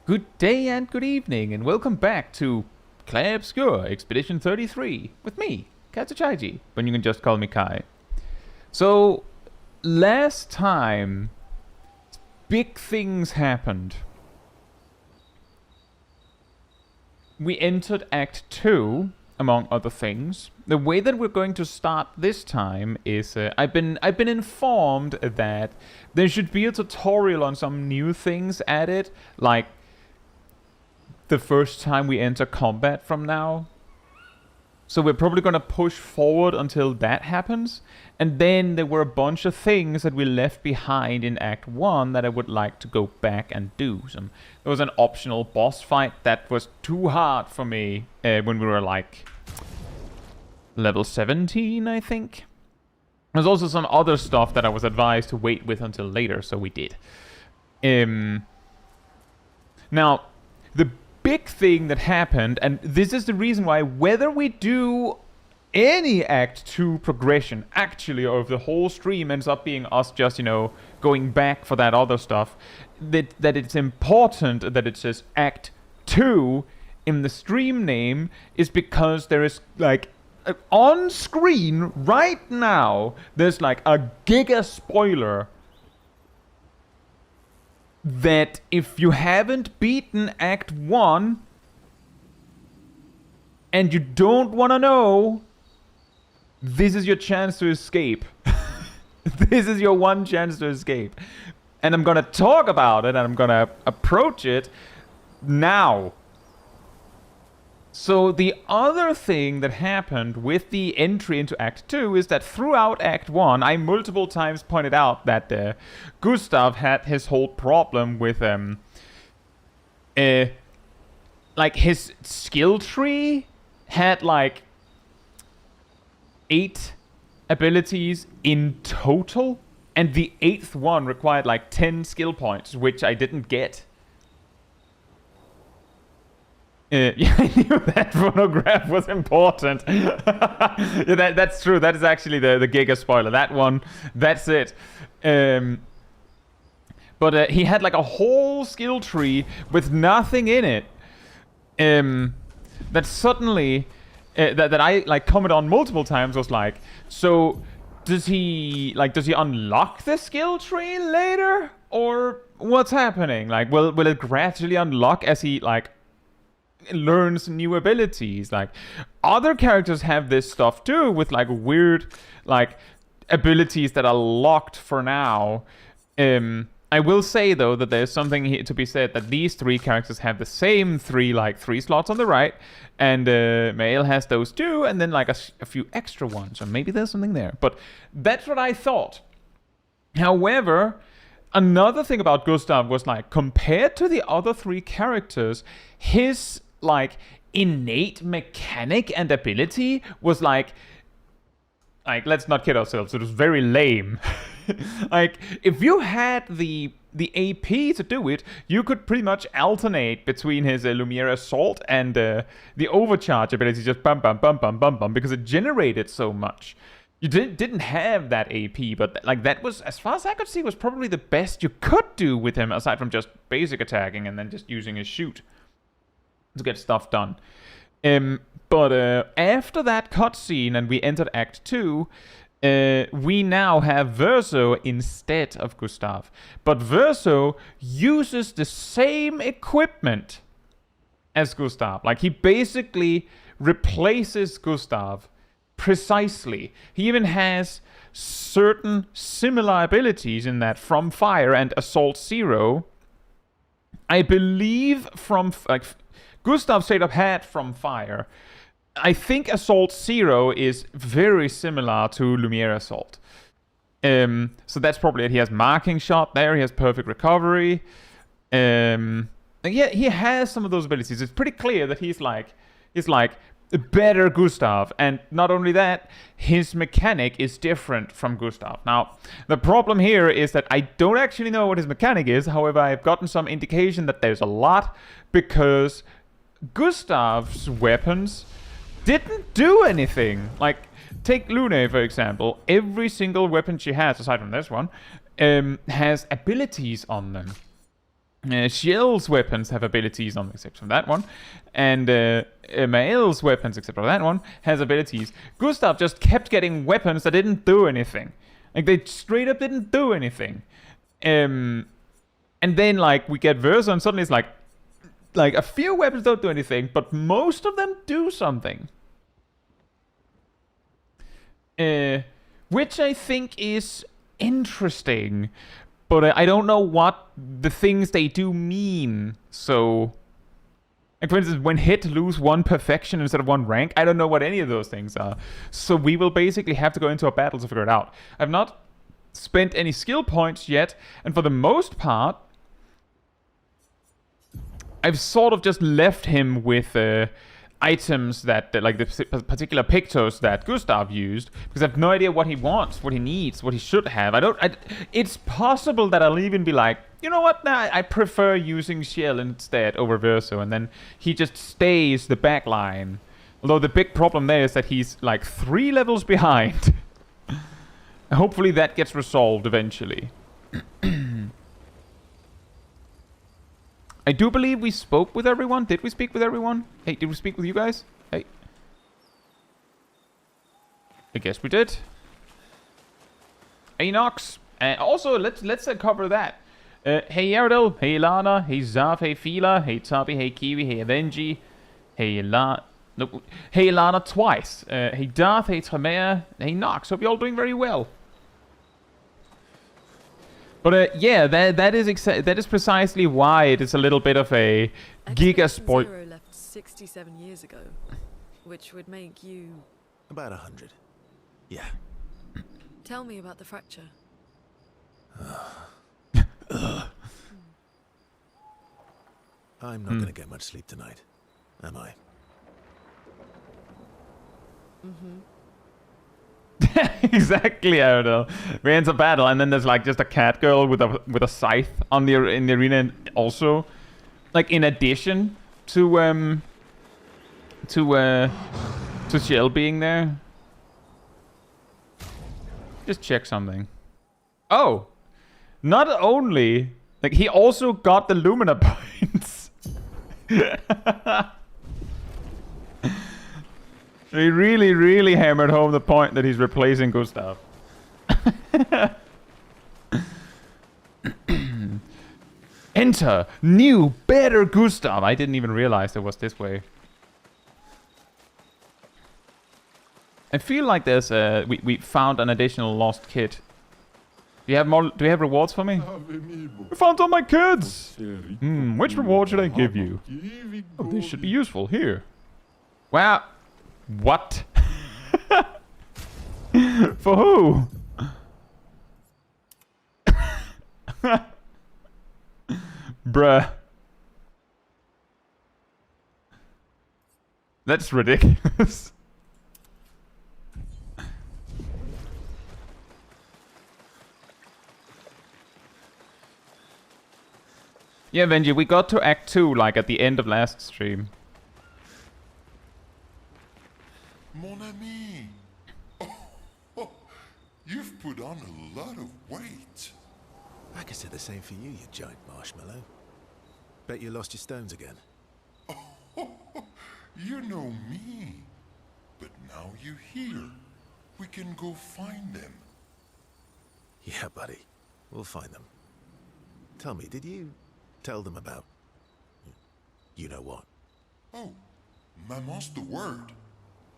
Good day and good evening, and welcome back to Clair Obscur, Expedition 33, with me, Caetsu Chaiji, but you can just call me Kai. So, last time, big things happened. We entered Act 2, among other things. The way that we're going to start this time is, I've been informed that there should be a tutorial on some new things added, like the first time we enter combat from now. So we're probably going to push forward until that happens. And then there were a bunch of things that we left behind in Act 1 that I would like to go back and do. There was an optional boss fight that was too hard for me when we were like level 17, I think. There's also some other stuff that I was advised to wait with until later, so we did. Now, the big thing that happened, and this is the reason why whether we do any Act 2 progression, actually, or if the whole stream ends up being us just, you know, going back for that other stuff, that it's important that it says Act 2 in the stream name is because there is, like, on screen right now, there's like a giga spoiler that if you haven't beaten Act 1 and you don't want to know, this is your chance to escape. This is your one chance to escape. And I'm gonna talk about it, and I'm gonna approach it now. So the other thing that happened with the entry into Act 2 is that throughout Act 1, I multiple times pointed out that Gustav had his whole problem with like his skill tree had like 8 abilities in total, and the 8th one required like 10 skill points, which I didn't get. Yeah, I knew that phonograph was important. Yeah, that's true. That is actually the giga spoiler. That one, that's it. But he had like a whole skill tree with nothing in it. That suddenly, that I like commented on multiple times was like, so does he unlock the skill tree later, or what's happening? Like, will it gradually unlock as he like learns new abilities? Like, other characters have this stuff too, with like weird like abilities that are locked for now. I will say though that there's something here to be said, that these 3 characters have the same 3 slots on the right, and Mael has those too, and then like a few extra ones, so maybe there's something there. But that's what I thought. However, another thing about Gustav was like, compared to the other 3 characters, his like innate mechanic and ability was like let's not kid ourselves, it was very lame. Like, if you had the AP to do it, you could pretty much alternate between his Lumiere Assault and the Overcharge ability, just bum bum bum bum bum bum, because it generated so much. You didn't have that AP, but like that was, as far as I could see, was probably the best you could do with him, aside from just basic attacking and then just using his shoot to get stuff done. But after that cutscene and we entered Act 2, we now have Verso instead of Gustav. But Verso uses the same equipment as Gustav. Like, he basically replaces Gustav precisely. He even has certain similar abilities in that From Fire and Assault Zero. I believe from like Gustav straight up had From Fire. I think Assault Zero is very similar to Lumiere Assault. So that's probably it. He has Marking Shot there. He has Perfect Recovery. Yeah, he has some of those abilities. It's pretty clear that he's like better Gustav. And not only that, his mechanic is different from Gustav. Now, the problem here is that I don't actually know what his mechanic is. However, I've gotten some indication that there's a lot, because Gustav's weapons didn't do anything. Like, take Lune, for example. Every single weapon she has, aside from this one, has abilities on them. Shell's weapons have abilities on them, except for that one. And Mael's weapons, except for that one, has abilities. Gustav just kept getting weapons that didn't do anything. Like, they straight up didn't do anything. And then, like, we get Versa, and suddenly it's like a few weapons don't do anything, but most of them do something. Which I think is interesting, but I don't know what the things they do mean. So, like, for instance, when hit, lose 1 perfection instead of 1 rank, I don't know what any of those things are. So we will basically have to go into a battle to figure it out. I've not spent any skill points yet, and for the most part, I've sort of just left him with items that, like the particular pictos that Gustav used, because I have no idea what he wants, what he needs, what he should have. It's possible that I'll even be like, you know what, nah, I prefer using Shell instead over Verso, and then he just stays the back line. Although the big problem there is that he's like 3 levels behind. Hopefully that gets resolved eventually. I do believe we spoke with everyone. Did we speak with everyone? Hey, did we speak with you guys? Hey. I guess we did. Hey, Nox. Also, let's cover that. Hey, Yaredel. Hey, Lana. Hey, Zav. Hey, Fila. Hey, Tabi. Hey, Kiwi. Hey, Avengi. Hey, Lana. Nope. Hey, Lana twice. Hey, Darth. Hey, Tremere. Hey, Nox. Hope you're all doing very well. But yeah, that is precisely why it is a little bit of a giga spoil. Zero left 67 years ago, which would make you about 100. Yeah. Tell me about the fracture. I'm not gonna get much sleep tonight, am I? Mm-hmm. Exactly, I don't know. We enter battle, and then there's like just a cat girl with a scythe in the arena, also, like in addition to Shell being there. Just check something. Oh, not only like he also got the Lumina points. He really, really hammered home the point that he's replacing Gustav. Enter new, better Gustav. I didn't even realize it was this way. I feel like there's we found an additional lost kid. Do you have more? Do you have rewards for me? We found all my kids. Which reward should I give you? Oh, this should be useful. Here. Wow. What? For who? Bruh. That's ridiculous. Yeah, Benji, we got to Act 2, like, at the end of last stream. Mon ami! Oh, you've put on a lot of weight. I could say the same for you, you giant marshmallow. Bet you lost your stones again. You know me. But now you're here. We can go find them. Yeah, buddy. We'll find them. Tell me, did you tell them about... you know what? Oh, Maman's the word.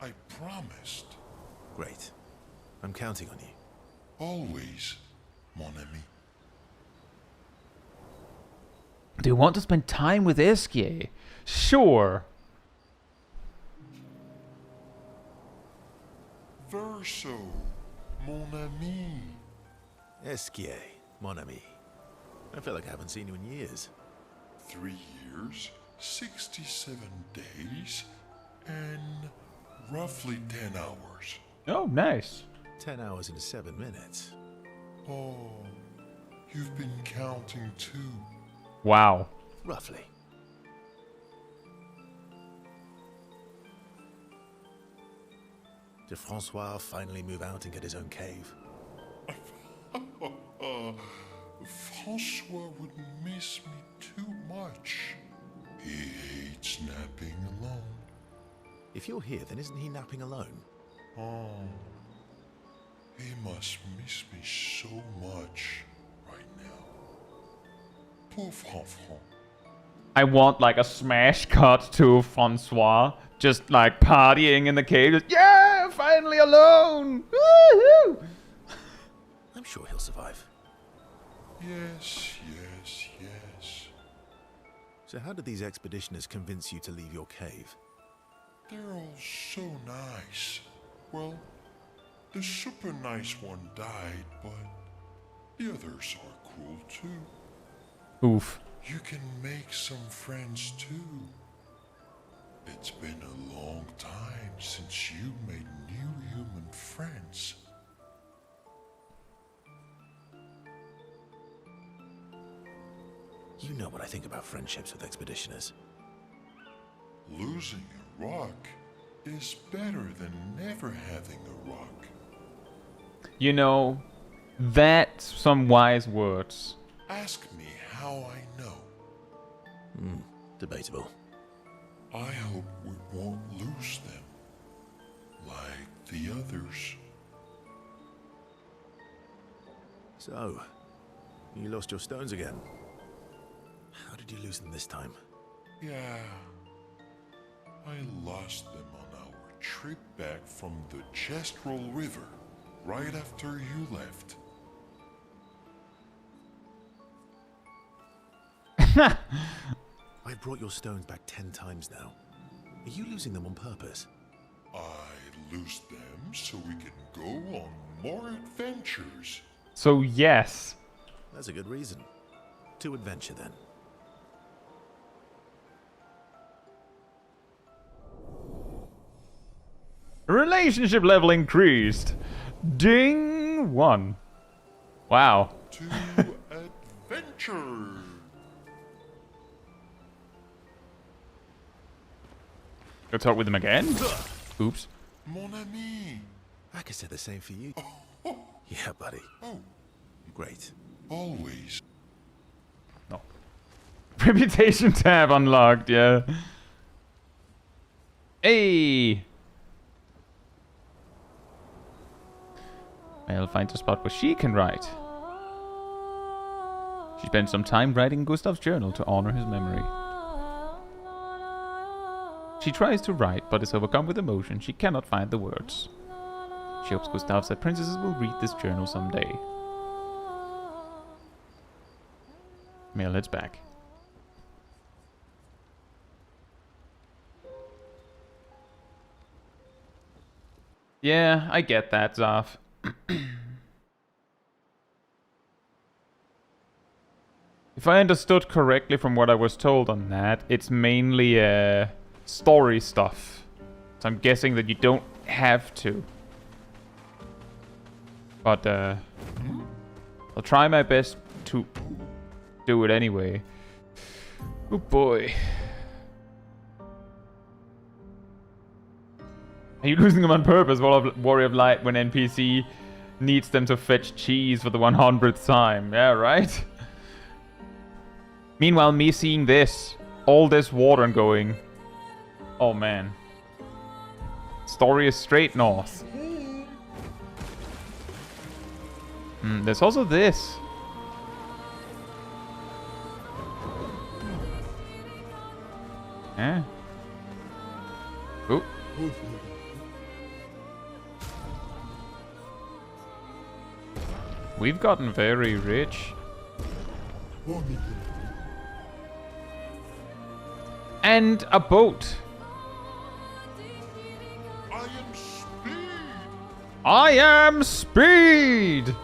I promised. Great. I'm counting on you. Always, mon ami. Do you want to spend time with Esquier? Sure. Verso, mon ami. Esquier, mon ami. I feel like I haven't seen you in years. 3 years, 67 days, and roughly 10 hours. Oh, nice. 10 hours and 7 minutes. Oh, you've been counting too. Wow. Roughly. Did Francois finally move out and get his own cave? Francois would miss me too much. He hates napping alone. If you're here, then isn't he napping alone? Oh, he must miss me so much right now. Poor Franfran. I want like a smash cut to Francois just like partying in the cave. Just, yeah, finally alone. Woohoo! I'm sure he'll survive. Yes, yes, yes. So how did these expeditioners convince you to leave your cave? They're all so nice. Well, the super nice one died, but the others are cool too. Oof. You can make some friends too. It's been a long time since you made new human friends. You know what I think about friendships with expeditioners. Losing a rock is better than never having a rock. You know, that's some wise words. Ask me how I know. Debatable. I hope we won't lose them, like the others. So, you lost your stones again. How did you lose them this time? Yeah, I lost them on our trip back from the Chestrel River, right after you left. I've brought your stones back 10 times now. Are you losing them on purpose? I lose them so we can go on more adventures. So yes. That's a good reason. To adventure then. Relationship level increased. Ding 1. Wow. To adventure. Go talk with him again? Oops. Mon ami. I could say the same for you. Yeah, buddy. Oh, Great. always. No. Reputation tab unlocked, yeah. Hey! I'll find a spot where she can write. She spent some time writing Gustav's journal to honor his memory. She tries to write, but is overcome with emotion. She cannot find the words. She hopes Gustav said princesses will read this journal someday. Mail heads back. Yeah, I get that, Zaf. If I understood correctly from what I was told on that, it's mainly story stuff. So I'm guessing that you don't have to. But I'll try my best to do it anyway. Oh boy. Are you losing them on purpose, Warrior of Light, when NPC needs them to fetch cheese for the 100th time? Yeah, right? Meanwhile, me seeing this, all this water going. Oh man. Story is straight north. There's also this. Eh? Ooh. We've gotten very rich. And a boat. I am speed. I am speed!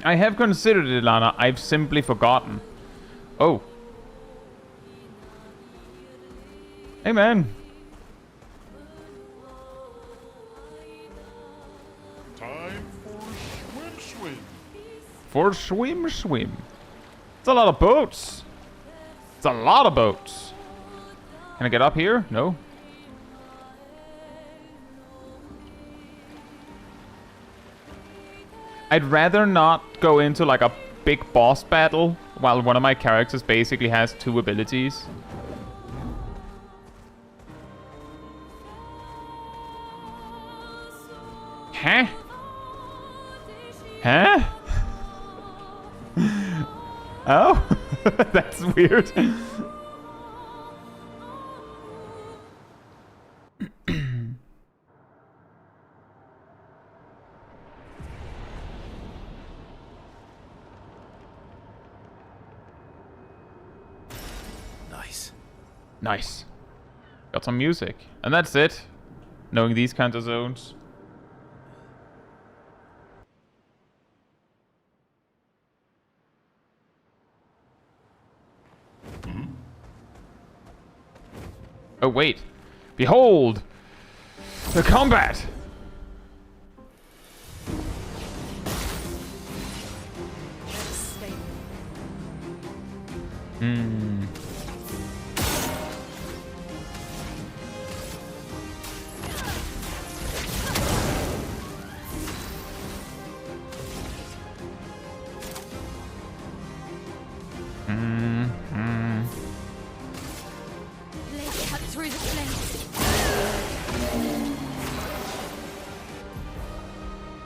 I have considered it, Lana. I've simply forgotten. Oh. Hey, man. Time for swim. For swim. It's a lot of boats. It's a lot of boats. Can I get up here? No. I'd rather not go into like a big boss battle while one of my characters basically has 2 abilities. Huh? Huh? Oh? That's weird. Nice. Got some music. And that's it. Knowing these kinds of zones. Oh, wait. Behold! The combat! Let's cut through the flames.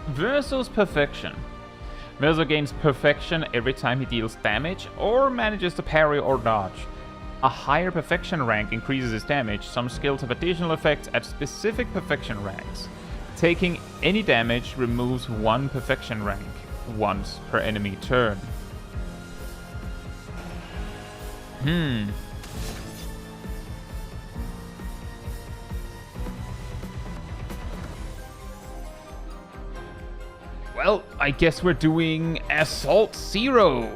Versus Perfection. Verso gains Perfection every time he deals damage or manages to parry or dodge. A higher Perfection rank increases his damage. Some skills have additional effects at specific Perfection ranks. Taking any damage removes 1 Perfection rank once per enemy turn. Well, I guess we're doing Assault Zero.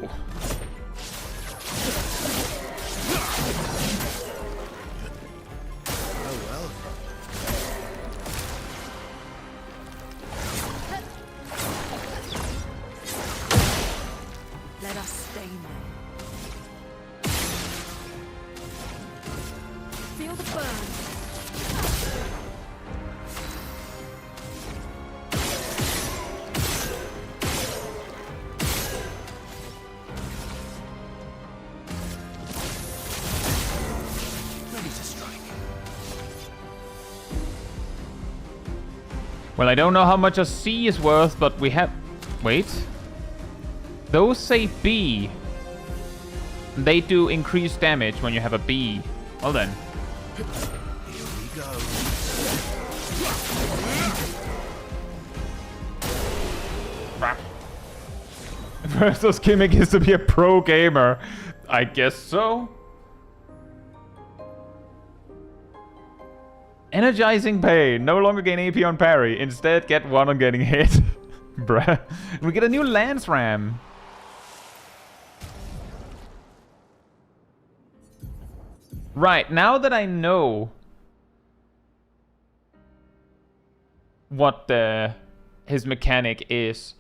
Let us stay there. Feel the burn. Well, I don't know how much a C is worth, but we have... Wait. Those say B. They do increased damage when you have a B. Well then. Here we go. Versus gimmick is to be a pro gamer. I guess so. Energizing pain. No longer gain AP on parry. Instead, get 1 on getting hit. Bruh. We get a new lance ram. Right, now that I know what his mechanic is,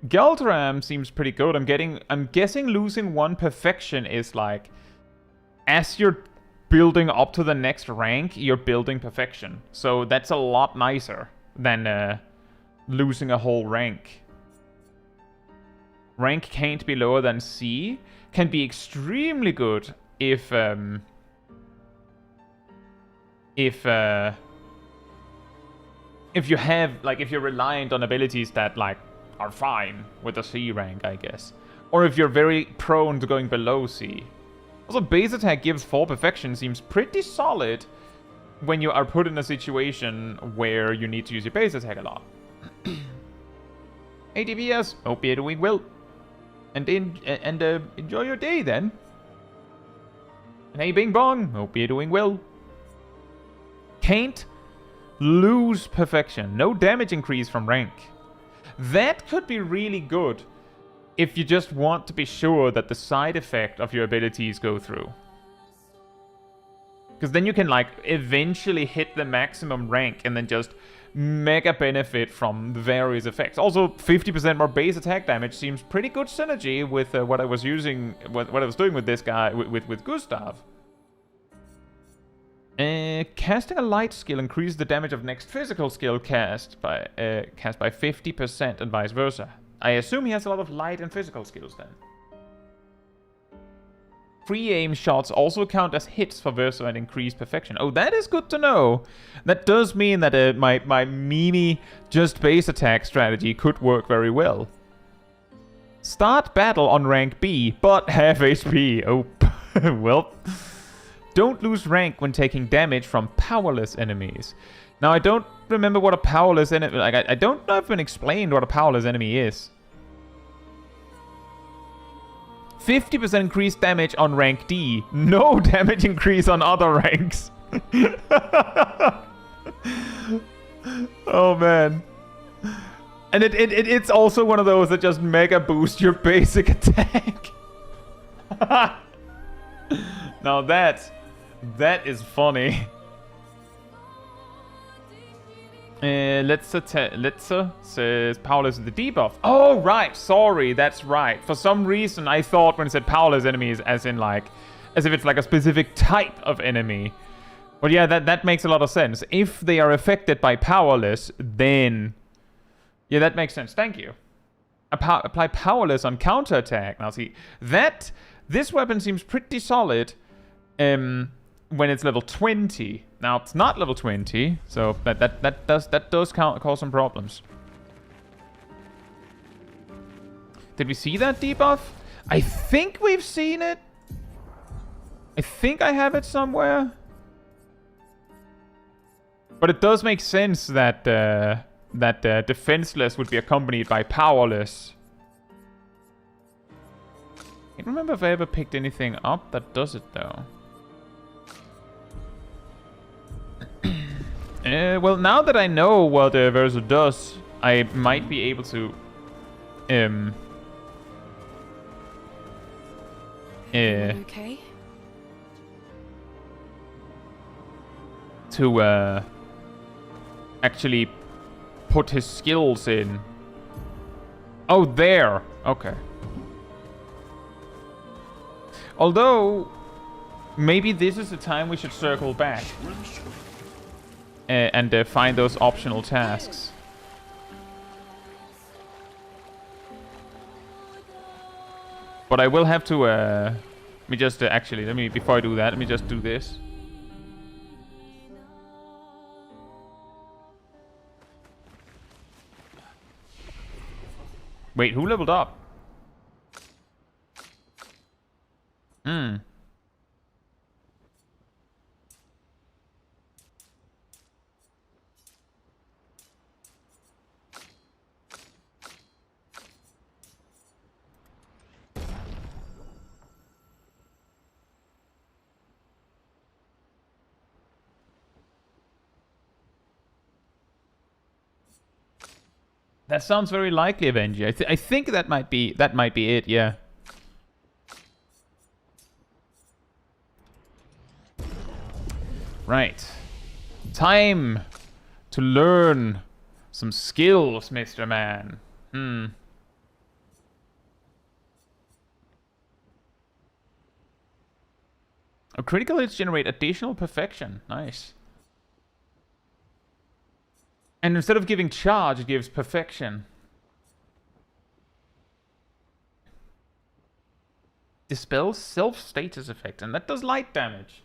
Galtram seems pretty good. I'm guessing losing 1 perfection is like, as you're building up to the next rank, you're building perfection. So that's a lot nicer than losing a whole rank. Rank can't be lower than C. Can be extremely good if you have, like, if you're reliant on abilities that, like, are fine with a C rank, I guess. Or if you're very prone to going below C. Also, base attack gives 4 perfection seems pretty solid when you are put in a situation where you need to use your base attack a lot. ATBS, hope you're doing well. And enjoy your day then. And hey, Bing Bong, hope you're doing well. Can't lose perfection. No damage increase from rank. That could be really good if you just want to be sure that the side effect of your abilities go through. Because then you can, like, eventually hit the maximum rank and then just mega benefit from the various effects. Also, 50% more base attack damage seems pretty good synergy with what I was using, what I was doing with this guy, with Gustav. Casting a light skill increases the damage of next physical skill cast by 50% and vice versa. I assume he has a lot of light and physical skills then. Free aim shots also count as hits for Verso and increased perfection. Oh, that is good to know. That does mean that my Mimi just base attack strategy could work very well. Start battle on rank B, but half HP. Oh, well. Don't lose rank when taking damage from powerless enemies. Now, I don't remember what a powerless enemy... Like, I don't know if it's been explained what a powerless enemy is. 50% increased damage on rank D. No damage increase on other ranks. Oh, man. And it's also one of those that just mega boost your basic attack. Now that is funny. Letza says powerless is the debuff. Oh, right. Sorry, that's right. For some reason, I thought when it said powerless enemies as in, like, as if it's like a specific type of enemy. But yeah, that makes a lot of sense. If they are affected by powerless, then... Yeah, that makes sense. Thank you. Apply powerless on counterattack. Now, see, this weapon seems pretty solid when it's level 20. Now, it's not level 20, so that does cause some problems. Did we see that debuff? I think we've seen it. I think I have it somewhere. But it does make sense that defenseless would be accompanied by powerless. I can't remember if I ever picked anything up that does it, though. Well, now that I know what Verso does, I might be able to... Okay. To, actually put his skills in. Oh, there! Okay. Although, maybe this is the time we should circle back. And find those optional tasks. But I will have to, let me just, actually, before I do that, let me just do this. Wait, who leveled up? Hmm. That sounds very likely, Avenger. I think that might be it. Yeah. Right. Time to learn some skills, Mr. Man. A critical hits generate additional perfection. Nice. And instead of giving charge, it gives perfection. Dispels self-status effect, and that does light damage.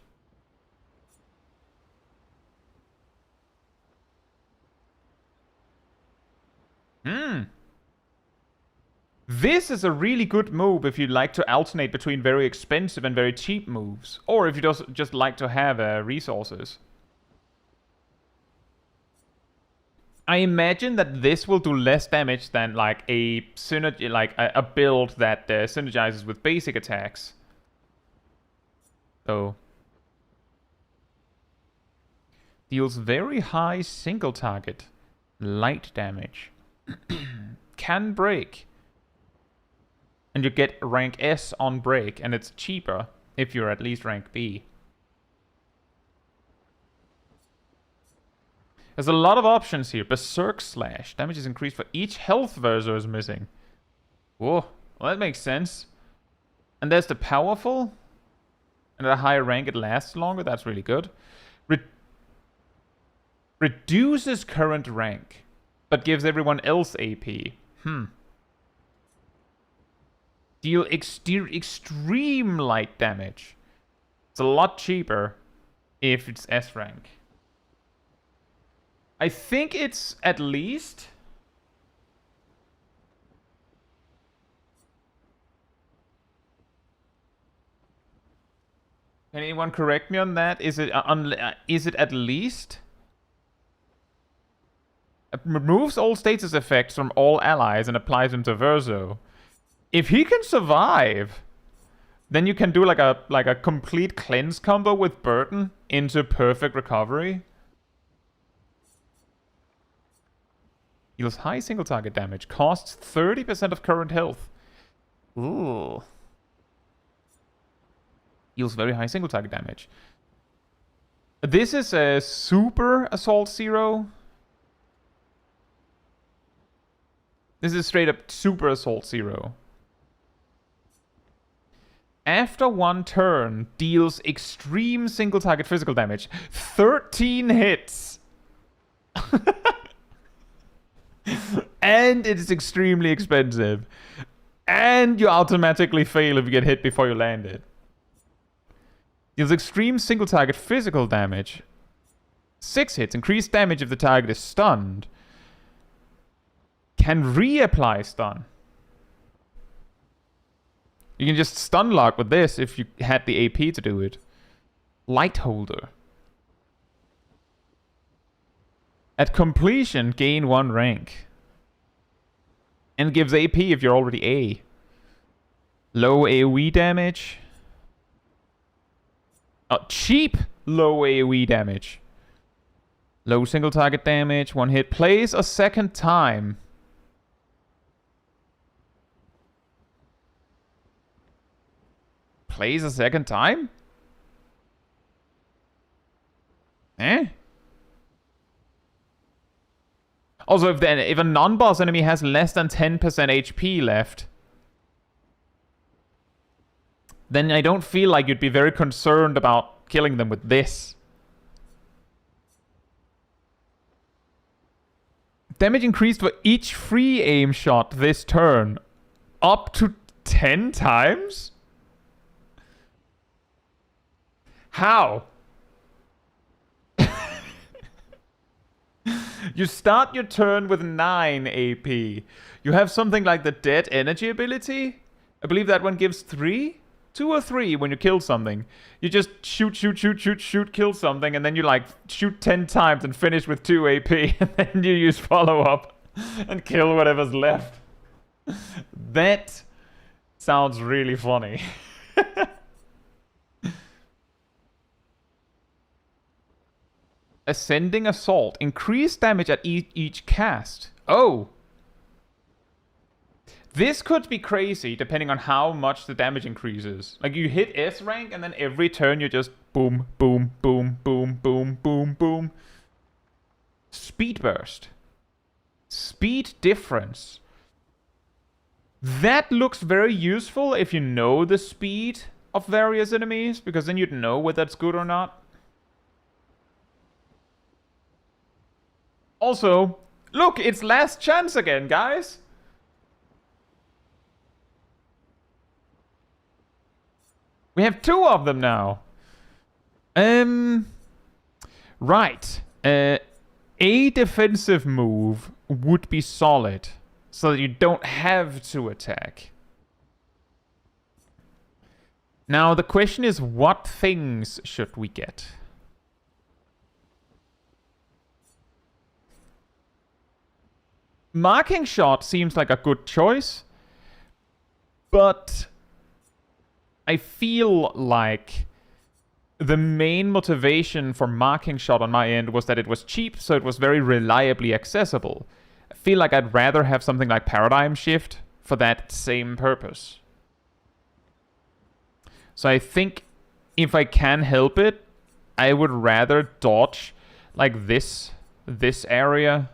This is a really good move if you like to alternate between very expensive and very cheap moves. Or if you just like to have resources. I imagine that this will do less damage than like a build that synergizes with basic attacks. So deals very high single target light damage. Can break. And you get rank S on break, and it's cheaper if you're at least rank B. There's a lot of options here. Berserk Slash. Damage is increased for each health Verso is missing. Whoa. Well, that makes sense. And there's the Powerful. And at a higher rank, it lasts longer. That's really good. Reduces current rank, but gives everyone else AP. Deal extreme light damage. It's a lot cheaper if it's S rank. I think it's at least... Can anyone correct me on that? Is it at least? It removes all status effects from all allies and applies them to Verso. If he can survive, then you can do like a complete cleanse combo with Burden into perfect recovery. Deals high single target damage. Costs 30% of current health. Ooh. Deals very high single target damage. This is a Super Assault Zero. This is straight up Super Assault Zero. After one turn, deals extreme single target physical damage. 13 hits! And it is extremely expensive. And you automatically fail if you get hit before you land it. Deals extreme single target physical damage. 6 hits. Increased damage if the target is stunned. Can reapply stun. You can just stun lock with this if you had the AP to do it. Light Holder. At completion, gain 1 rank. And gives AP if you're already A. Low AoE damage. Cheap low AoE damage. Low single target damage. 1 hit. Plays a second time. Plays a second time? Eh? Also, if a non-boss enemy has less than 10% HP left, then I don't feel like you'd be very concerned about killing them with this. Damage increased for each free aim shot this turn. Up to 10 times? How? You start your turn with 9 AP. You have something like the Dead Energy ability. I believe that one gives 3? 2 or 3 when you kill something. You just shoot, kill something, and then you like shoot 10 times and finish with 2 AP, and then you use follow-up and kill whatever's left. That sounds really funny. Ascending Assault. Increase damage at each cast. Oh. This could be crazy depending on how much the damage increases. Like you hit S rank and then every turn you just boom, boom, boom, boom, boom, boom, boom. Speed burst. Speed difference. That looks very useful if you know the speed of various enemies, because then you'd know whether that's good or not. Also, look, it's last chance again, guys. We have 2 of them now. Right. A defensive move would be solid, so that you don't have to attack. Now the question is, what things should we get? Marking shot seems like a good choice, but I feel like the main motivation for marking shot on my end was that it was cheap, so it was very reliably accessible. I feel like I'd rather have something like Paradigm Shift for that same purpose. So I think if I can help it, I would rather dodge like this area.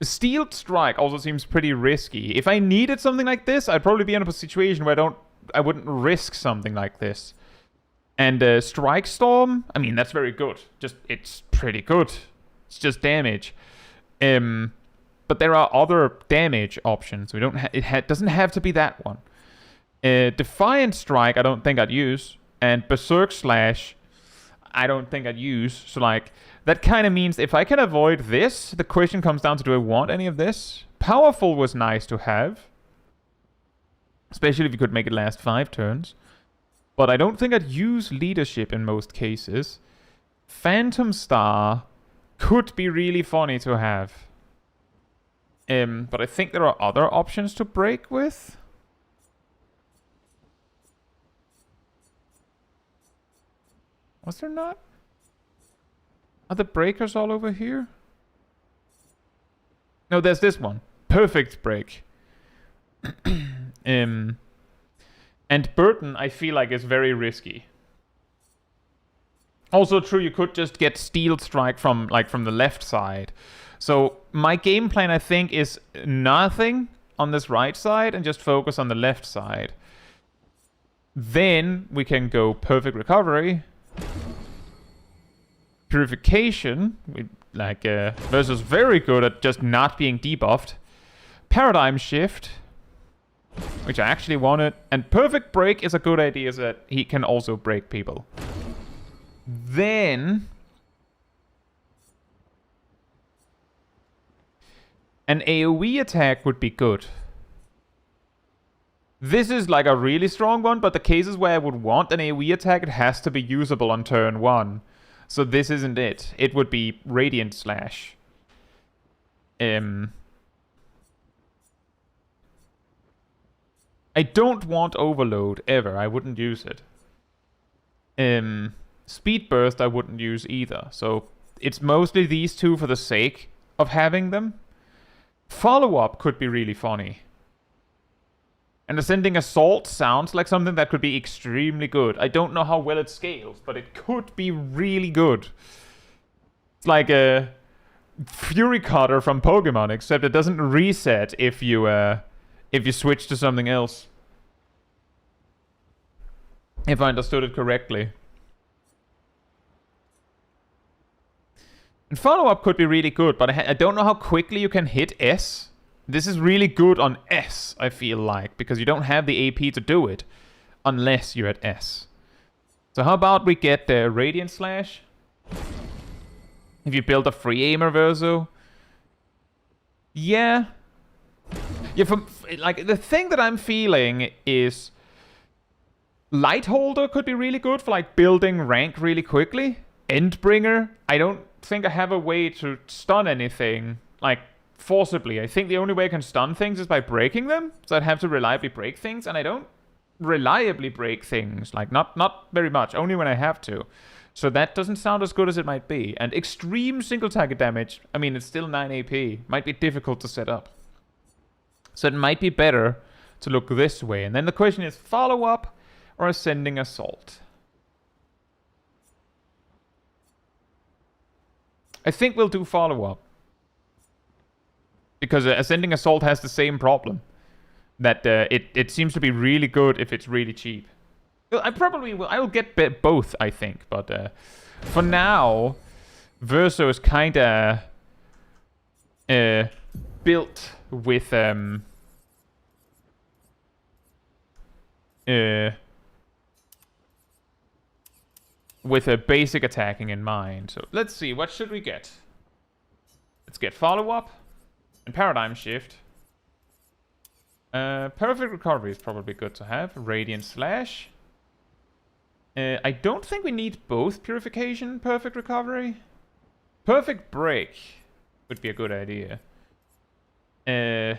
Steel Strike also seems pretty risky. If I needed something like this, I'd probably be in a situation where I wouldn't risk something like this. And Strike Storm, I mean, that's very good. It's pretty good. It's just damage. But there are other damage options. It doesn't have to be that one. Defiant Strike, I don't think I'd use. And Berserk Slash, I don't think I'd use. So, like, that kind of means if I can avoid this, the question comes down to, do I want any of this? Powerful was nice to have. Especially if you could make it last 5 turns. But I don't think I'd use Leadership in most cases. Phantom Star could be really funny to have. But I think there are other options to break with. Was there not? Are the breakers all over here? No, there's this one. Perfect break. And Burden, I feel like, is very risky. Also true, you could just get Steel Strike from the left side. So my game plan, I think, is nothing on this right side and just focus on the left side. Then we can go Perfect Recovery. Purification, versus very good at just not being debuffed. Paradigm Shift, which I actually wanted. And Perfect Break is a good idea, so that he can also break people. Then an AoE attack would be good. This is like a really strong one, but the cases where I would want an AoE attack, it has to be usable on turn 1. So this isn't it. It would be Radiant Slash. I don't want Overload ever. I wouldn't use it. Speed Burst I wouldn't use either. So it's mostly these two for the sake of having them. Follow-up could be really funny. And Ascending Assault sounds like something that could be extremely good. I don't know how well it scales, but it could be really good. It's like a Fury Cutter from Pokemon, except it doesn't reset if you switch to something else. If I understood it correctly. And Follow-up could be really good, but I don't know how quickly you can hit S. This is really good on S, I feel like, because you don't have the AP to do it unless you're at S. So how about we get the Radiant Slash? If you build a free aimer verso. Yeah. Like, the thing that I'm feeling is Lightholder could be really good for, like, building rank really quickly. Endbringer, I don't think I have a way to stun anything, like, forcibly. I think the only way I can stun things is by breaking them. So I'd have to reliably break things, and I don't reliably break things. Like, not very much, only when I have to. So that doesn't sound as good as it might be. And extreme single target damage, I mean, it's still 9 AP. Might be difficult to set up. So it might be better to look this way. And then the question is follow-up or ascending assault. I think we'll do follow-up. Because ascending assault has the same problem. That it seems to be really good if it's really cheap. I probably will. I will get both, I think. But for now, Verso is kind of built with a basic attacking in mind. So let's see, what should we get? Let's get follow-up and paradigm shift. Perfect recovery is probably good to have. Radiant slash. I don't think we need both purification, perfect recovery. Perfect break would be a good idea. I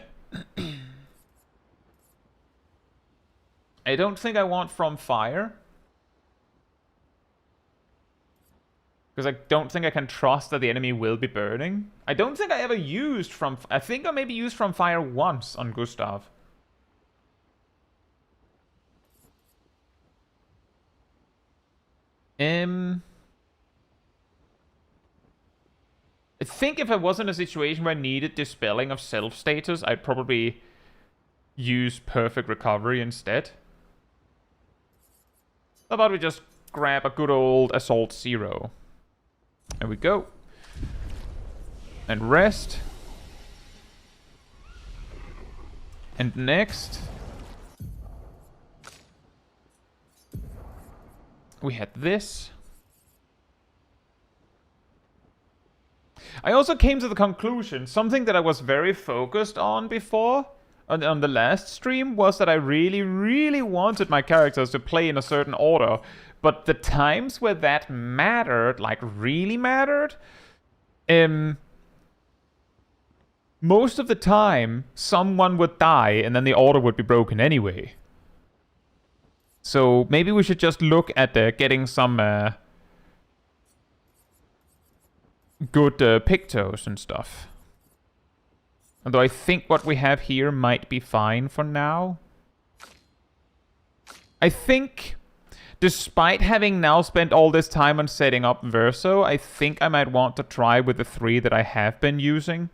don't think I want from fire. Because I don't think I can trust that the enemy will be burning. I don't think I ever used from... I think I maybe used from fire once on Gustav. I think if I was in a situation where I needed dispelling of self status, I'd probably use perfect recovery instead. How about we just grab a good old assault 0? There we go. And rest. And next, we had this. I also came to the conclusion, something that I was very focused on before, on the last stream, was that I really, really wanted my characters to play in a certain order. But the times where that mattered, like really mattered, most of the time, someone would die and then the order would be broken anyway. So maybe we should just look at getting some good pictos and stuff. Although I think what we have here might be fine for now. I think, despite having now spent all this time on setting up Verso, I think I might want to try with the 3 that I have been using.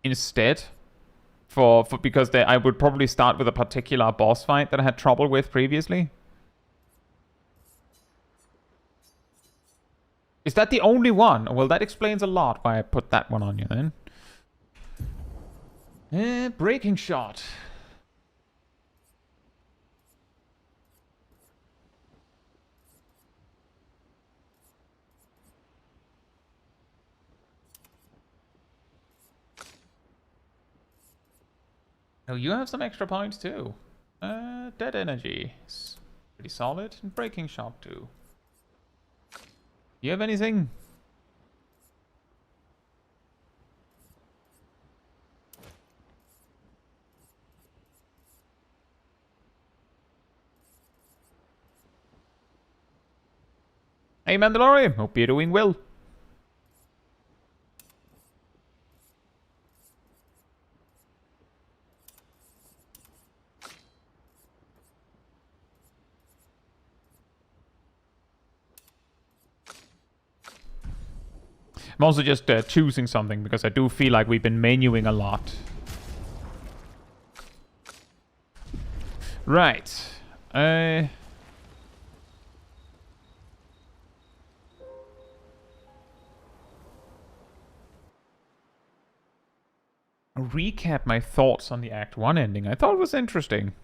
Instead, because I would probably start with a particular boss fight that I had trouble with previously. Is that the only one? Well, that explains a lot why I put that one on you then. Breaking shot. Oh, you have some extra points too. Dead energy is pretty solid, and breaking shot too. You have anything? Hey Mandalorian, hope you're doing well. I'm also just choosing something because I do feel like we've been menuing a lot. Right. Recap my thoughts on the Act 1 ending. I thought it was interesting.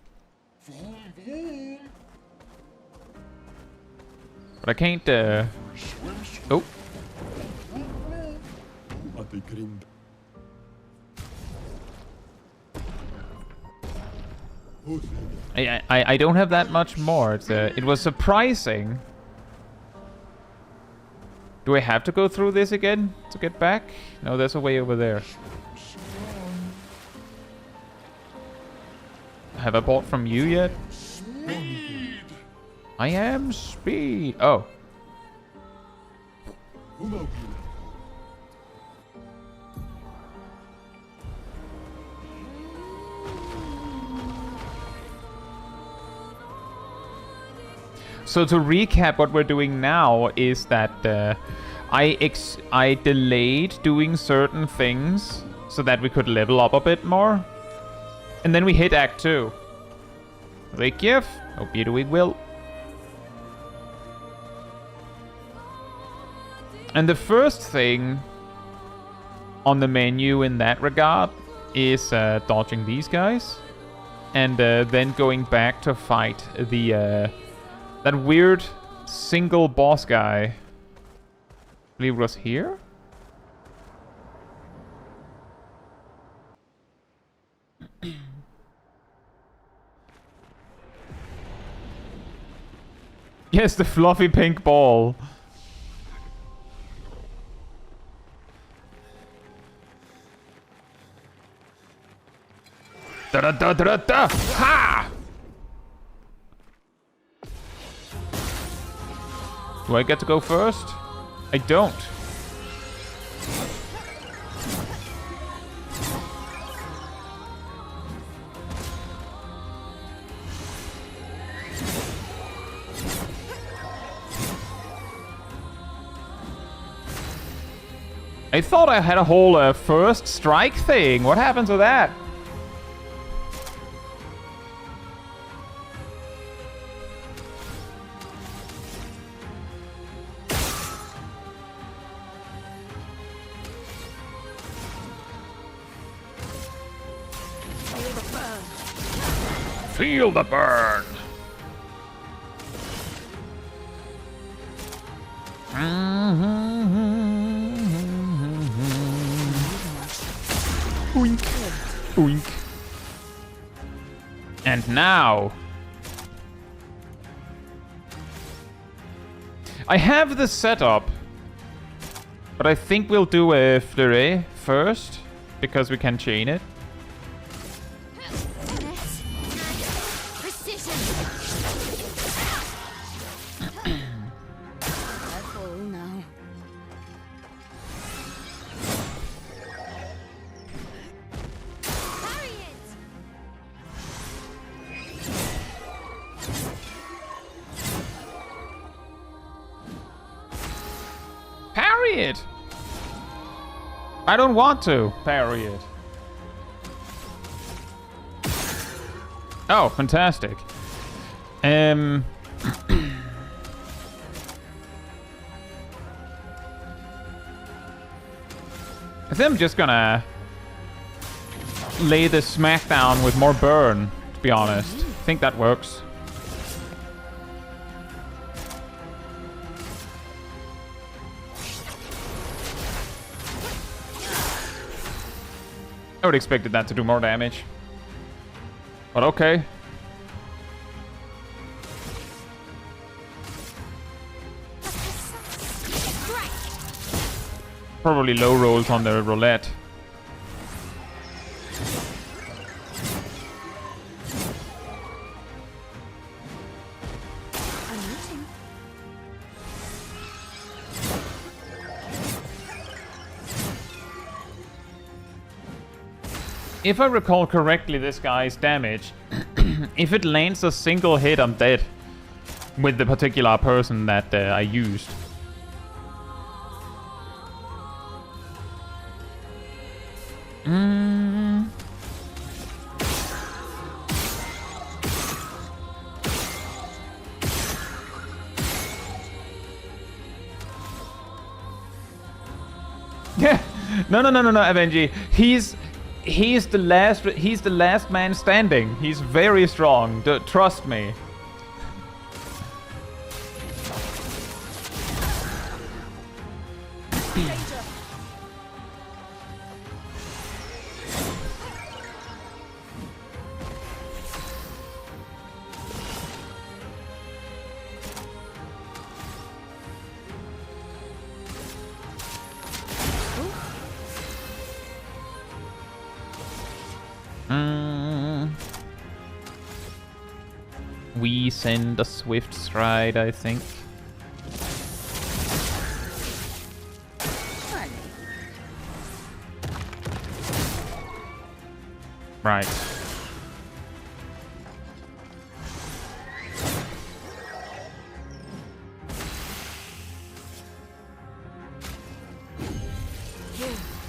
But I can't, Oh. I don't have that much more. It was surprising Do I have to go through this again to get back? No, there's a way over there. Have I bought from you yet? I am Speed. Oh. So to recap, what we're doing now is that I delayed doing certain things so that we could level up a bit more. And then we hit Act 2. Thank you. Hope you're doing well. And the first thing on the menu in that regard is dodging these guys. And then going back to fight the that weird single boss guy. I believe it was here? Yes, the fluffy pink ball. Da da da da da! Ha! Do I get to go first? I don't. I thought I had a whole first strike thing. What happened to that? Feel the burn. Oink. Oink. And now I have the setup, but I think we'll do a flurry first because we can chain it. It. I don't want to parry it. Oh, fantastic. I think I'm just gonna lay the smackdown with more burn, to be honest. I think that works. I would expected that to do more damage. But okay. Probably low rolls on the roulette. If I recall correctly, this guy's damage, if it lands a single hit, I'm dead with the particular person that I used. Yeah, no, Avengi. He's the last man standing. He's very strong. Trust me. We send a swift stride, I think. Right.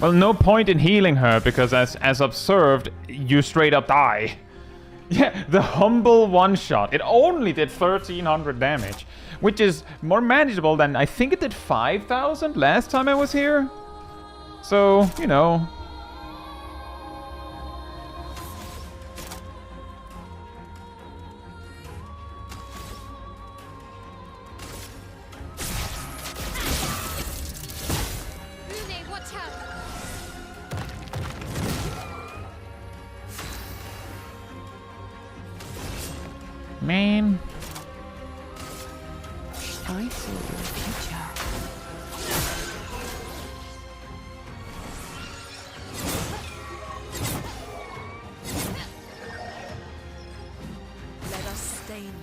Well, no point in healing her, because as observed, you straight up die. Yeah, the humble one-shot. It only did 1,300 damage, which is more manageable than... I think it did 5,000 last time I was here. So, you know... Man. I see your future. Let us stain them.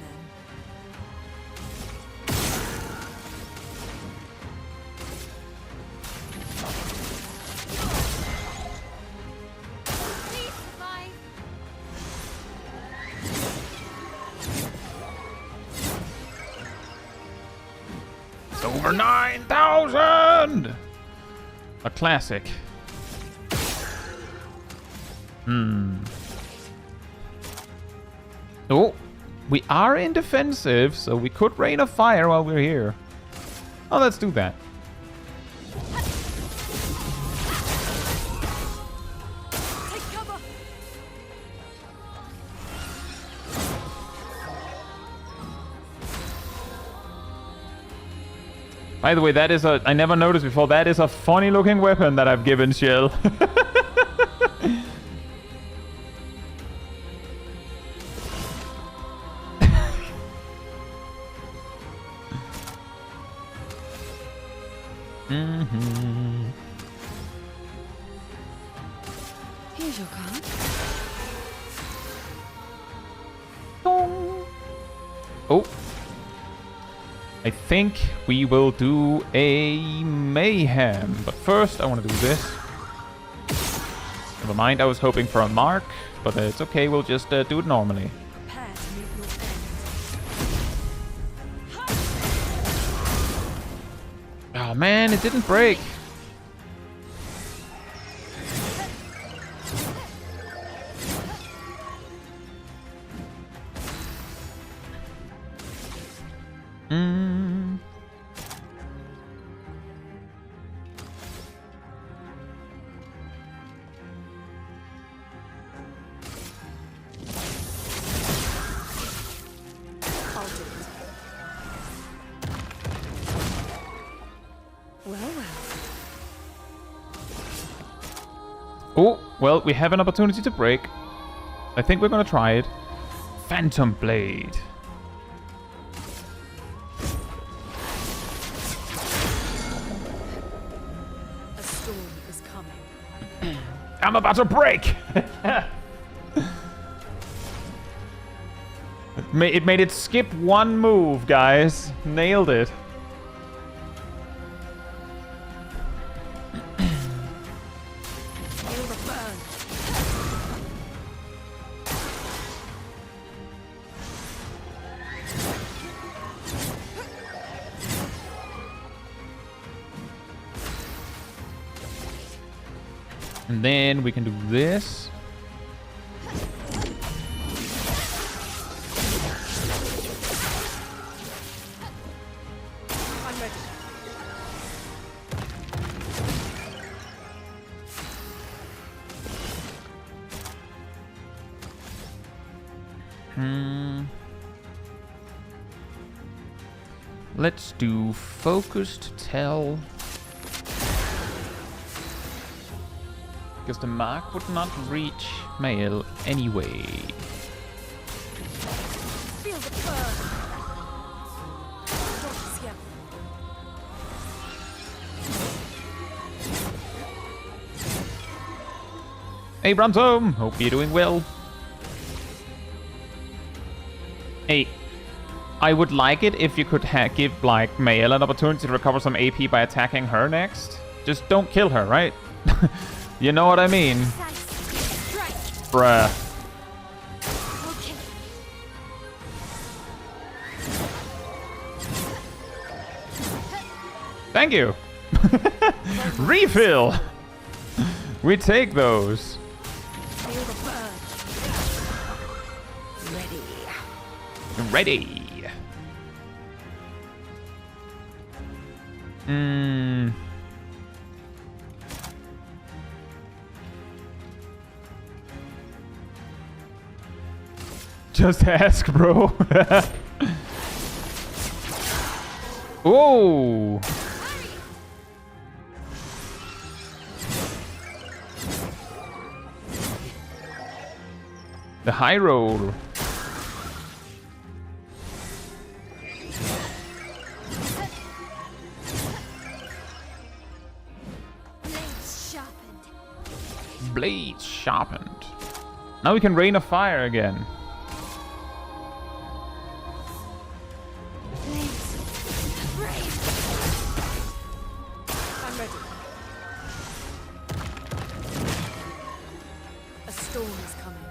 It's over 9,000! A classic. Oh, we are in defensive, so we could rain a fire while we're here. Oh, let's do that. Take cover. By the way, that is a... I never noticed before. That is a funny looking weapon that I've given Shell. Here's your card. Oh. I think we will do a mayhem. But first, I want to do this. Never mind, I was hoping for a mark. But it's okay, we'll just do it normally. Prepare to meet your end. Oh man, it didn't break. Oh, well, we have an opportunity to break. I think we're gonna try it. Phantom Blade. A storm is coming. I'm about to break! It made it skip one move, guys. Nailed it. Feel the burn. And then we can do this. I'm ready. Let's do focused tell. Because the mark would not reach Mael anyway. Feel the burn. Dogs, yeah. Hey, Bronto! Hope you're doing well. Hey, I would like it if you could give, like, Mael an opportunity to recover some AP by attacking her next. Just don't kill her, right? You know what I mean? Bruh. Thank you. Refill. We take those. Ready. Just ask, bro. Oh. The high roll. Blades sharpened. Now we can rain of fire again. I'm ready. A storm is coming.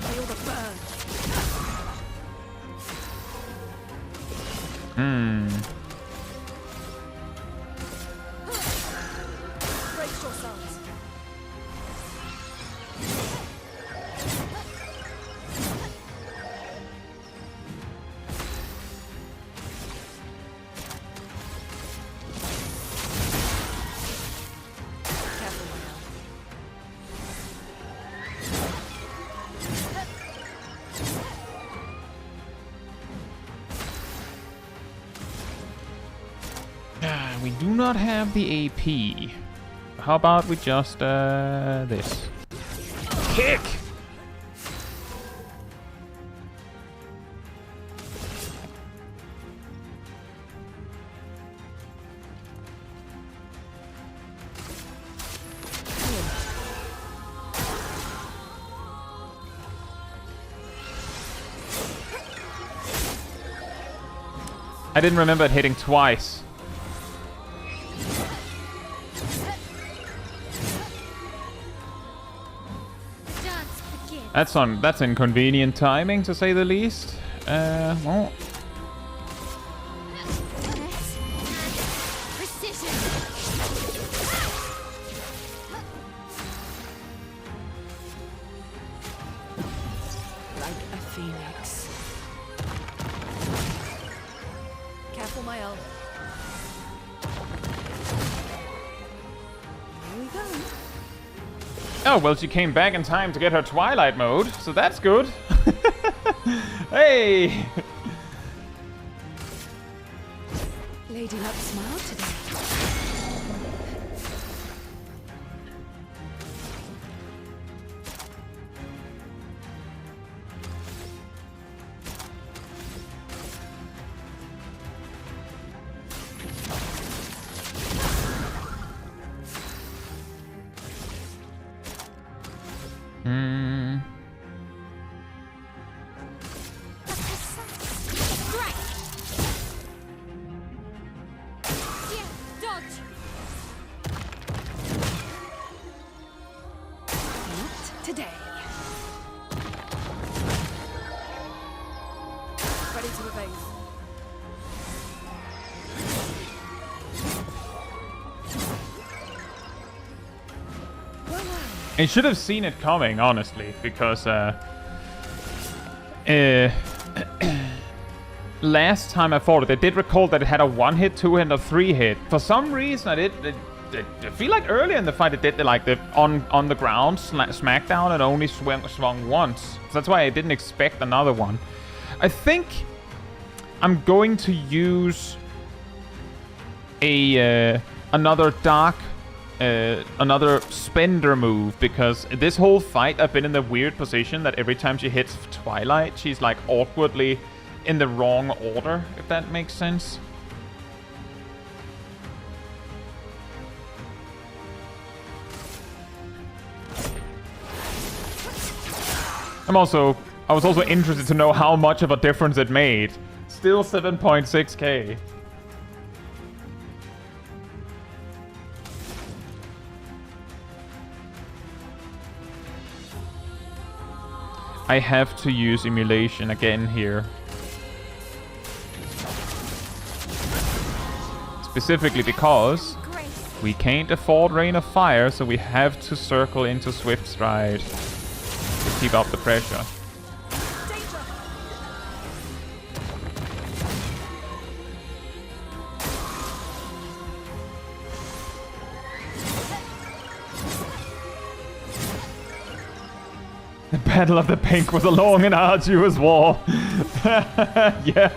Feel the burn. Brace yourselves. Careful, my love. We do not have the AP. How about we just, this? Kick! I didn't remember it hitting twice. That's inconvenient timing, to say the least. Well. Like a phoenix. Careful, my elf. Here we go. Oh, well, she came back in time to get her Twilight mode, so that's good. Hey! Lady Luck smiled today. Today. Ready to evade. I should have seen it coming, honestly, because last time I fought it, I did recall that it had a 1-hit, 2-hit, or 3-hit. For some reason, I feel like earlier in the fight it did the on the ground smackdown and only swung once. So that's why I didn't expect another one. I think I'm going to use another spender move, because this whole fight I've been in the weird position that every time she hits Twilight, she's like awkwardly in the wrong order, if that makes sense. I was also interested to know how much of a difference it made. Still 7.6k. I have to use emulation again here. Specifically because we can't afford Rain of Fire, so we have to circle into Swift Stride to keep up the pressure. The Battle of the Pink was a long and arduous war. Yeah.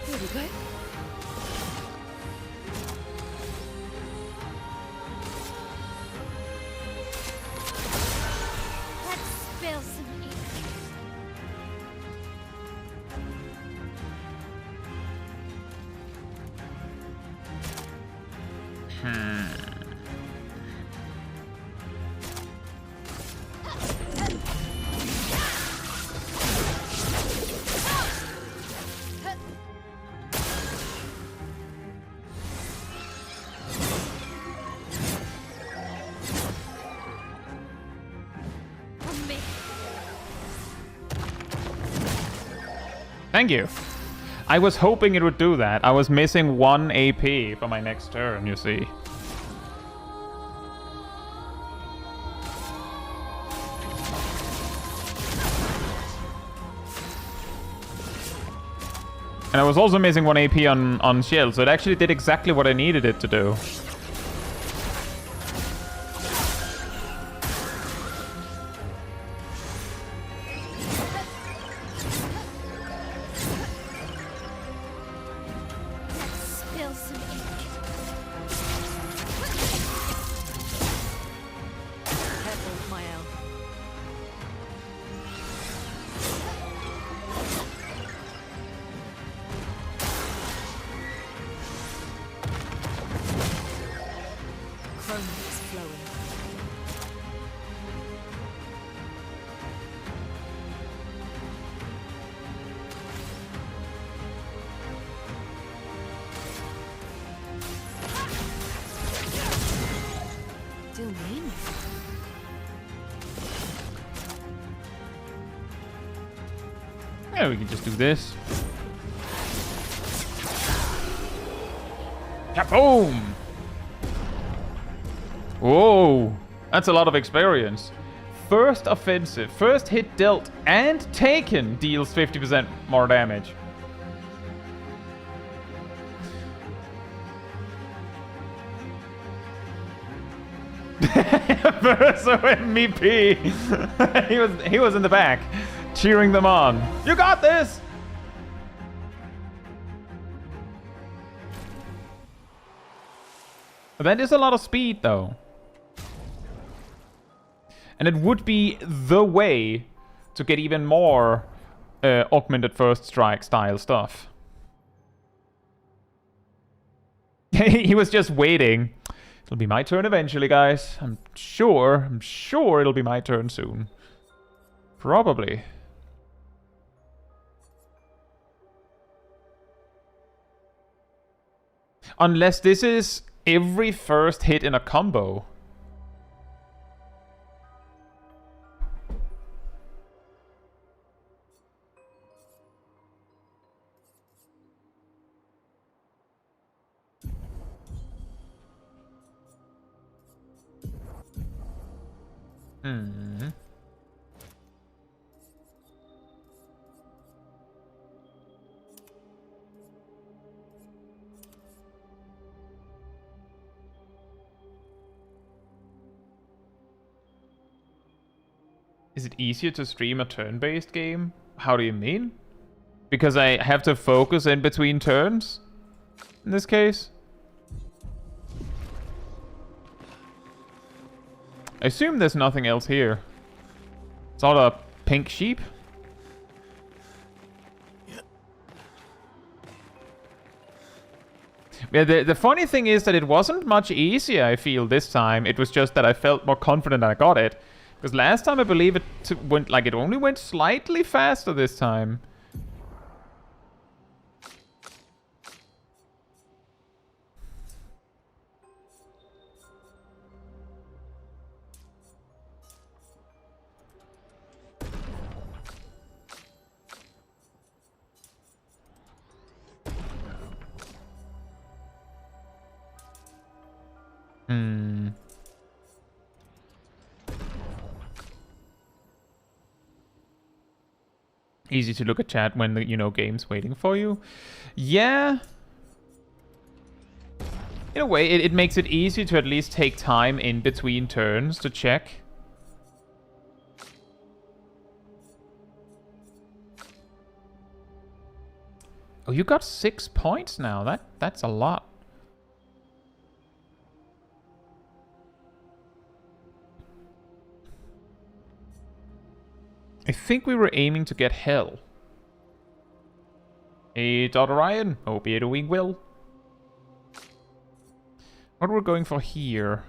Here we go. Let's spill some ink. Thank you. I was hoping it would do that. I was missing 1 AP for my next turn, you see. And I was also missing 1 AP on shield, so it actually did exactly what I needed it to do. Spill some ink. Careful, my elf. Chrome is flowing. Still mean. Yeah, we can just do this. Kaboom! Whoa, that's a lot of experience. First offensive, first hit dealt and taken deals 50% more damage. Verso MVP. he was in the back, cheering them on. You got this. That is a lot of speed, though. And it would be the way to get even more augmented first strike style stuff. He was just waiting. It'll be my turn eventually, guys. I'm sure it'll be my turn soon. Probably. Unless this is every first hit in a combo. Hmm. Is it easier to stream a turn-based game? How do you mean? Because I have to focus in between turns? In this case? I assume there's nothing else here. It's all a pink sheep? Yeah, the funny thing is that it wasn't much easier, I feel, this time. It was just that I felt more confident I got it. Because last time I believe went, like, it only went slightly faster this time. Easy to look at chat when the, game's waiting for you. Yeah. In a way, it makes it easy to at least take time in between turns to check. Oh, you got 6 points now. That's a lot. I think we were aiming to get Hell. Hey, Dr. Ryan. Hope you're doing well. What we're going for here?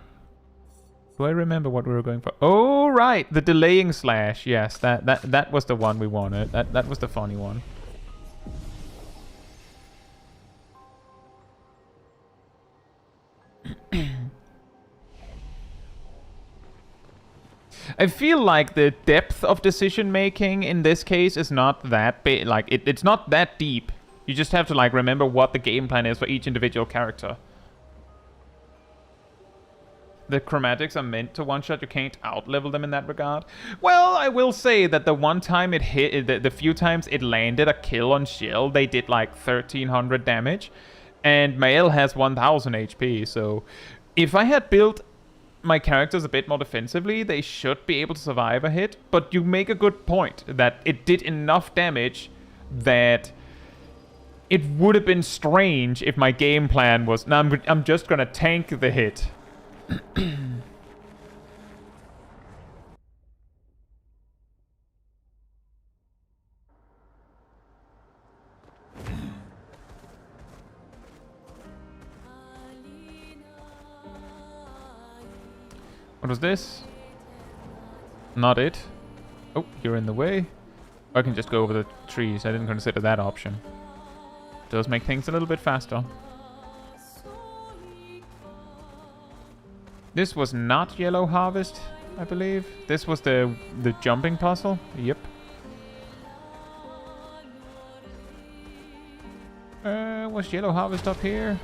Do I remember what we were going for? Oh, right. The delaying slash. Yes, that was the one we wanted. That was the funny one. I feel like the depth of decision making in this case is not that big. Like, it's not that deep. You just have to, like, remember what the game plan is for each individual character. The chromatics are meant to one-shot. You can't out-level them in that regard. Well, I will say that the one time it hit, the few times it landed a kill on Shell, they did, like, 1,300 damage. And Mael has 1,000 HP, so if I had built my characters a bit more defensively, they should be able to survive a hit. But you make a good point that it did enough damage that it would have been strange if my game plan was, no, I'm just gonna tank the hit. What was this? Not it. Oh, you're in the way. I can just go over the trees. I didn't consider that option. Does make things a little bit faster. This was not Yellow Harvest, I believe. This was the jumping puzzle. Yep. Was Yellow Harvest up here?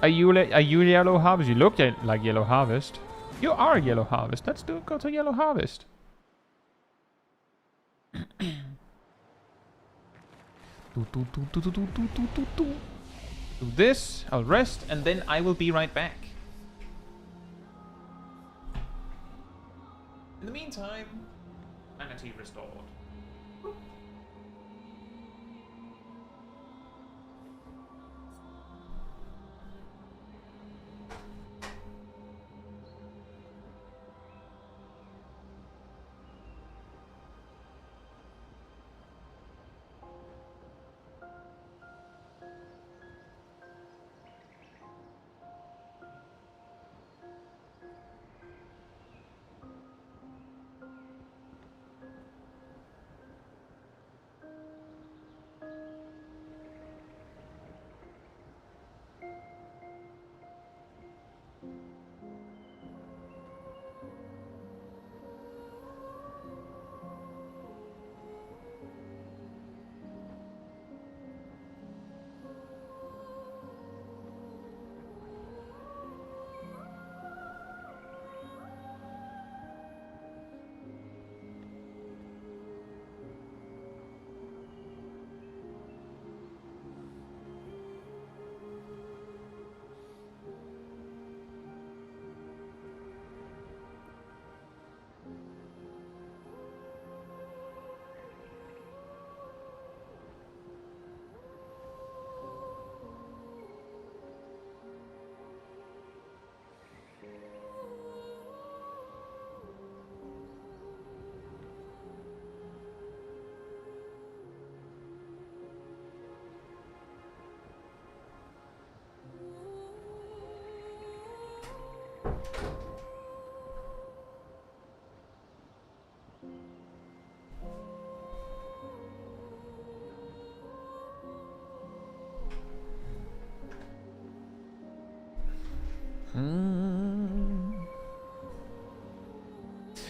Are you Yellow Harvest? You look like Yellow Harvest. You are Yellow Harvest. Let's go to Yellow Harvest. Do this, I'll rest, and then I will be right back. In the meantime, sanity restored.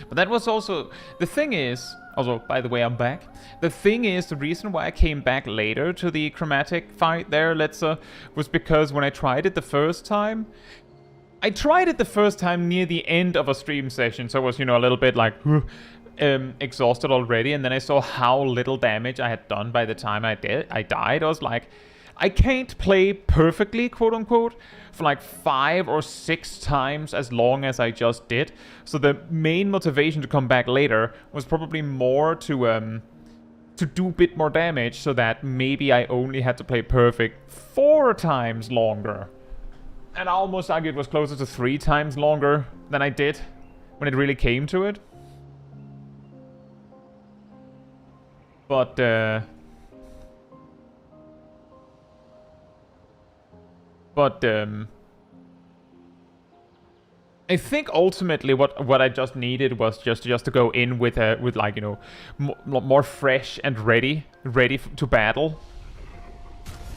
But that was also... The thing is... Also, by the way, I'm back. The thing is, the reason why I came back later to the chromatic fight there, was because when I tried it the first time... I tried it the first time near the end of a stream session, so I was, a little bit like... exhausted already, and then I saw how little damage I had done by the time I died. I was like... I can't play perfectly, quote unquote, for like 5 or 6 times as long as I just did. So the main motivation to come back later was probably more to do a bit more damage, so that maybe I only had to play perfect 4 times longer. And I almost argue it was closer to 3 times longer than I did when it really came to it. But I think ultimately what I just needed was just to go in with like, more fresh and ready to battle,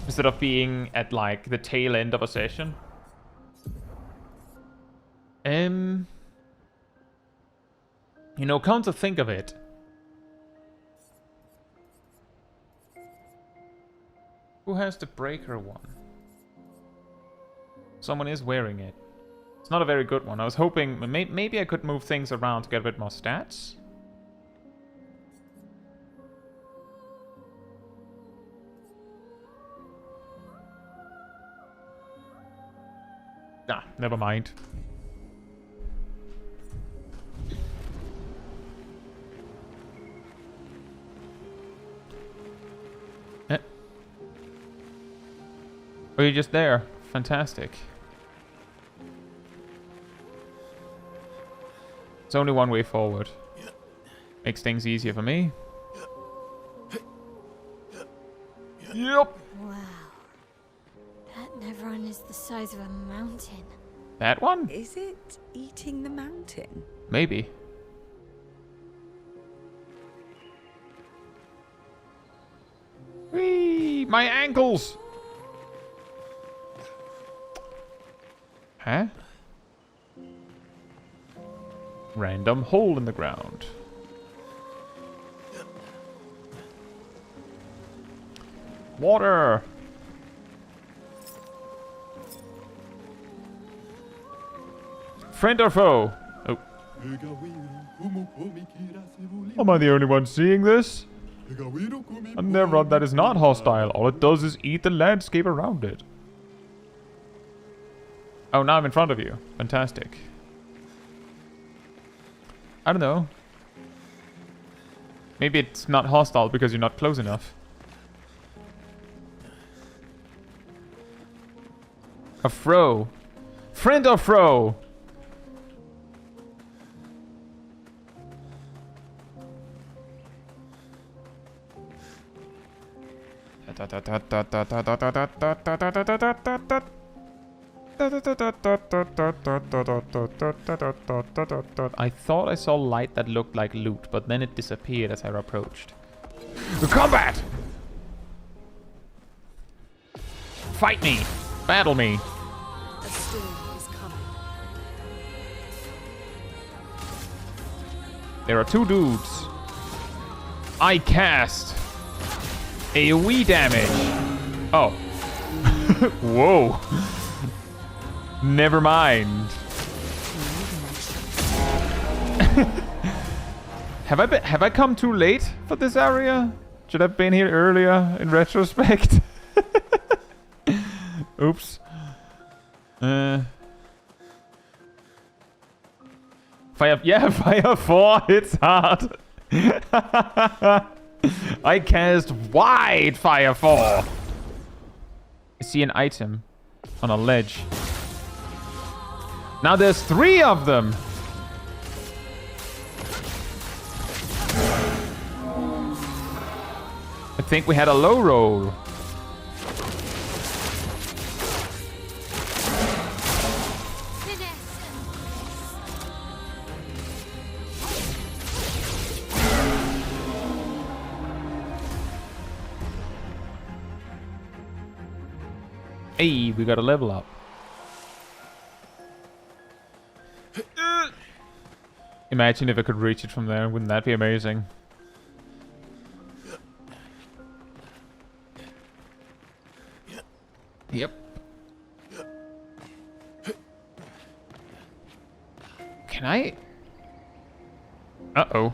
instead of being at like the tail end of a session. Come to think of it, who has the breaker one? Someone is wearing it. It's not a very good one. I was hoping maybe I could move things around to get a bit more stats. Ah, never mind. Oh, you're just there. Fantastic. It's only one way forward. Makes things easier for me. Yep. Wow. That Nevron is the size of a mountain. That one? Is it eating the mountain? Maybe. Whee! My ankles! Huh? Random hole in the ground. Water! Friend or foe? Oh. Am I the only one seeing this? A Nevron that is not hostile. All it does is eat the landscape around it. Oh, now I'm in front of you. Fantastic. I don't know. Maybe it's not hostile because you're not close enough. A fro. Friend or fro? I thought I saw light that looked like loot, but then it disappeared as I approached. Combat! Fight me! Battle me! A storm is coming. There are 2 dudes. I cast AoE damage. Oh. Whoa. Never mind. Have I come too late for this area? Should I have been here earlier in retrospect? Oops. Fire 4 hits hard. I cast wide Fire 4. I see an item on a ledge. Now there's 3 of them. I think we had a low roll. Hey, we got a level up. Imagine if I could reach it from there. Wouldn't that be amazing? Yep. Can I? Uh-oh.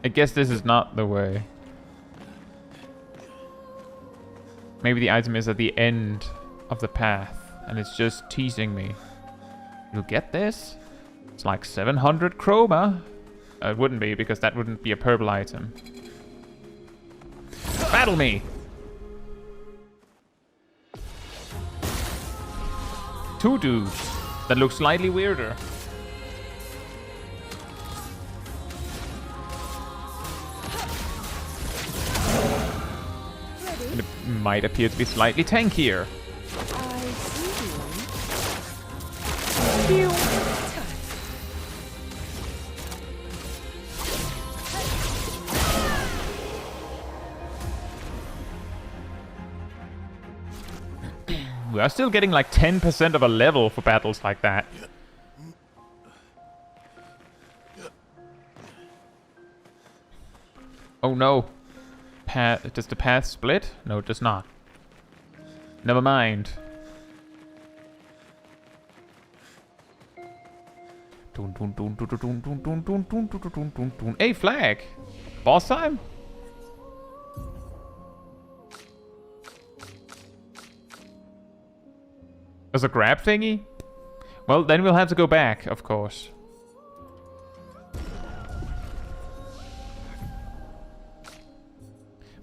I guess this is not the way. Maybe the item is at the end of the path and it's just teasing me. You'll get this? It's like 700 chroma. It wouldn't be, because that wouldn't be a purple item. Battle me! Two dudes that look slightly weirder. And it might appear to be slightly tankier. I see you. We are still getting like 10% of a level for battles like that. Oh no. Does the path split? No, it does not. Never mind. Hey, flag! Boss time? There's a grab thingy? Well, then we'll have to go back, of course.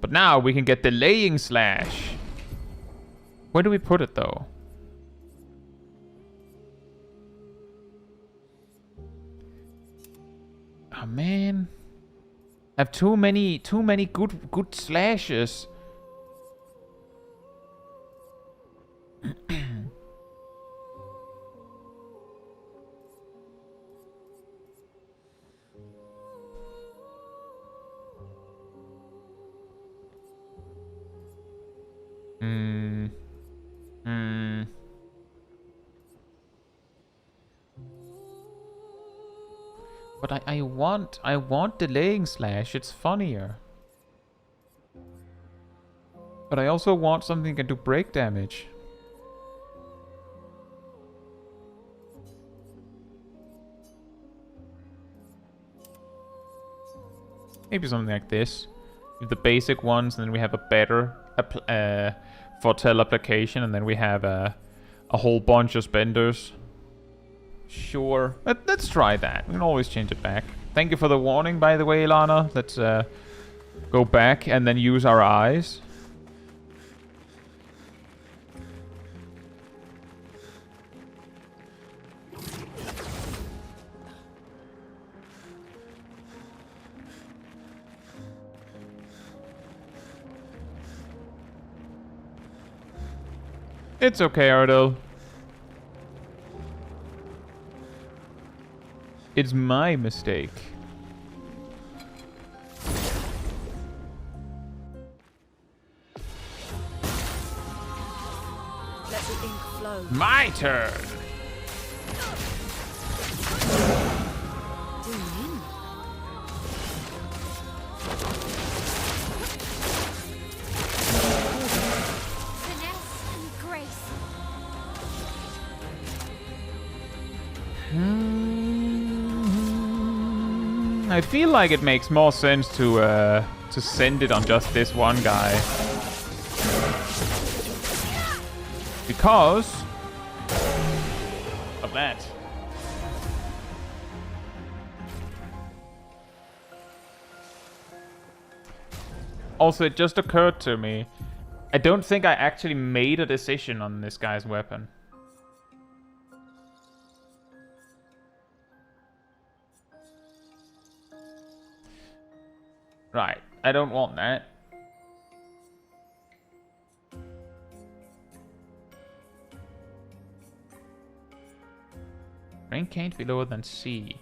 But now we can get delaying slash. Where do we put it though? Oh man. I have too many good slashes. But I want delaying slash. It's funnier. But I also want something that can do break damage. Maybe something like this. With the basic ones, and then we have a better foretell application, and then we have a whole bunch of spenders. Sure. Let's try that. We can always change it back. Thank you for the warning, by the way, Lana. Let's go back and then use our eyes. It's okay, Ardell. It's my mistake. Let the ink flow. My turn! Zoom in. Finesse and grace. I feel like it makes more sense to send it on just this one guy. Because of that. Also, it just occurred to me, I don't think I actually made a decision on this guy's weapon. Right, I don't want that. Rank can't be lower than C.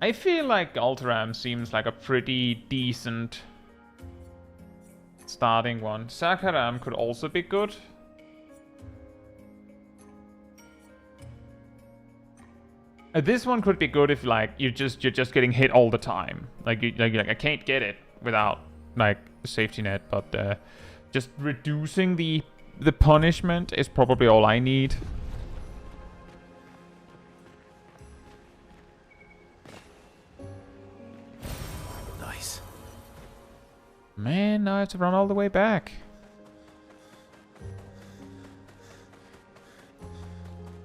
I feel like Ultram seems like a pretty decent Starting one. Sakaram could also be good. This one could be good if like you're just getting hit all the time. Like I can't get it without like a safety net, but just reducing the punishment is probably all I need. Nice. Man, now I have to run all the way back.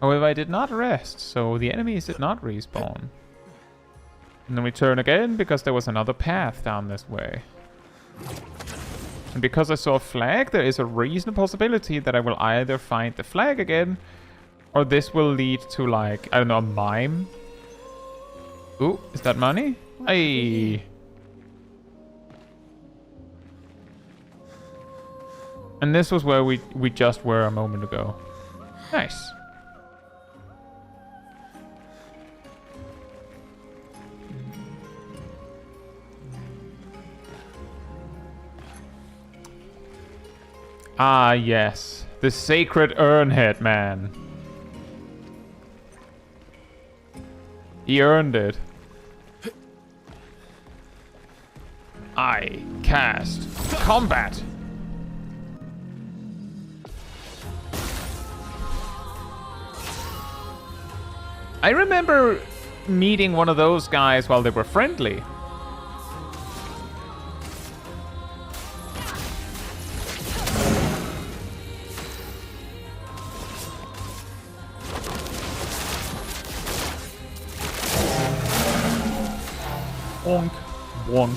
However, I did not rest, so the enemies did not respawn. And then we turn again because there was another path down this way. And because I saw a flag, there is a reasonable possibility that I will either find the flag again, or this will lead to, like, I don't know, a mime. Ooh, is that money? Hey. And this was where we just were a moment ago. Nice. Ah, yes. The sacred urn head man. He earned it. I cast combat. I remember meeting one of those guys while they were friendly. Wonk, wonk.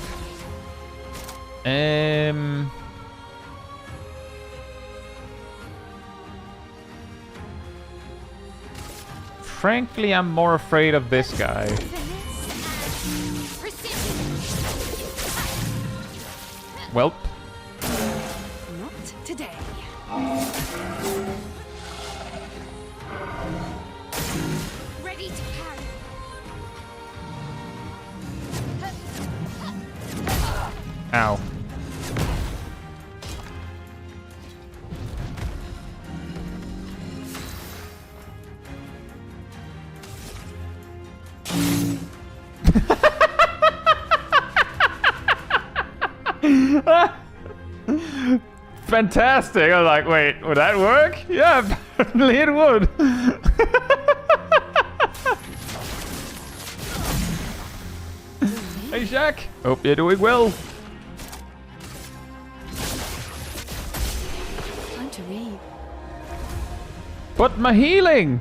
Frankly, I'm more afraid of this guy. Welp. Not today. Ready to parry. Ow. Fantastic! I was like, wait, would that work? Yeah, apparently it would. Hey, Shaq. Hope you're doing well. Time to read. But my healing!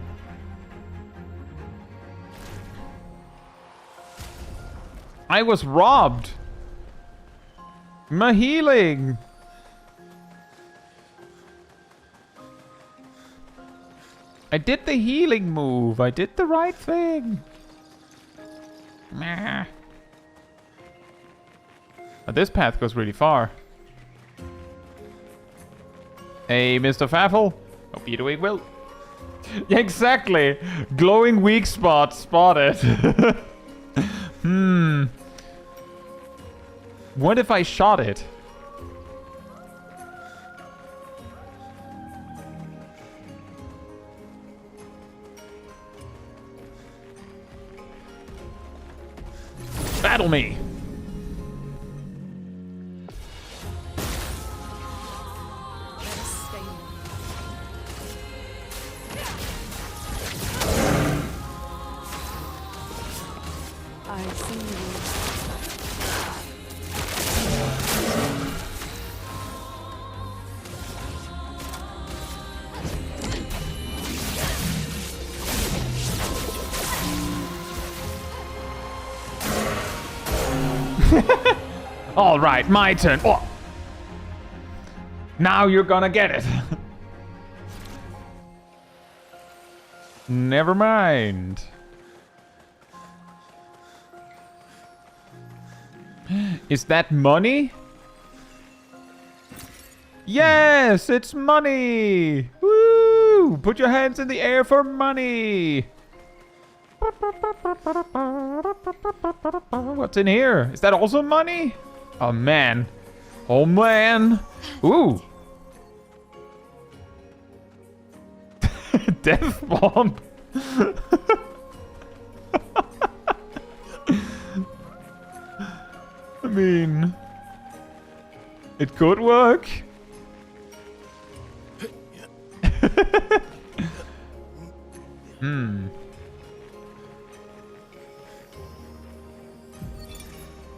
I was robbed. My healing. I did the healing move. I did the right thing. Meh. But this path goes really far. Hey, Mr. Faffle. Hope you're doing well. Yeah, exactly. Glowing weak spot spotted. What if I shot it? Battle me! I see you. All right, my turn. Oh. Now you're gonna get it. Never mind. Is that money? Yes, it's money. Woo! Put your hands in the air for money. What's in here? Is that also money? Oh man, Oh man! Ooh! Death bomb! I mean... It could work.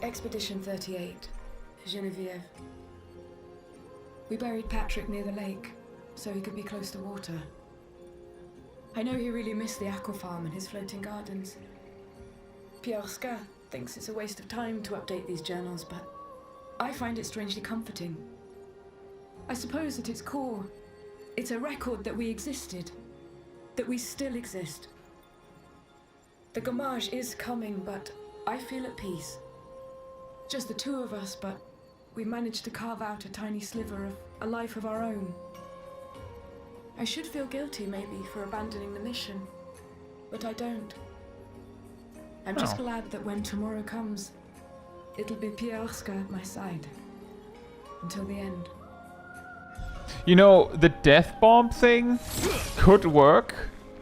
Expedition 38, Genevieve. We buried Patrick near the lake, so he could be close to water. I know he really missed the aqua farm and his floating gardens. Clair Obscur thinks it's a waste of time to update these journals, but I find it strangely comforting. I suppose at its core, it's a record that we existed, that we still exist. The Gommage is coming, but I feel at peace. Just the two of us, but we managed to carve out a tiny sliver of a life of our own. I should feel guilty, maybe, for abandoning the mission, but I don't. I'm just glad that when tomorrow comes, it'll be Clair Obscur at my side. Until the end. You know, the death bomb thing could work.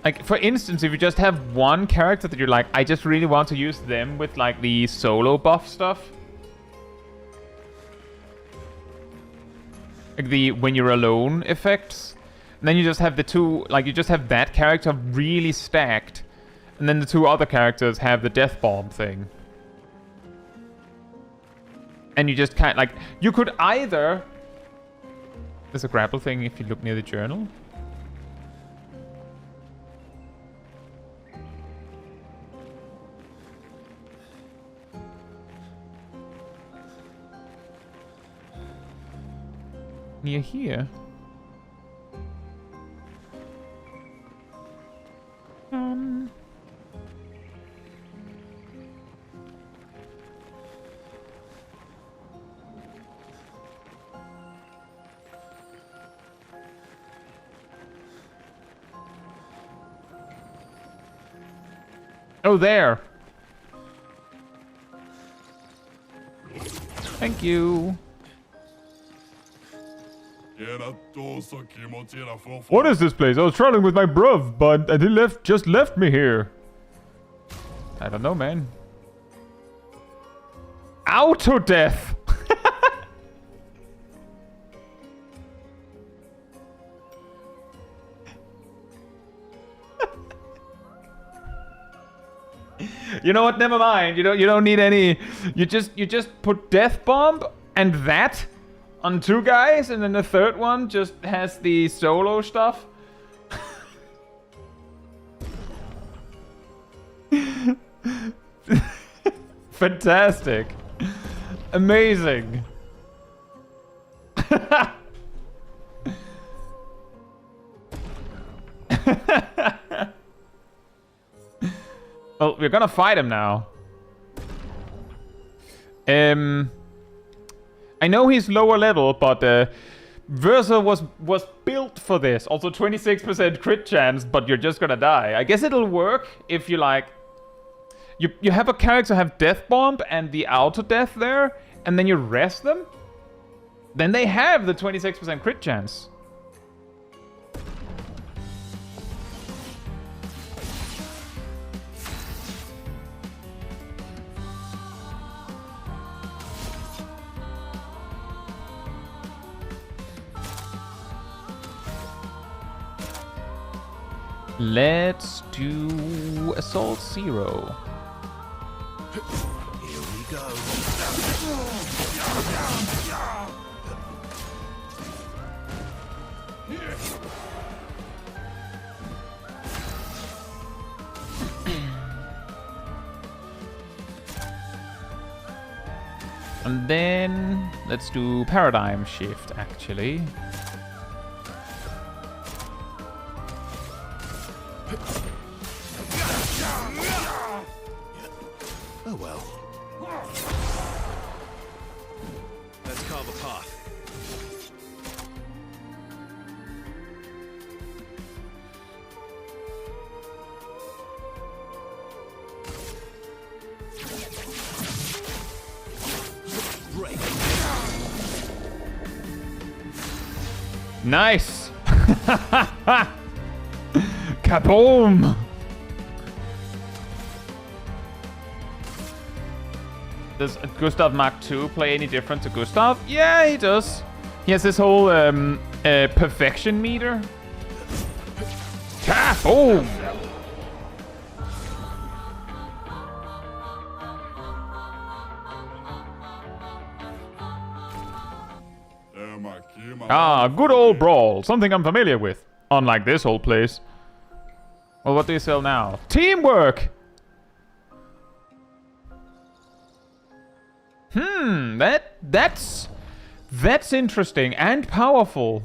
Like, for instance, if you just have one character that you're like, I just really want to use them with, like, the solo buff stuff. Like the when you're alone effects. And then you just have the two, like, you just have that character really stacked. And then the two other characters have the death bomb thing. And you just kind of, like, you could either... There's a grapple thing if you look near the journal. Near here. Oh, there. Thank you. What is this place? I was traveling with my bruv, but they just left me here. I don't know, man. Auto death. You know what? Never mind. You don't need any. You just put death bomb and that on two guys, and then the third one just has the solo stuff. Fantastic. Amazing. Well, we're gonna fight him now. I know he's lower level, but Versa was built for this. Also 26% crit chance, but you're just gonna die. I guess it'll work if you like... You have a character have death bomb and the auto death there, and then you rest them. Then they have the 26% crit chance. Let's do Assault Zero. Here we go. And then let's do Paradigm Shift, actually. Oh well. Let's carve a path. Break. Nice! Kaboom! Does Gustav Mark II play any different to Gustav? Yeah, he does. He has this whole perfection meter. Kaboom! Ah, good old brawl. Something I'm familiar with. Unlike this whole place. Well, what do you sell now? Teamwork! That's interesting and powerful.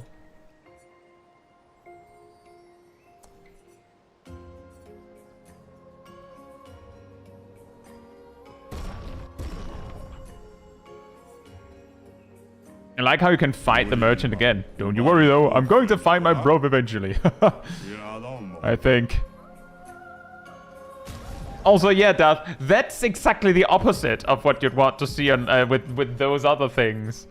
I like how you can fight the merchant again. Don't you worry though, I'm going to find my bro eventually. I think. Also, yeah, Dad, that's exactly the opposite of what you'd want to see on with those other things.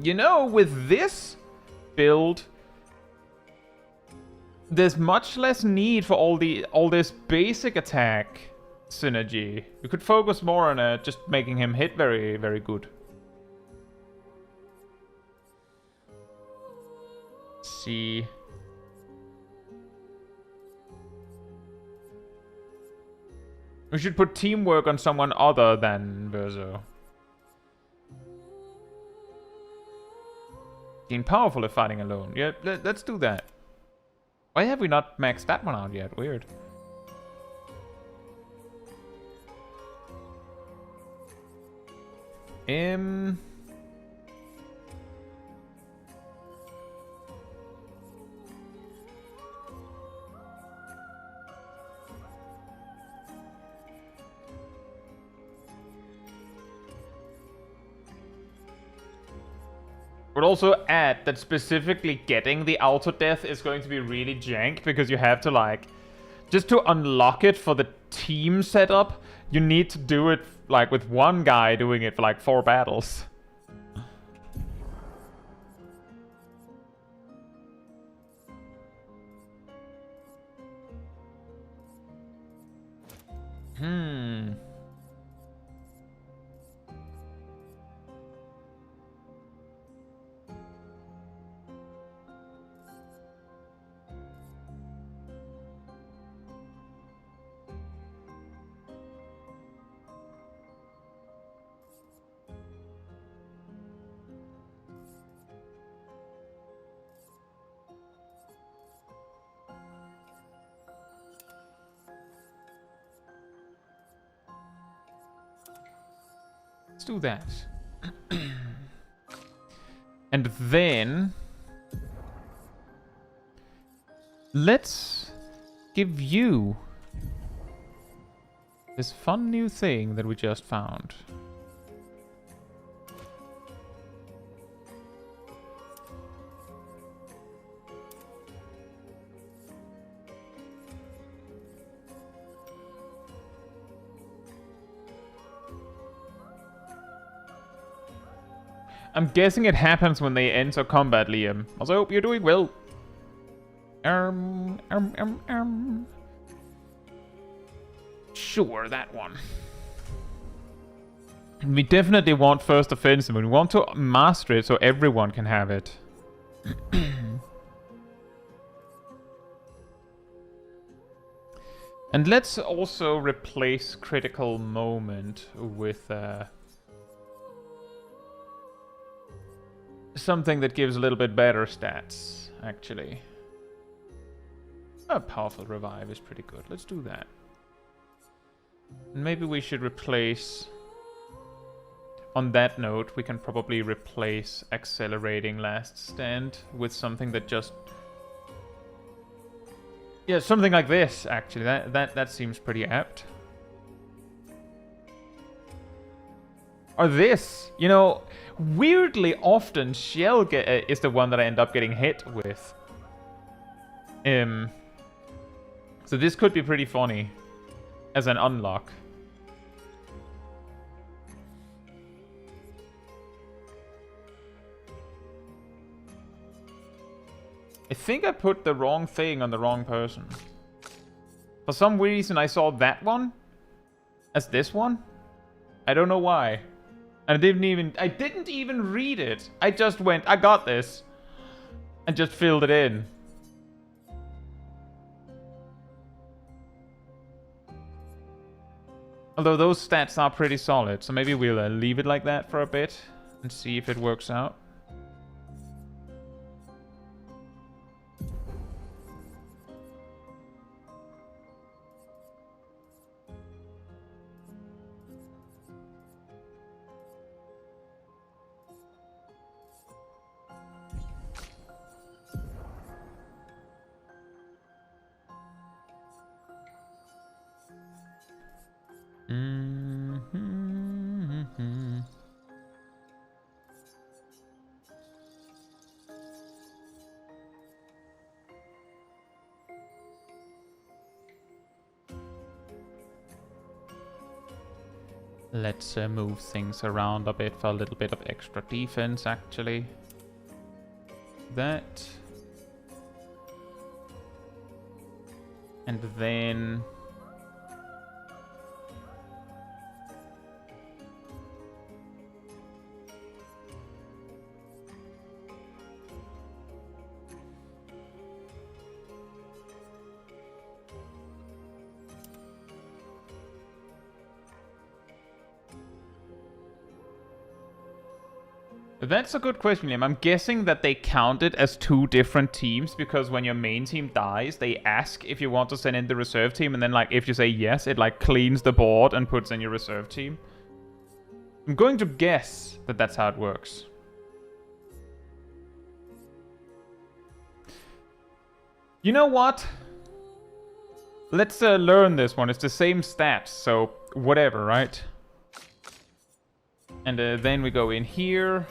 You know, with this build, there's much less need for all this basic attack synergy. You could focus more on just making him hit very, very good. See. We should put teamwork on someone other than Verzo. Being powerful if fighting alone. Yeah, let's do that. Why have we not maxed that one out yet? Weird. Would also add that specifically getting the auto death is going to be really jank because you have to like, just to unlock it for the team setup, you need to do it like with one guy doing it for like 4 battles. Let's do that. And then let's give you this fun new thing that we just found. I'm guessing it happens when they enter combat, Liam. Also, I hope you're doing well. Sure, that one. We definitely want first offensive, and we want to master it so everyone can have it. And let's also replace critical moment with something that gives a little bit better stats, actually. A powerful revive is pretty good. Let's do that. And maybe we should replace... On that note, we can probably replace accelerating last stand with something that just... Yeah, something like this, actually. That seems pretty apt. Or this, you know... Weirdly often, Shell is the one that I end up getting hit with. So this could be pretty funny as an unlock. I think I put the wrong thing on the wrong person. For some reason, I saw that one as this one. I don't know why. And I didn't even read it. I just went, I got this. And just filled it in. Although those stats are pretty solid. So maybe we'll leave it like that for a bit. And see if it works out. Let's move things around a bit for a little bit of extra defense, actually. That. And then... That's a good question, Liam. I'm guessing that they count it as two different teams because when your main team dies, they ask if you want to send in the reserve team, and then like if you say yes, it like cleans the board and puts in your reserve team. I'm going to guess that that's how it works. You know what? Let's learn this one. It's the same stats, so whatever, right? And then we go in here.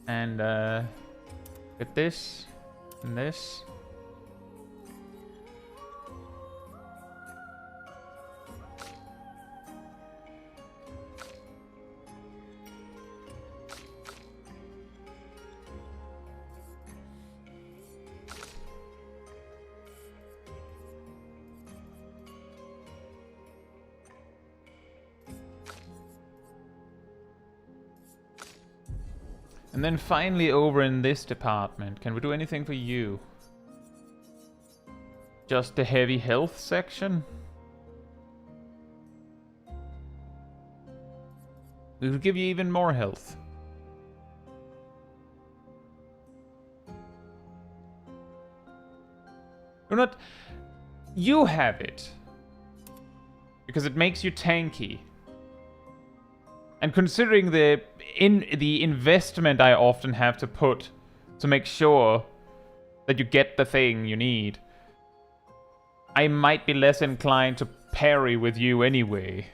And get this and this. And then finally over in this department, can we do anything for you? Just the heavy health section? We will give you even more health. You're not... You have it. Because it makes you tanky. And considering the investment I often have to put to make sure that you get the thing you need, I might be less inclined to parry with you anyway.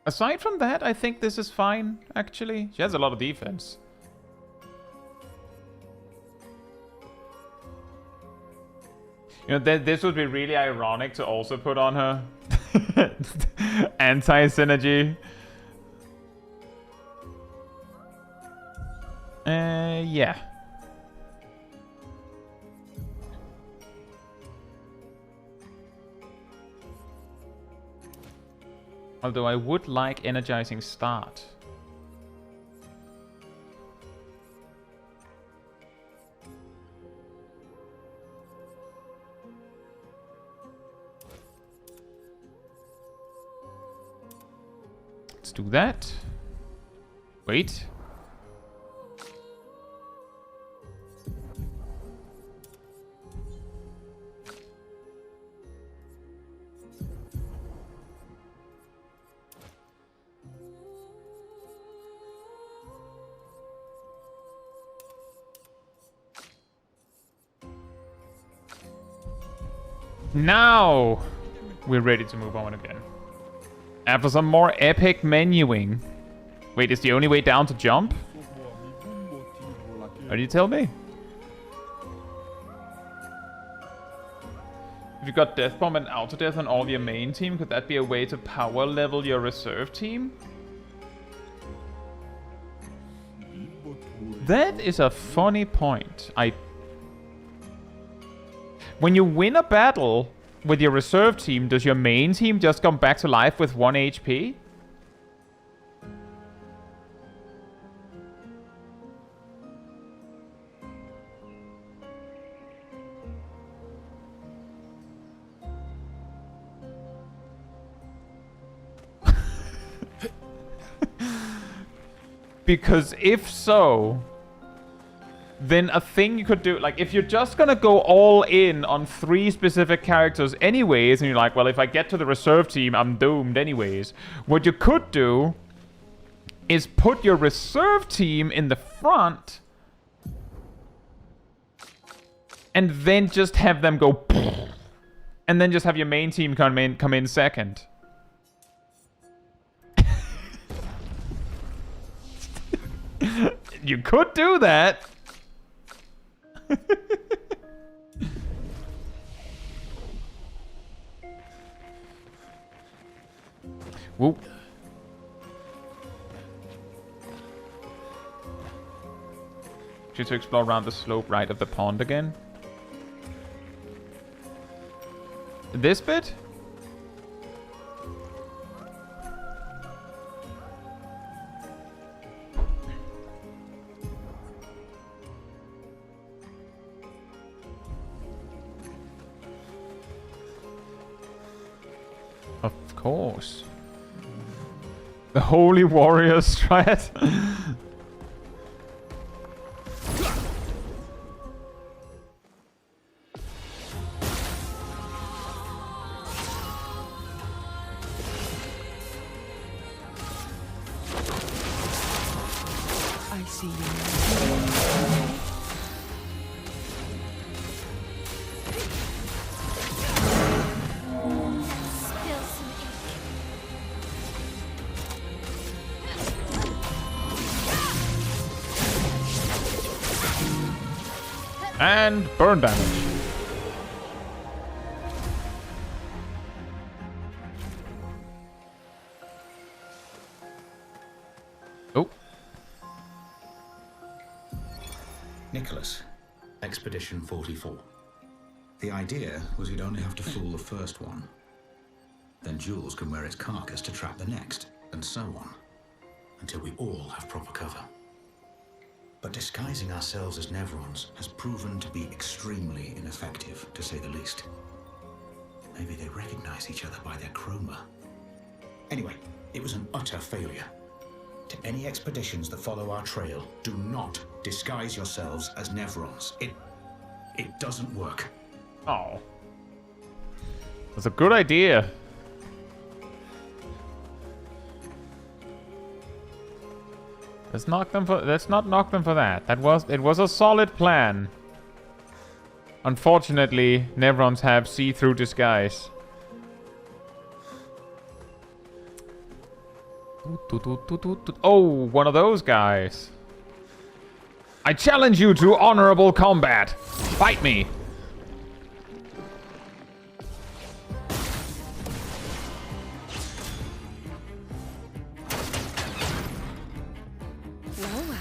Aside from that, I think this is fine, actually. She has a lot of defense. You know, this would be really ironic to also put on her. Anti-synergy. Yeah. Although I would like energizing start. Let's do that. Wait. Now we're ready to move on again. After some more epic menuing. Wait, is the only way down to jump? What do you tell me? If you got Death Bomb and Auto Death on all your main team, could that be a way to power level your reserve team? That is a funny point. When you win a battle with your reserve team, does your main team just come back to life with 1 HP? Because if so, then a thing you could do, like if you're just gonna go all in on 3 specific characters anyways, and you're like, well, if I get to the reserve team, I'm doomed anyways. What you could do is put your reserve team in the front and then just have them go and then just have your main team come in second. You could do that. Whoop. Should to explore around the slope right of the pond again. This bit? Of course. The Holy Warrior Strat. I see you. Spill some ink. And burn damage. Oh. Nicholas, Expedition 44. The idea was you'd only have to fool the first one. Then Jules can wear its carcass to trap the next, and so on. Until we all have proper cover. But disguising ourselves as Nevrons has proven to be extremely ineffective, to say the least. Maybe they recognize each other by their chroma. Anyway, it was an utter failure. To any expeditions that follow our trail, do not disguise yourselves as Nevrons. It doesn't work. Oh. That's a good idea. Let's not knock them for that. It was a solid plan. Unfortunately, Nevrons have see-through disguise. Oh, one of those guys. I challenge you to honorable combat. Fight me. Well, well.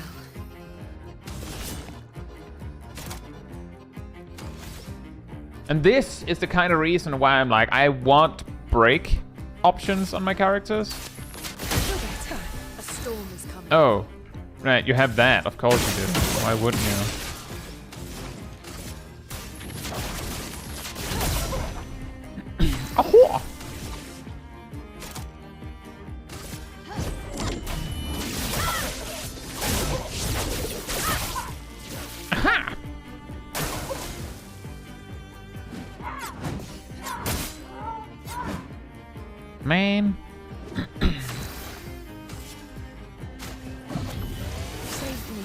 And this is the kind of reason why I'm like, I want break options on my characters. A storm is coming. Oh, right, you have that. Of course you do. Why wouldn't you? Oh! Aha! Man. Save me.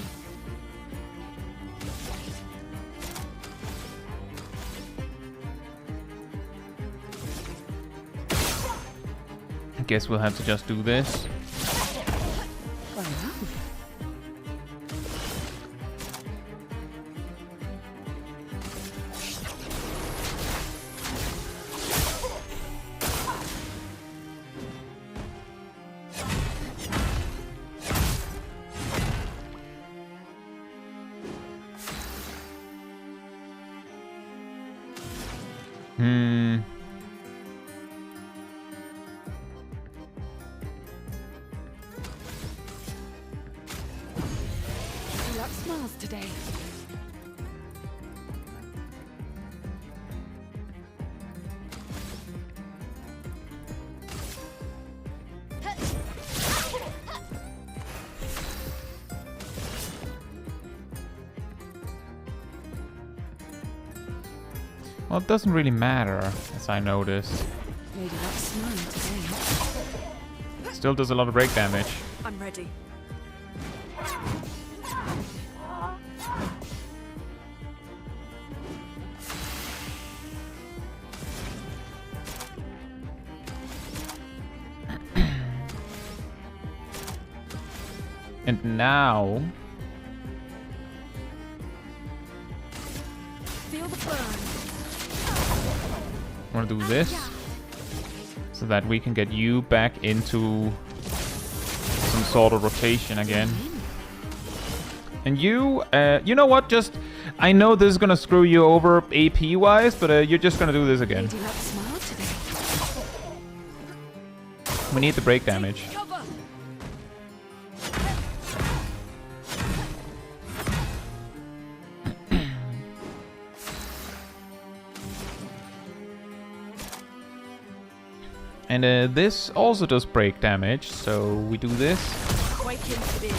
I guess we'll have to just do this. Oh. You got smiles today. Well, it doesn't really matter, as I noticed. Lady Luck smile today. Still does a lot of break damage. I'm ready. And now... Feel the burn. I want to do this. So that we can get you back into some sort of rotation again. And you, you know what? Just, I know this is gonna screw you over AP-wise, but you're just gonna do this again. Lady Luck smile today. We need the break damage. Cover. And this also does break damage, so we do this. Quake in fear.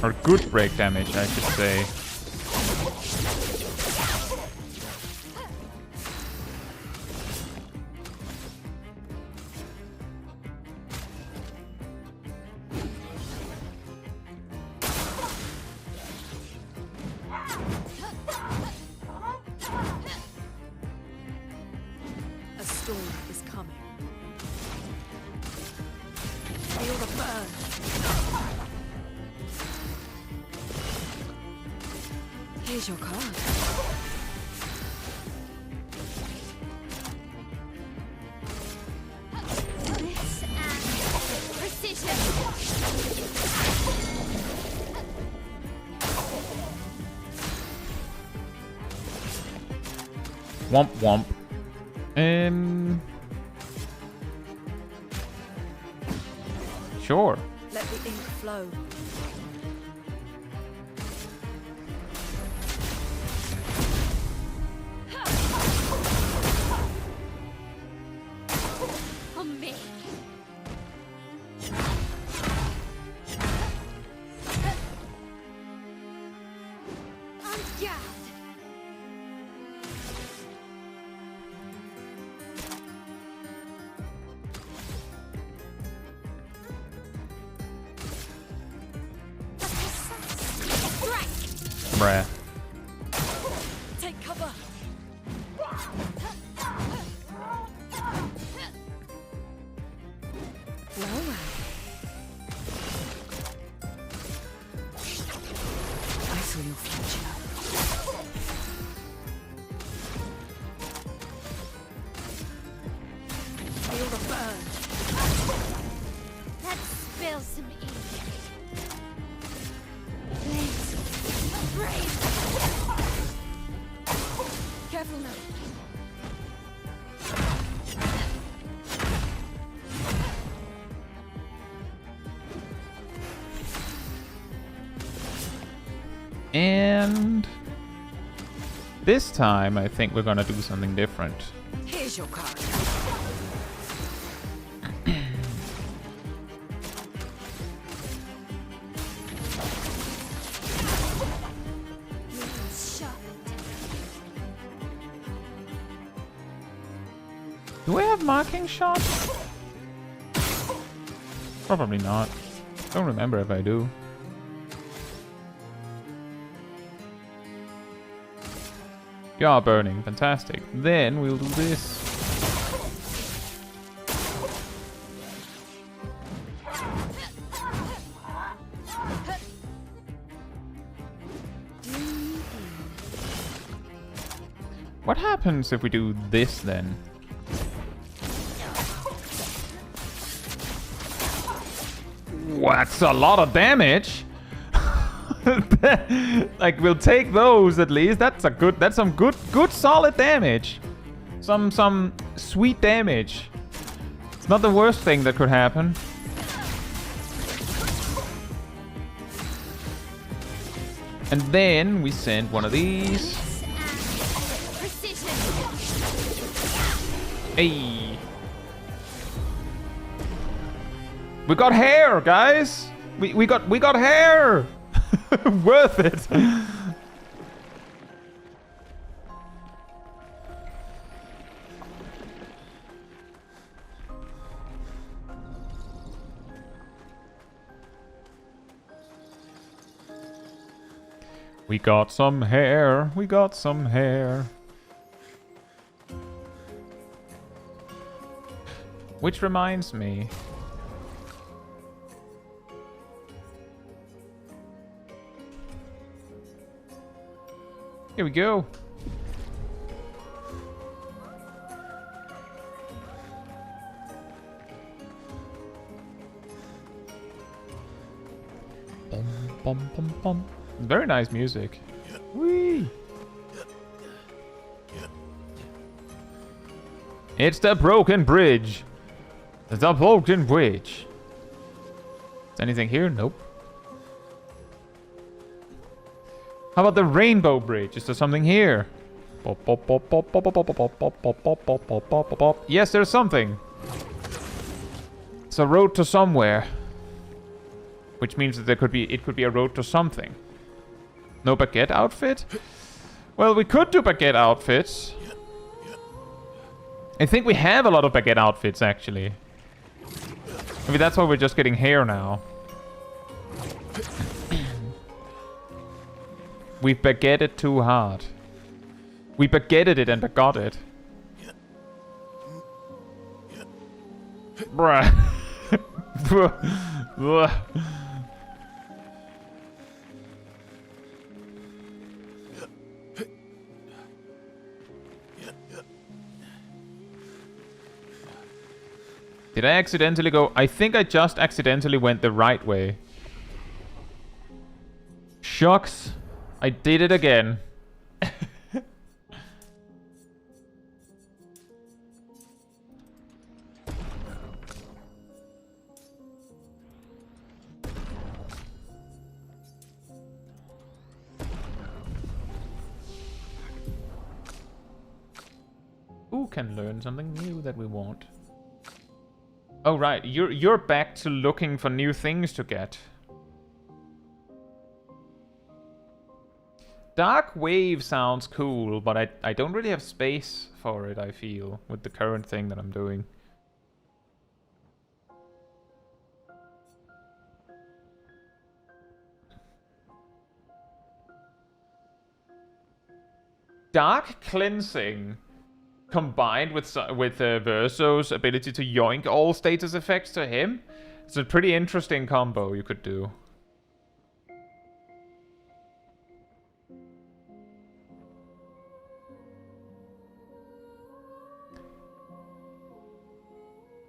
Or good break damage, I should say. A storm is coming. Feel the burn. Here's your card. This and precision. Womp womp. Sure. Let the ink flow. On me. On guard. Bruh. Take cover. Well, well. I saw your future. Feel the burn. Let's spill some ink. Please. Brave. Careful now. And this time, I think we're gonna do something different. Here's your card. Sharpened. Do I have marking shots? Probably not. Don't remember if I do. You are burning. Fantastic. Then we'll do this. What happens if we do this then? That's a lot of damage. Like, we'll take those at least. That's some good solid damage. Some sweet damage. It's not the worst thing that could happen. And then we send one of these. Hey. We got hair, guys. We got hair. Worth it. We got some hair. We got some hair. Which reminds me. Here we go. Bum, bum, bum, bum. Very nice music. Whee! It's the broken bridge. The broken bridge. Is anything here? Nope. How about the rainbow bridge? Is there something here? Yes, there's something. It's a road to somewhere. Which means that it could be a road to something. No baguette outfit? Well, we could do baguette outfits. I think we have a lot of baguette outfits, actually. Maybe that's why we're just getting hair now. We've baguetted too hard. We baguetted it and bagot it. Bruh. Did I accidentally go? I think I just accidentally went the right way. Shucks. I did it again. Who can learn something new that we want? Oh right, you're back to looking for new things to get. Dark Wave sounds cool, but I don't really have space for it, I feel, with the current thing that I'm doing. Dark Cleansing combined with Verso's ability to yoink all status effects to him. It's a pretty interesting combo you could do.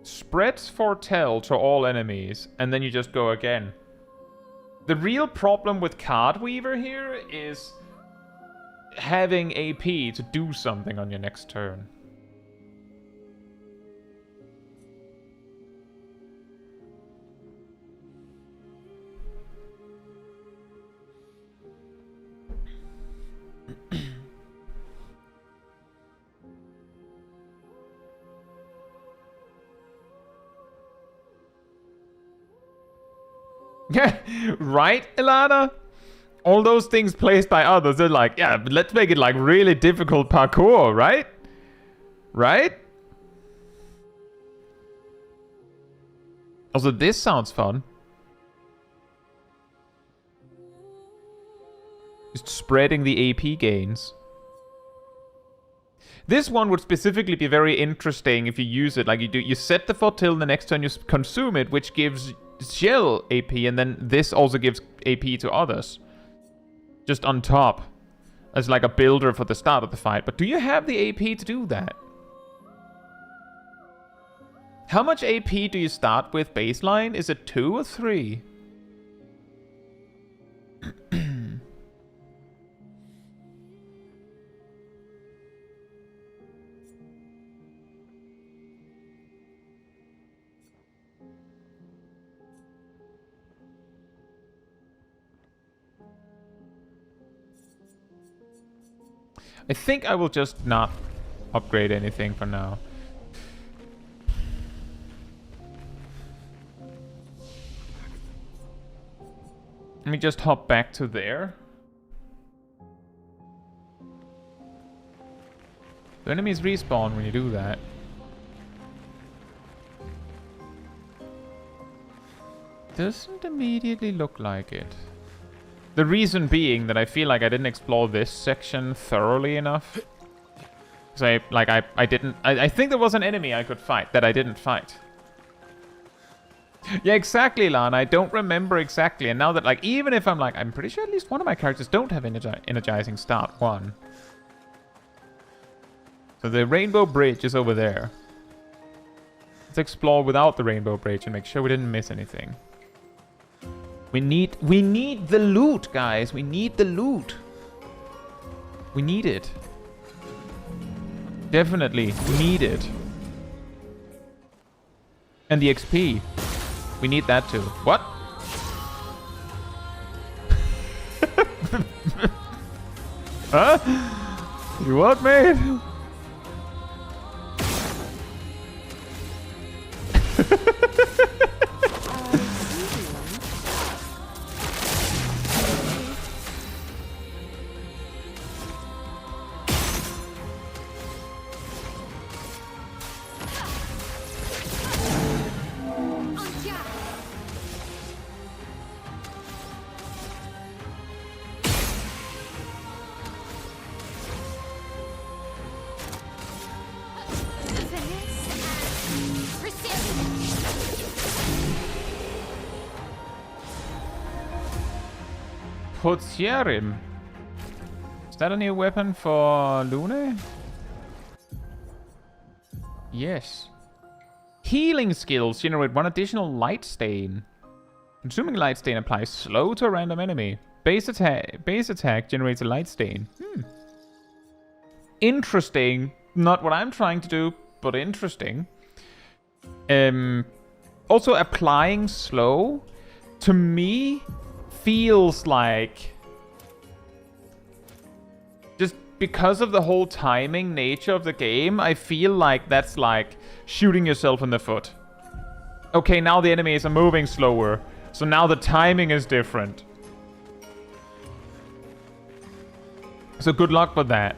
Spreads foretell to all enemies, and then you just go again. The real problem with Card Weaver here is having AP to do something on your next turn. Right, Ilana? All those things placed by others, they're like, yeah, but let's make it like really difficult parkour, right? Right? Also, this sounds fun. Just spreading the AP gains. This one would specifically be very interesting if you use it. Like you set the foretell, the next turn you consume it, which gives Shell AP, and then this also gives AP to others. Just on top. as like a builder for the start of the fight. But do you have the AP to do that? How much AP do you start with baseline? Is it 2 or 3? I think I will just not upgrade anything for now. Let me just hop back to there. The enemies respawn when you do that. Doesn't immediately look like it. The reason being that I feel like I didn't explore this section thoroughly enough. Because I think there was an enemy I could fight that I didn't fight. Yeah, exactly, Lana. I don't remember exactly. And now that, like, even if I'm like, I'm pretty sure at least one of my characters don't have energizing start 1. So the Rainbow Bridge is over there. Let's explore without the Rainbow Bridge and make sure we didn't miss anything. We need the loot, guys. We need the loot. We need it. Definitely need it. And the XP. We need that too. What? Huh? You what, mate? Potierim. Is that a new weapon for Lune? Yes. Healing skills generate 1 additional light stain. Consuming light stain applies slow to a random enemy. Base attack generates a light stain. Interesting. Not what I'm trying to do, but interesting. Also, applying slow to me feels like, just because of the whole timing nature of the game, I feel like that's like shooting yourself in the foot. Okay, now the enemies are moving slower, so now the timing is different. So good luck with that.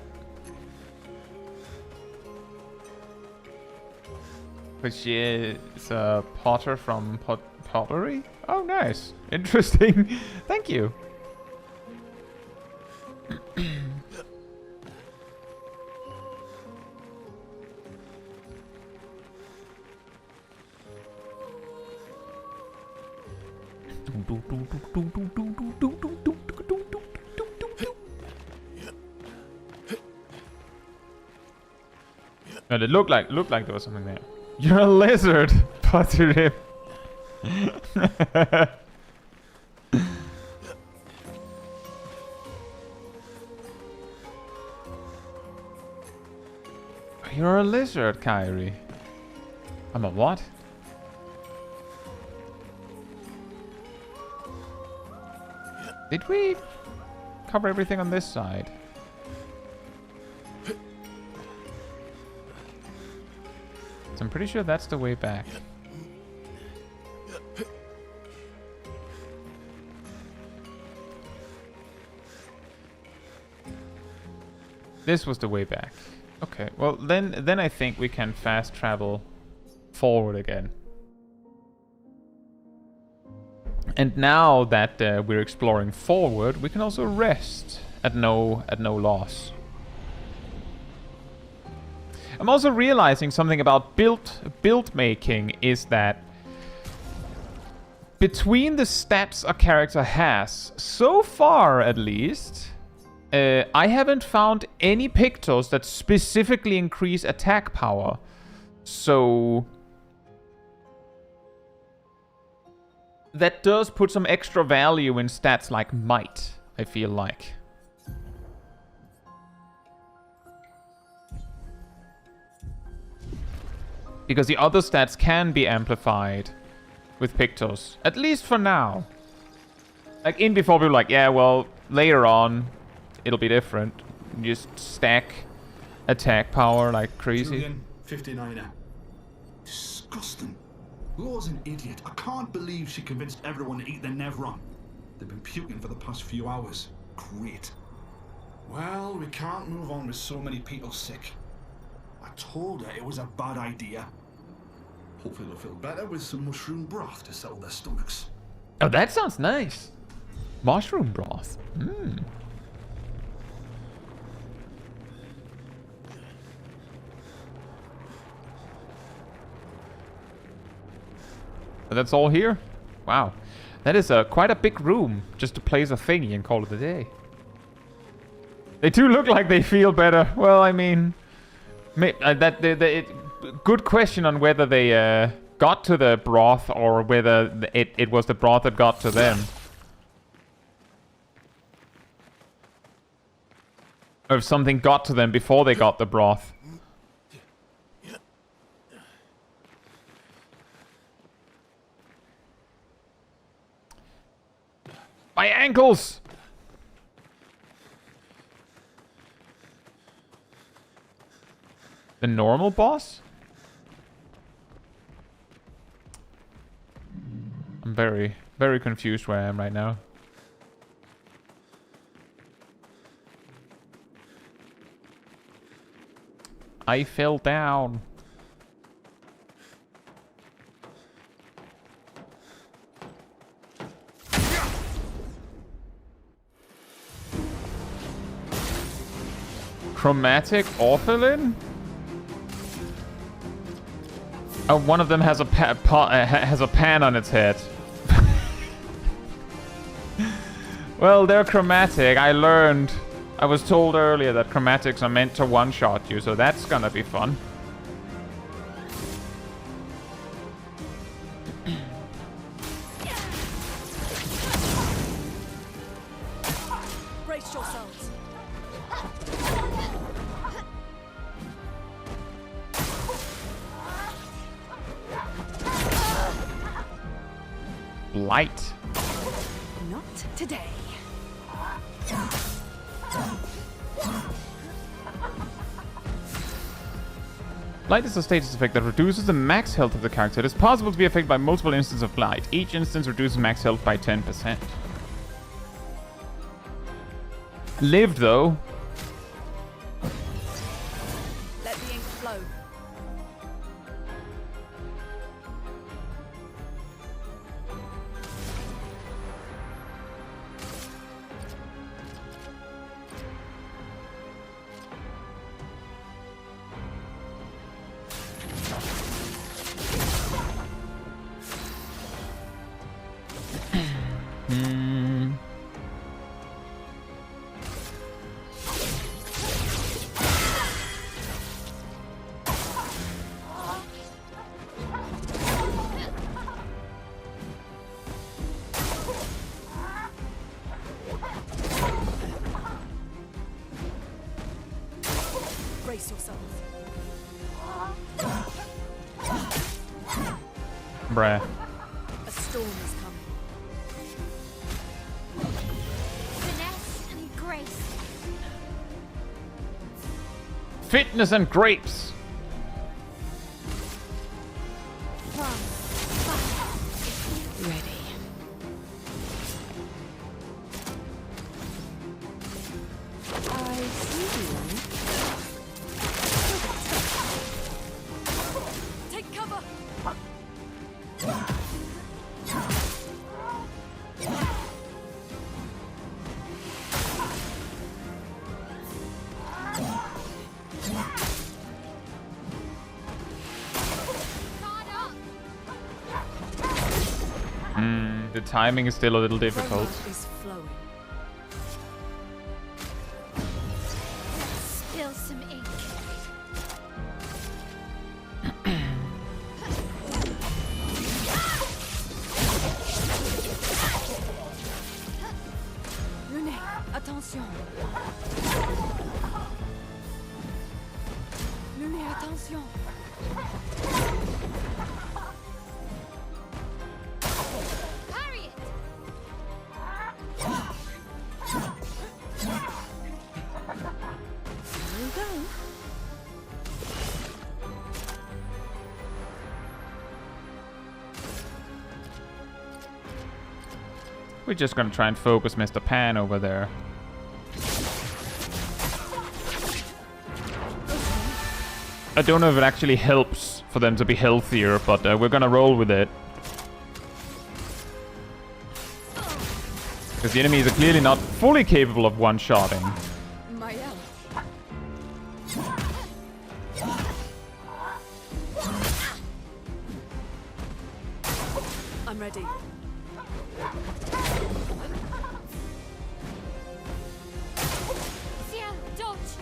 But she is a potter from pottery? Oh, nice. Interesting. Thank you. No, it looked like there was something there. You're a lizard, Pottery. You're a lizard, Kyrie. I'm a what? Did we cover everything on this side? So I'm pretty sure that's the way back. This was the way back. Okay, well then I think we can fast travel forward again. And now that we're exploring forward, we can also rest at no loss. I'm also realizing something about build making is that between the stats a character has, so far at least, I haven't found any pictures that specifically increase attack power. So that does put some extra value in stats like might, I feel like. Because the other stats can be amplified with pictures. At least for now. Like, in before we were like, yeah, well, later on, it'll be different. You just stack attack power like crazy. Julian, 59er. Disgusting. Law's an idiot. I can't believe she convinced everyone to eat the Nevron. They've been puking for the past few hours. Great. Well, we can't move on with so many people sick. I told her it was a bad idea. Hopefully they'll feel better with some mushroom broth to settle their stomachs. Oh, that sounds nice. Mushroom broth. Mmm. That's all here? Wow. That is quite a big room just to place a thingy and call it a day. They do look like they feel better. Well, I mean... good question on whether they got to the broth or whether it was the broth that got to them. Or if something got to them before they got the broth. My ankles! The normal boss? I'm very, very confused where I am right now. I fell down. Chromatic orphelin? Oh, one of them has a pan on its head. Well, they're chromatic. I learned. I was told earlier that chromatics are meant to one-shot you, so that's gonna be fun. Brace yourselves. Light. Not today. Light is a status effect that reduces the max health of the character. It is possible to be affected by multiple instances of light. Each instance reduces max health by 10%. Lived, though. Let the ink flow. Brace yourselves. Bruh. A storm is coming. Finesse and grace. Fitness and grapes. Ready. I see you. Take cover. The timing is still a little difficult. Blood is flowing. Attention. Parry it. There we go. We're just gonna try and focus Mr. Pan over there. I don't know if it actually helps for them to be healthier, but we're gonna roll with it. Because the enemies are clearly not fully capable of one-shotting. Mael. I'm ready. Sia, dodge.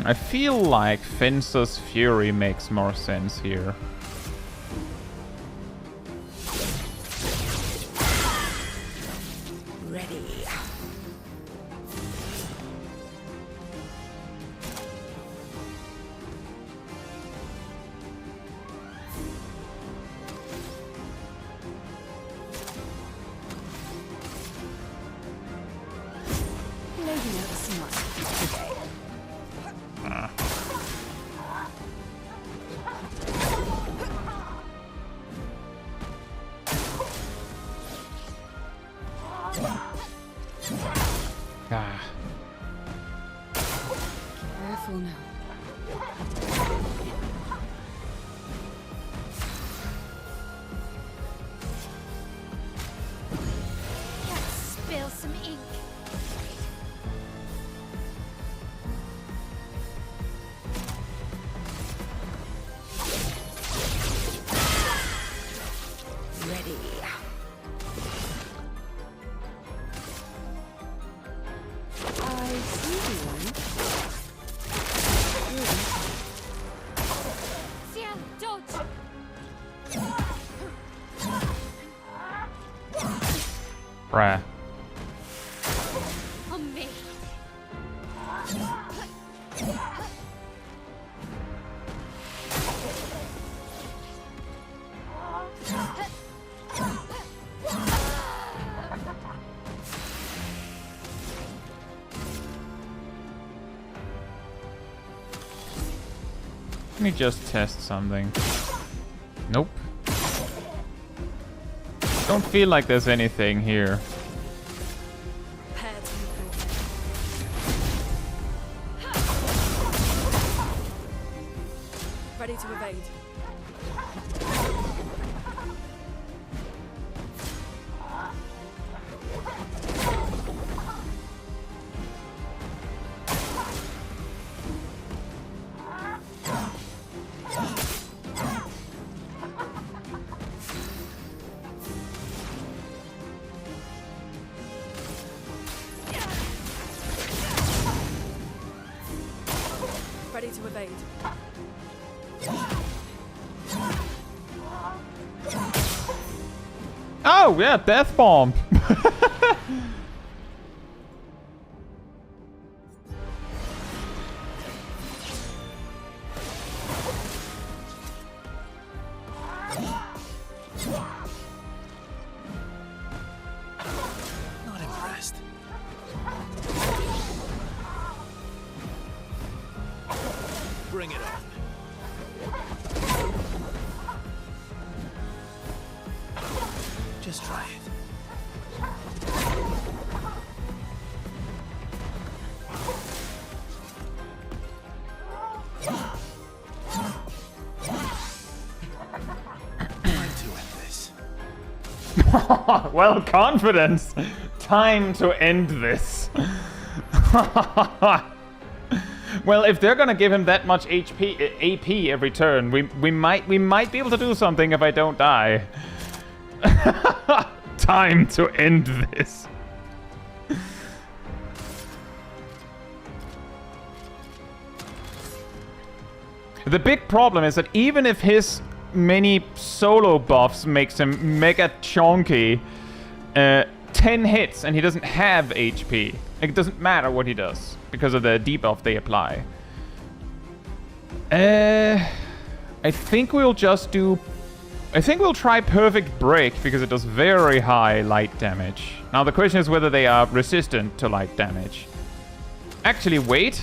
I feel like Fencer's Fury makes more sense here. Ready. Lady Nervous must today. Ah. Careful now. Can't spill some ink. Ready. I see one. Sia, dodge. Bruh. On me. Let me just test something. Nope. Don't feel like there's anything here. Prepare to move. Ready to evade. Ready to evade. Oh, yeah, Death Bomb. Not impressed. Bring it on. Just try it. Time to end this. Well, confidence. Time to end this. Well, if they're gonna give him that much AP every turn, we might be able to do something if I don't die. Time to end this. The big problem is that even if his many solo buffs makes him mega chunky. 10 hits and he doesn't have HP. Like, it doesn't matter what he does because of the debuff they apply. I think we'll just do... I think we'll try Perfect Break because it does very high light damage. Now the question is whether they are resistant to light damage. Actually, wait.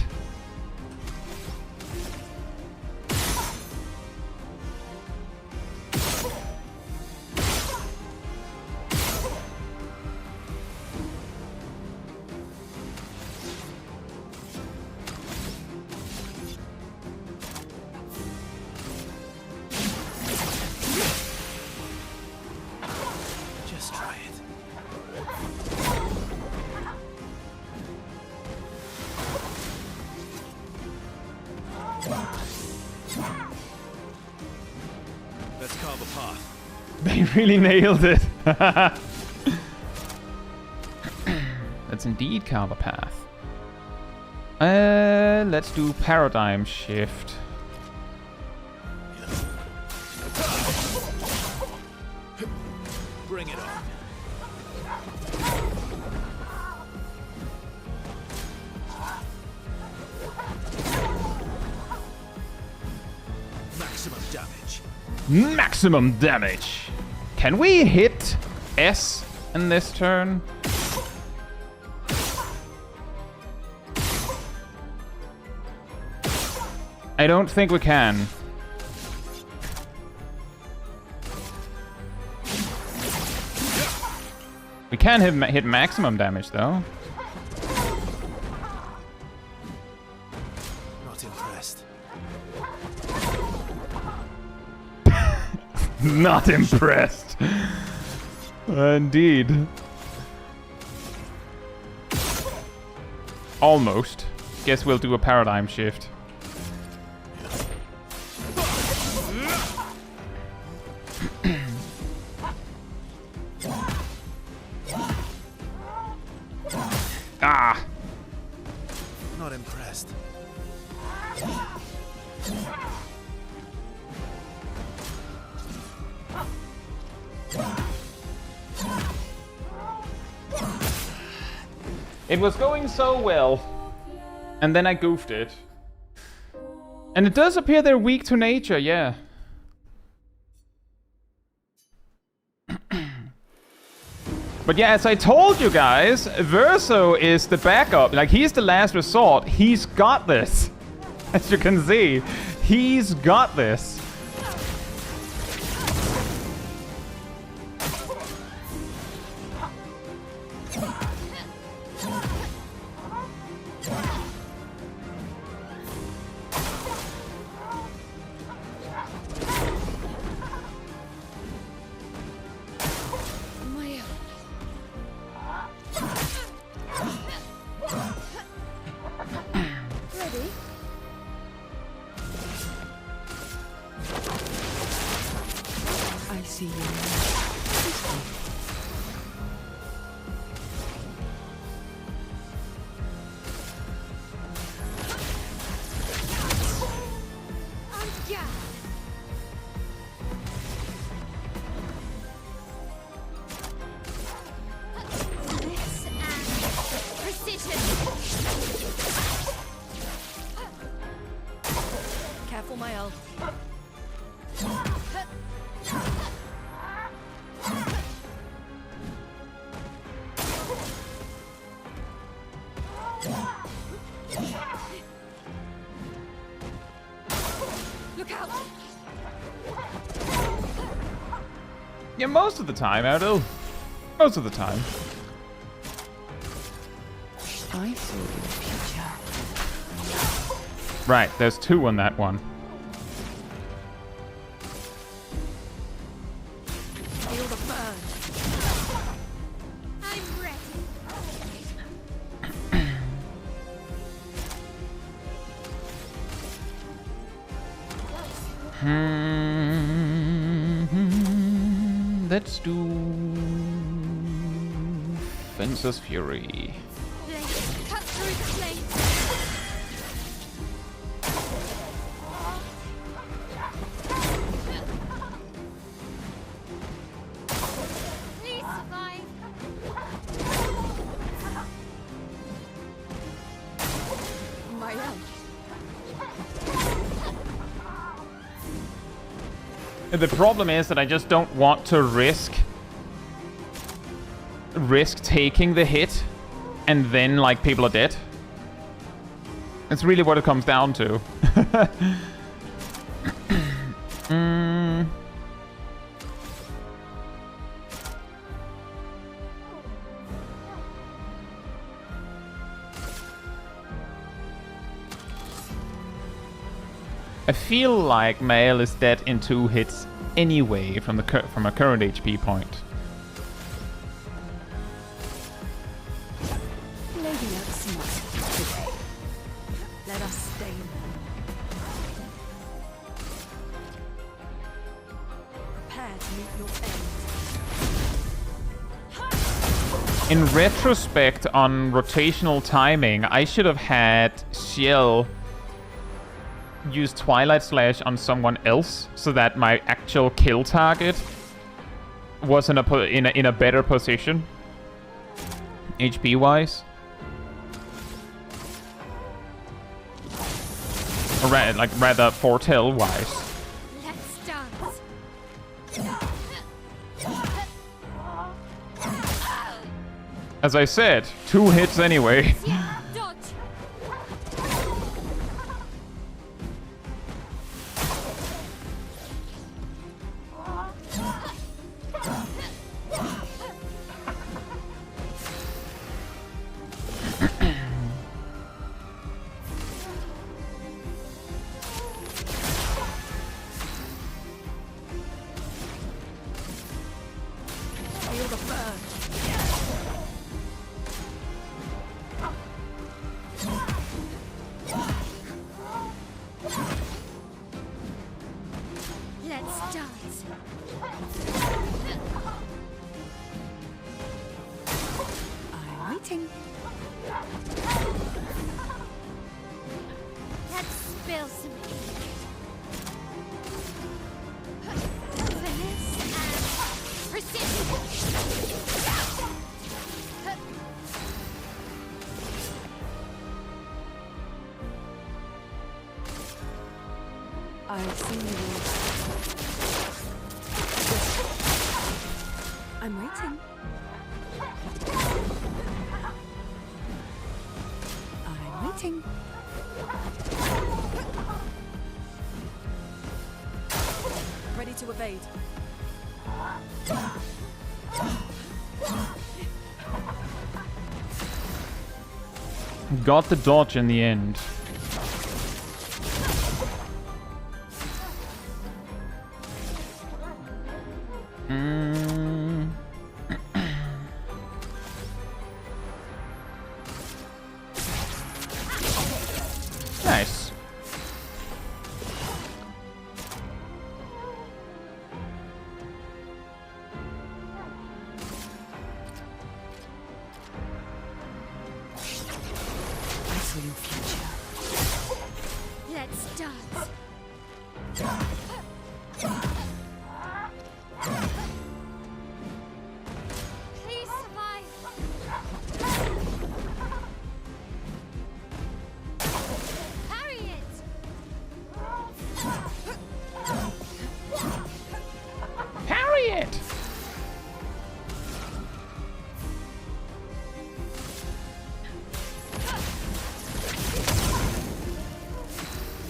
They really nailed it. Let's indeed carve a path. Let's do paradigm shift. Bring it on. Maximum damage. Maximum damage. Can we hit S in this turn? I don't think we can. We can hit maximum damage though. Not impressed. Not impressed. Indeed. Almost. Guess we'll do a paradigm shift. Ah! Not impressed. It was going so well. And then I goofed it. And it does appear they're weak to nature, yeah. But yeah, as I told you guys, Verso is the backup. Like, he's the last resort. He's got this. As you can see, he's got this. Careful, my elf. Look out! Yeah, most of the time, Erdo. Most of the time. I saw the future. Right, there's two on that one. Feel the burn. I'm ready. Let's do Fencer's Fury. Let's cut through the flames. The problem is that I just don't want to risk taking the hit and then, like, people are dead. It's really what it comes down to. I feel like Mael is dead in 2 hits anyway from a current HP point. Lady Oxford today. Let us stay in them. Prepare to meet your end. In retrospect, on rotational timing, I should have had Ciel use Twilight Slash on someone else so that my actual kill target was in a better position, HP wise, or rather foretell wise. Let's dance. As I said, 2 hits anyway. Dodge. Feel the burn. Let's dance. I'm waiting. Let's spill some ink. Finesse and precision. I've seen you. I'm waiting. I'm waiting. Ready to evade. Got the dodge in the end. Nice. I saw your future. Let's dance. Please survive. Parry it. Parry it!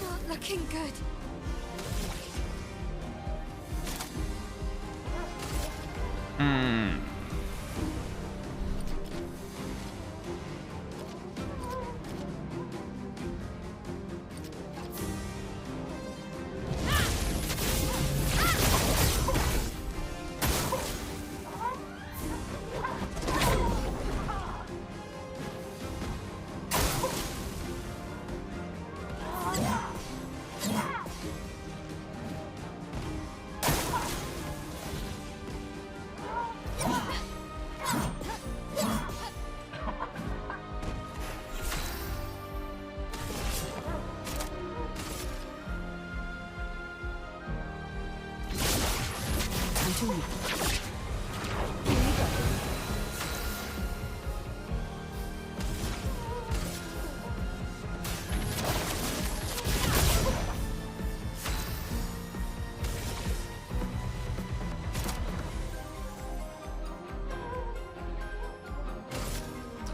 Not looking good.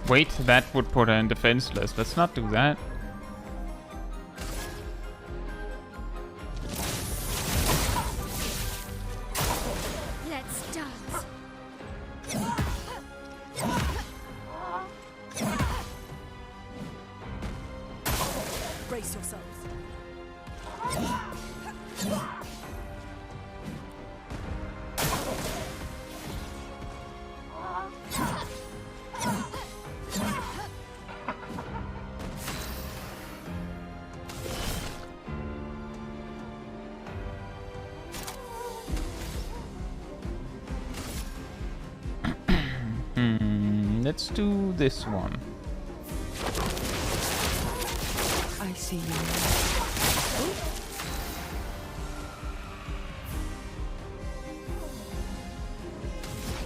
Wait, that would put her in defenseless. Let's not do that. Let's dance. Brace yourselves. Let's do this one. I see you.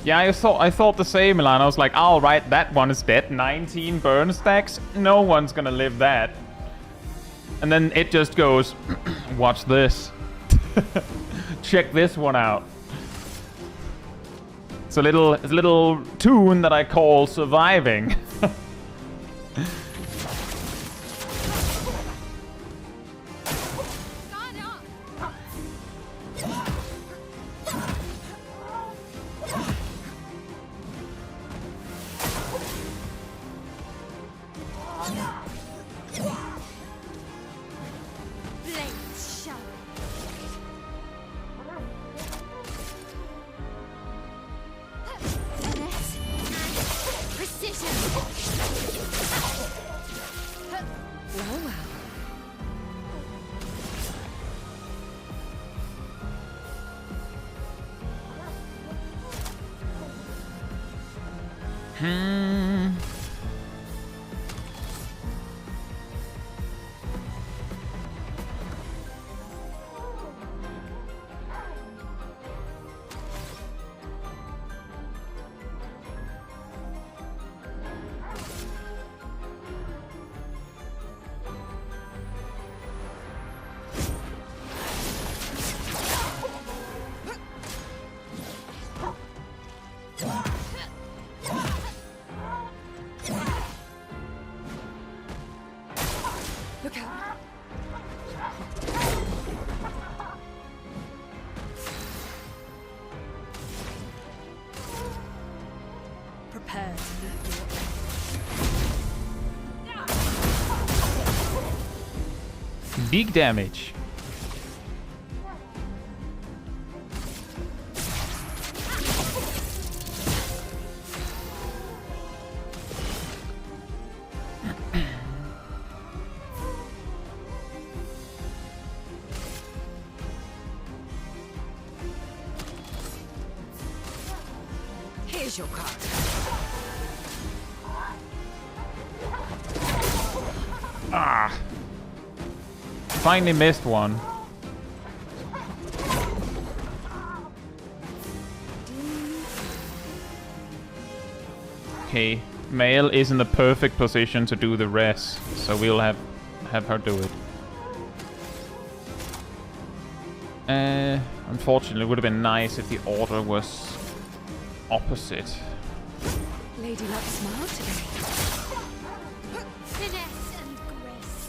Yeah, I thought the same, Milan. I was like, all right, that one is dead. 19 burn stacks. No one's gonna live that. And then it just goes, watch this. Check this one out. It's a little tune that I call surviving. Blades shower. Finesse and precision. Well, well. Look out. Prepare to meet your Big damage. Here's your card. Ah. Finally missed one. Okay, Male is in the perfect position to do the rest, so we'll have her do it. Unfortunately, it would have been nice if the order was opposite. Lady Luck smiled today. Finesse and grace.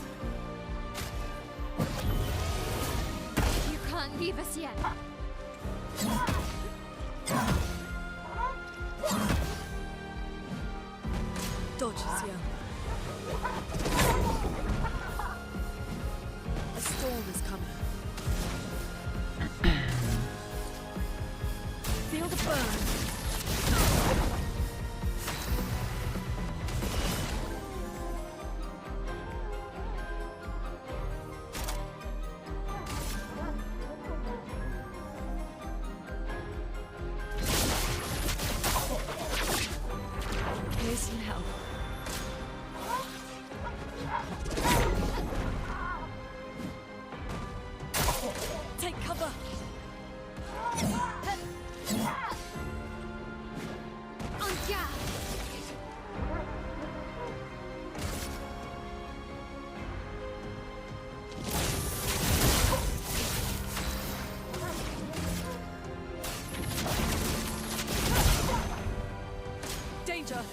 You can't leave us yet. Dodges, yeah. A storm is coming. Feel the burn. Here's some help. Take cover. En garde. Danger.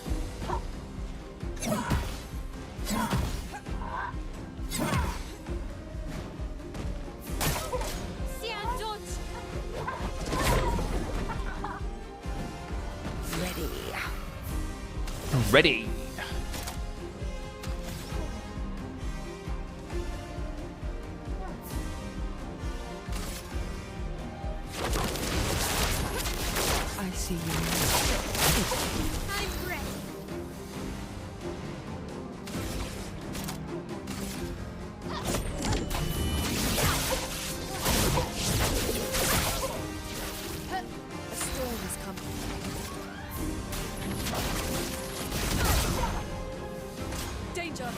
Ready. I see you. I'm ready. A storm is coming. Danger!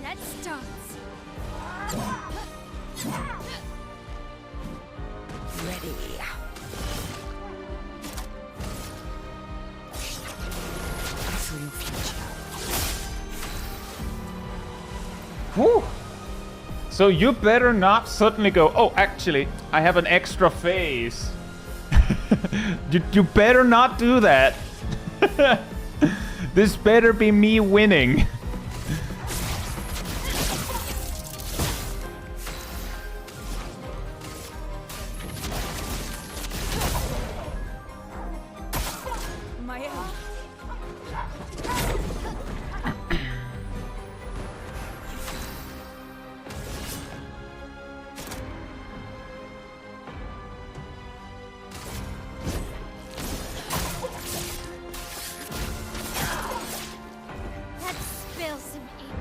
Let's start. Ready. I saw your future. Whew. So you better not suddenly go, oh, actually, I have an extra phase. you better not do that. This better be me winning. My aim. Let's spill some ink.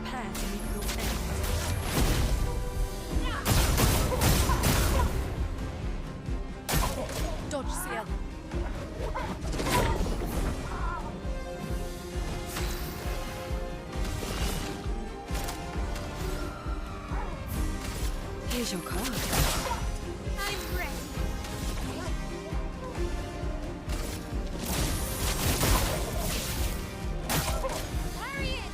Prepare to meet your end. Dodge CL. Here's your card. I'm ready. Hurry it!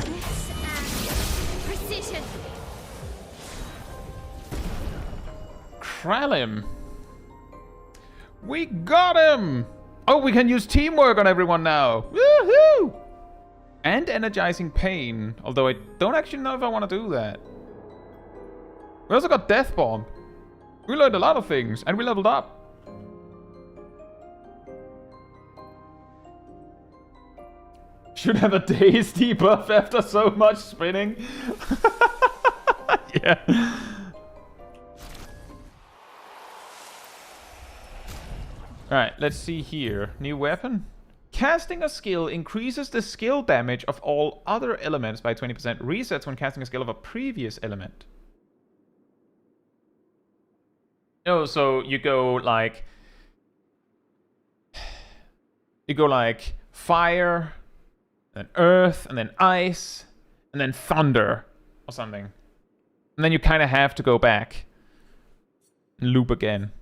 This and precision. Kralim. We got him! Oh, we can use teamwork on everyone now. Woohoo! And energizing pain. Although I don't actually know if I want to do that. We also got Death Bomb. We learned a lot of things, and we leveled up. Should have a daze debuff after so much spinning. Yeah. Alright, let's see here. New weapon. Casting a skill increases the skill damage of all other elements by 20%. Resets when casting a skill of a previous element. Oh, so you go like... You go like fire, then earth, and then ice, and then thunder, or something. And then you kind of have to go back and loop again.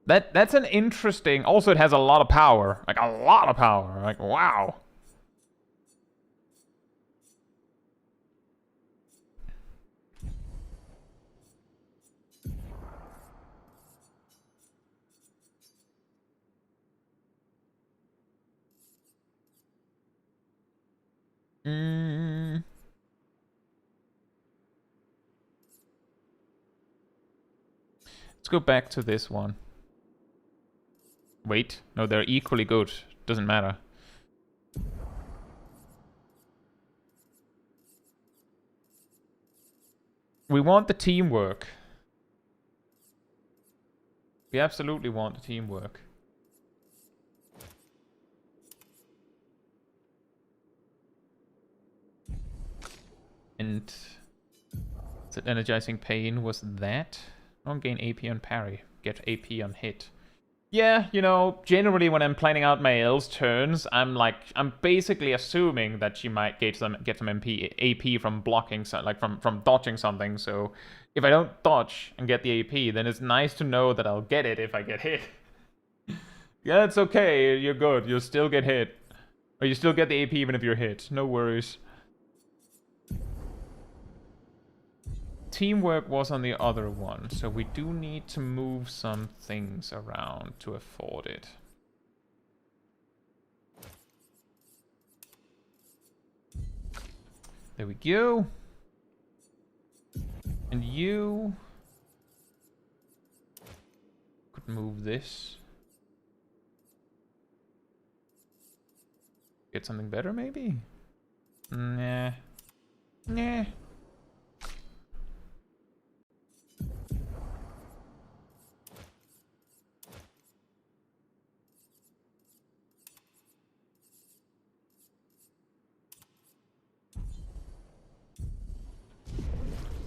That's an interesting... Also, it has a lot of power. Like, a lot of power. Like, wow. Let's go back to this one. Wait. No, they're equally good. Doesn't matter. We want the teamwork. We absolutely want the teamwork. And that energizing pain was that. Don't gain AP on parry. Get AP on hit. Yeah, you know, generally when I'm planning out my L's turns, I'm basically assuming that she might get some AP from blocking, like from dodging something. So if I don't dodge and get the AP, then it's nice to know that I'll get it if I get hit. Yeah, it's okay. You're good. You'll still get hit. Or you still get the AP even if you're hit. No worries. Teamwork was on the other one, so we do need to move some things around to afford it. There we go. And you could move this. Get something better, maybe? Nah. Nah.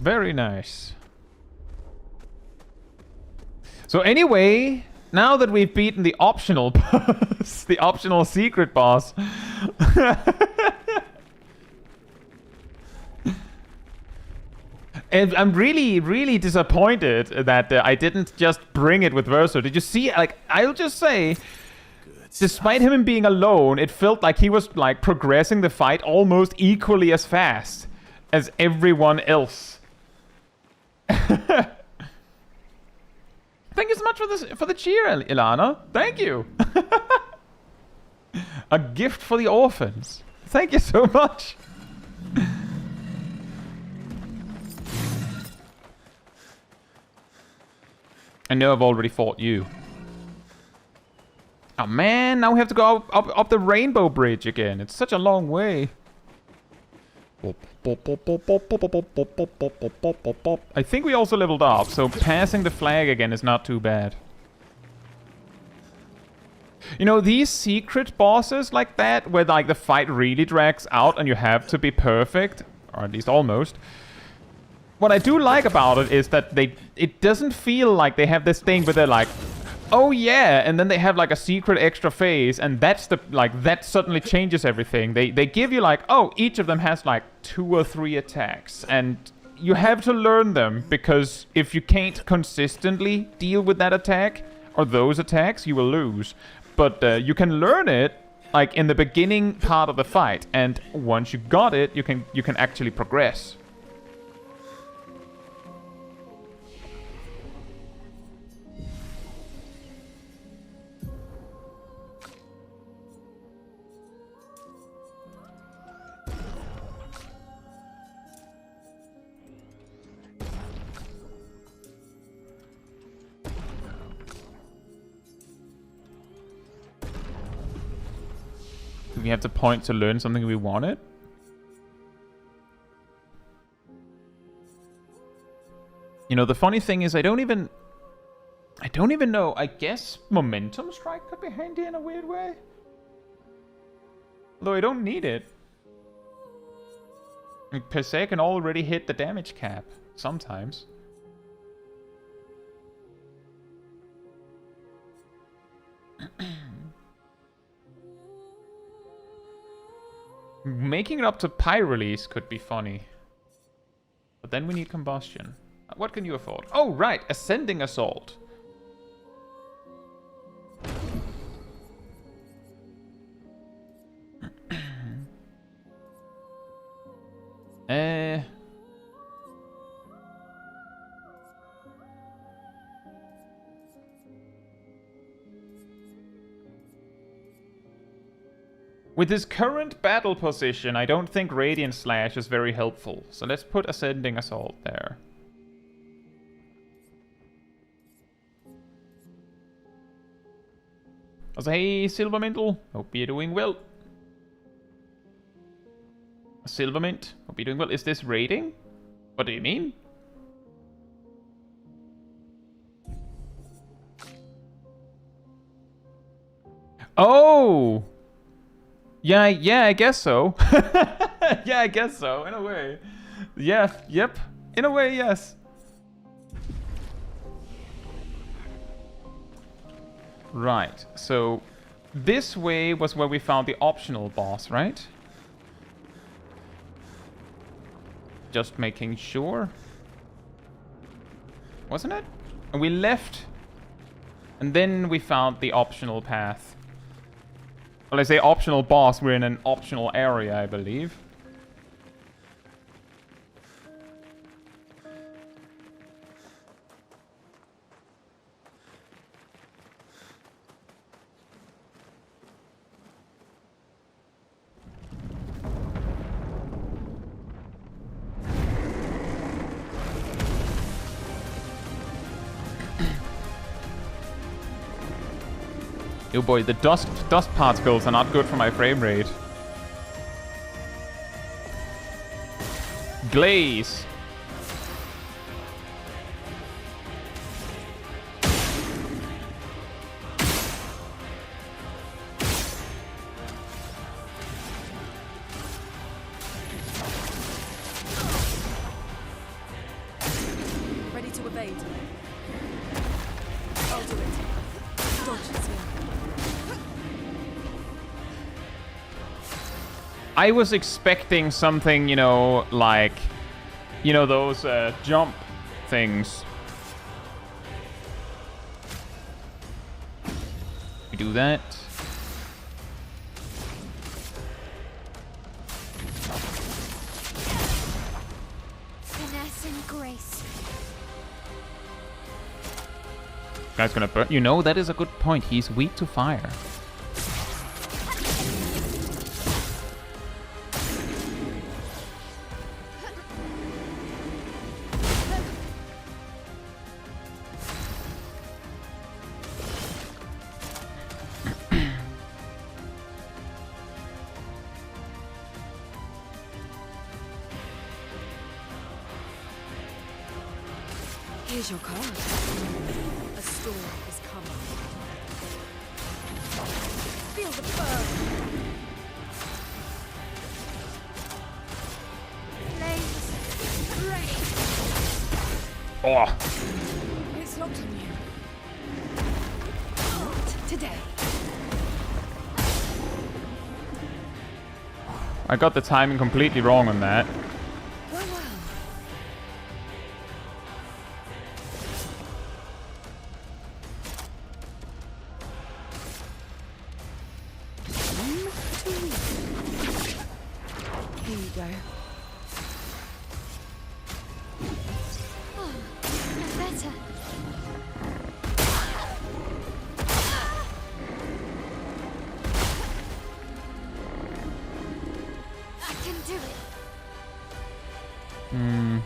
Very nice. So anyway, now that we've beaten the optional boss, the optional secret boss. And I'm really, really disappointed that I didn't just bring it with Verso. Did you see? Like, I'll just say, despite him being alone, it felt like he was like progressing the fight almost equally as fast as everyone else. Thank you so much for the cheer, Ilana. Thank you. A gift for the orphans. Thank you so much. I know I've already fought you. Oh man, now we have to go up the Rainbow Bridge again. It's such a long way. I think we also leveled up, so passing the flag again is not too bad. You know, these secret bosses like that, where like the fight really drags out and you have to be perfect, or at least almost. What I do like about it is that it doesn't feel like they have this thing where they're like, oh yeah, and then they have like a secret extra phase, and that's that suddenly changes everything. They give you like, oh, each of them has like 2 or 3 attacks, and you have to learn them, because if you can't consistently deal with that attack or those attacks, you will lose. But you can learn it like in the beginning part of the fight, and once you got it, you can actually progress. We have to point to learn something we wanted. You know, the funny thing is I don't even know. I guess Momentum Strike could be handy in a weird way. Although I don't need it. Like, per se, I can already hit the damage cap sometimes. Making it up to Pyrrelease could be funny. But then we need Combustion. What can you afford? Oh, right! Ascending Assault. With his current battle position, I don't think Radiant Slash is very helpful. So let's put Ascending Assault there. Also, hey, Silvermintle. Hope you're doing well. Silvermint. Hope you're doing well. Is this raiding? What do you mean? Oh! Yeah, I guess so. Yeah, I guess so, in a way. Yeah, yep. In a way, yes. Right, so this way was where we found the optional boss, right? Just making sure. Wasn't it? And we left, and then we found the optional path. Well, I say optional boss, we're in an optional area, I believe. Oh boy, the dust particles are not good for my frame rate. Glaze. Ready to evade. I'll do it. Dodge is here. I was expecting something, you know, like, you know, those jump things. We do that. Finesse and grace. Guy's gonna burn. You know, that is a good point. He's weak to fire. Here's your card. A storm is coming. Feel the burn. Flames. Ready. Oh, It's locked on you. Not today. I got the timing completely wrong on that. Well. Here you go. Oh, better. I can do it. Hmm.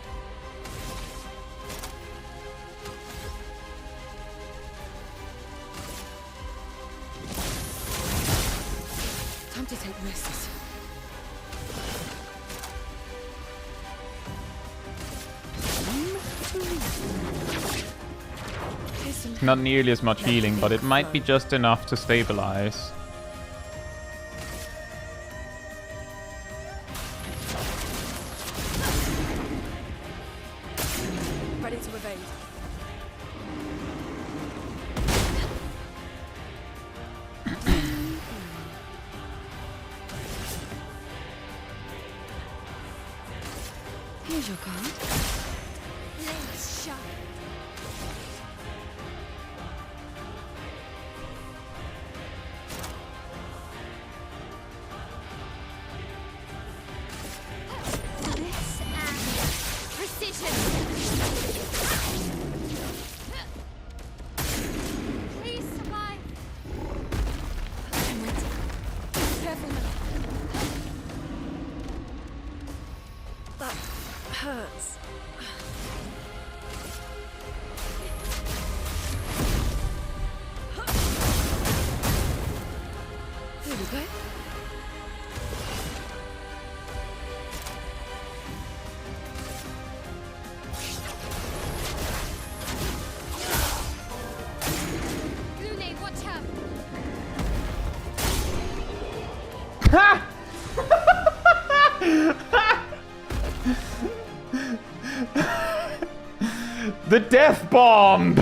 Time to take risks. Here's some Not nearly as much healing, but it might be just enough to stabilize. Ready to evade. Here's your card. Let's shine. This and precision. Please survive. I'm ready. Careful now. That hurts. Ha! The death bomb!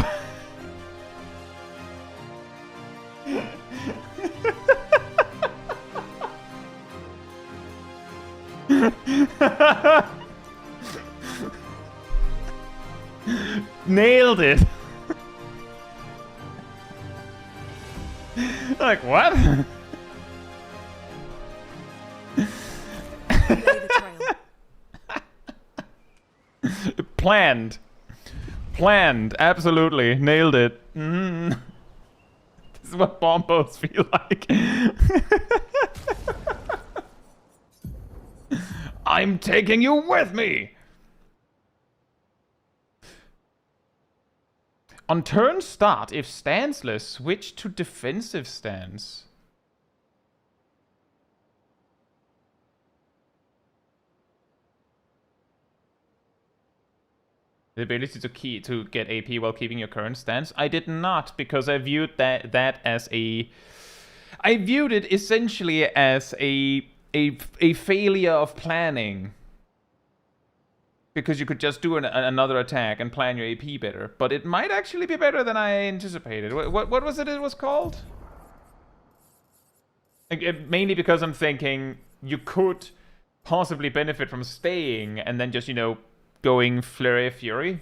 Nailed it! Like, what? Lay the trail. Planned. Planned. Absolutely. Nailed it. Mm. This is what bombos feel like. I'm taking you with me! On turn start, if stanceless, switch to defensive stance. The ability to get AP while keeping your current stance. I did not, because I viewed that as a... I viewed it essentially as a failure of planning. Because you could just do another attack and plan your AP better. But it might actually be better than I anticipated. What was it was called? Mainly because I'm thinking you could possibly benefit from staying and then just, you know, going Flurry of Fury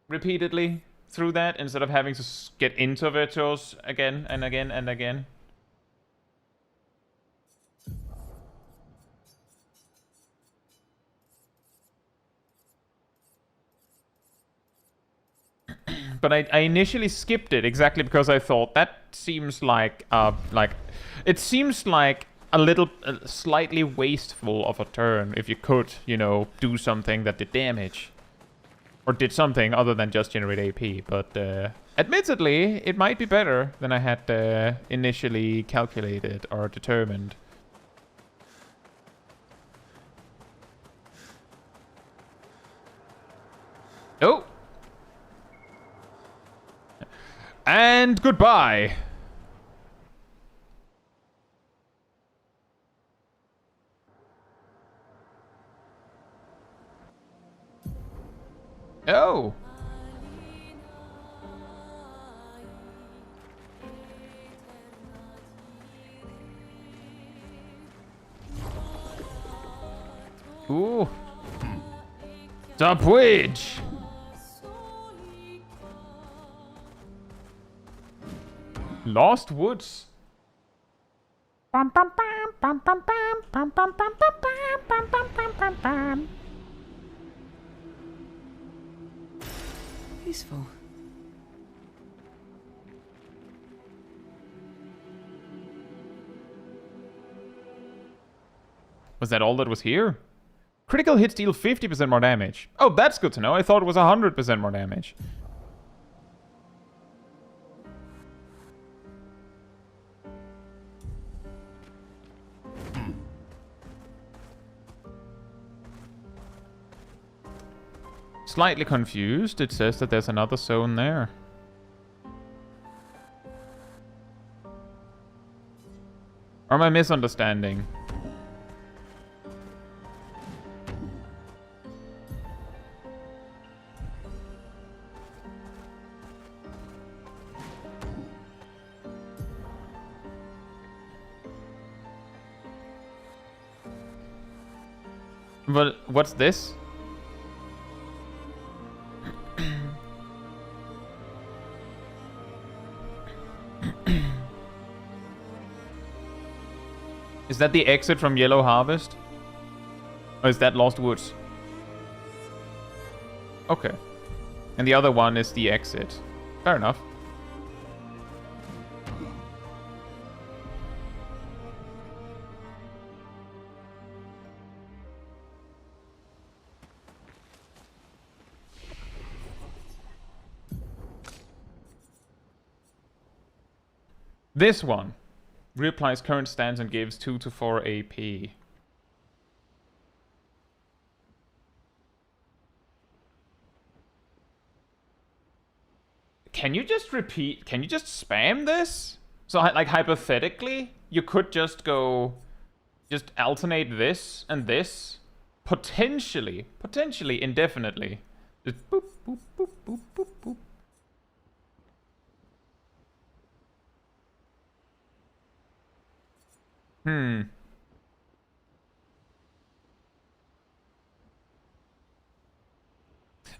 repeatedly through that instead of having to get into Virtuos again and again and again. But I initially skipped it exactly because I thought that seems like it seems like a little slightly wasteful of a turn if you could, you know, do something that did damage or did something other than just generate AP. But admittedly, it might be better than I had initially calculated or determined. Oh. And goodbye. Oh. Ooh. Top Witch. Lost Woods. Bum, bum, bum, bum, bum, bum, bum, bum, bum, bum, bum, bum, bum, bum. Useful. Was that all that was here? Critical hits deal 50% more damage. Oh, that's good to know. I thought it was 100% more damage. Slightly confused. It says that there's another zone there. Or am I misunderstanding? But what's this? Is that the exit from Yellow Harvest? Or is that Lost Woods? Okay. And the other one is the exit. Fair enough. This one reapplies current stance and gives 2 to 4 AP. Can you just repeat? Can you just spam this? So, like, hypothetically, you could just go... Just alternate this and this. Potentially indefinitely. Just boop, boop, boop, boop, boop, boop.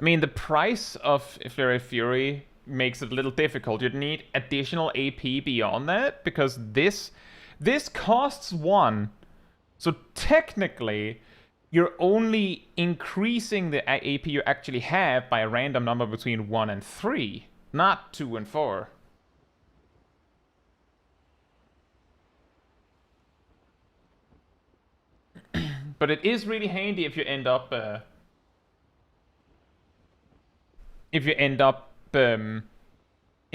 I mean, the price of Flurry Fury makes it a little difficult. You'd need additional AP beyond that, because this costs 1. So technically, you're only increasing the AP you actually have by a random number between 1 and 3, not 2 and 4. But it is really handy if you end up in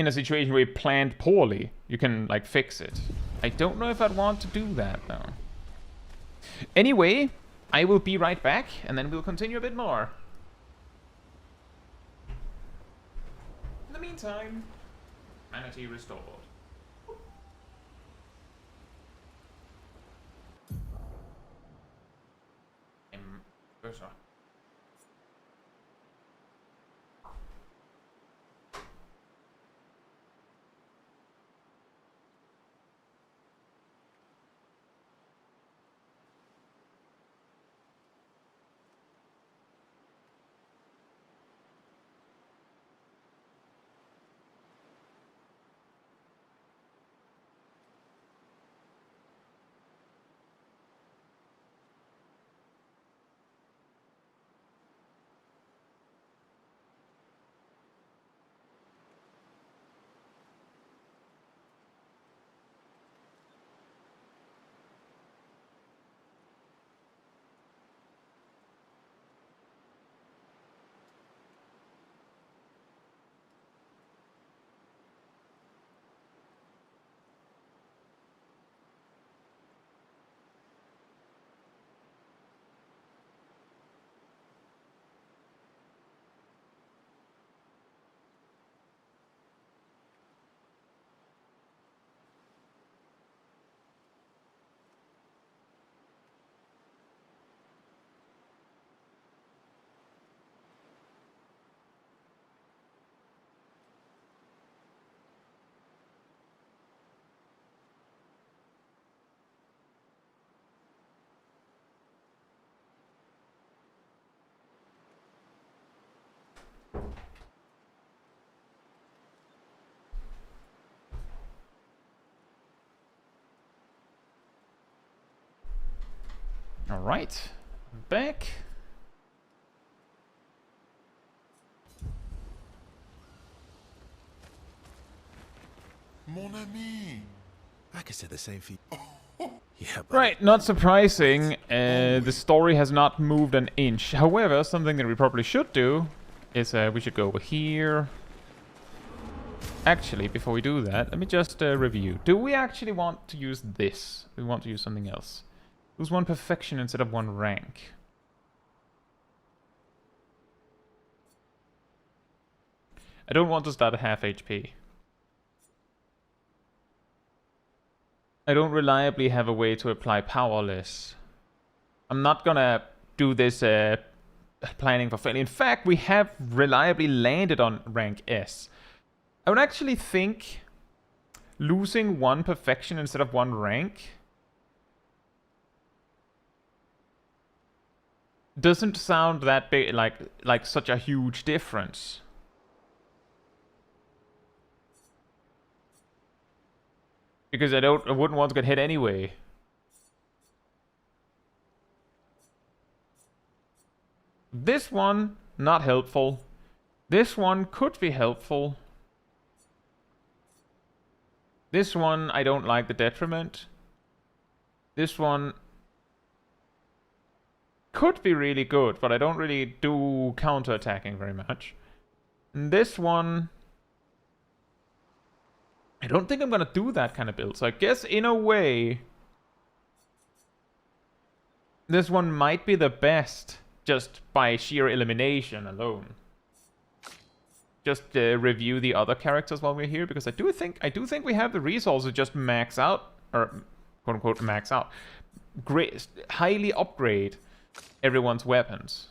a situation where you planned poorly. You can, like, fix it. I don't know if I'd want to do that, though. Anyway, I will be right back, and then we'll continue a bit more. In the meantime, manatee restored. Better. Alright, I'm back. Mon ami. I could say the same for you. Yeah, buddy. Right, not surprising, the story has not moved an inch. However, something that we probably should do is we should go over here. Actually, before we do that, let me just review. Do we actually want to use this? Do we want to use something else? Use 1 perfection instead of 1 rank. I don't want to start at half HP. I don't reliably have a way to apply powerless. I'm not gonna do this planning for failure. In fact, we have reliably landed on rank S. I would actually think losing 1 perfection instead of 1 rank doesn't sound that big, like such a huge difference. Because I wouldn't want to get hit anyway. This one, not helpful. This one could be helpful. This one, I don't like the detriment. This one could be really good, but I don't really do counter-attacking very much. And this one, I don't think I'm gonna do that kind of build. So I guess in a way, this one might be the best just by sheer elimination alone. just review the other characters while we're here, because I do think we have the resources to just max out, or quote unquote max out, highly upgrade everyone's weapons.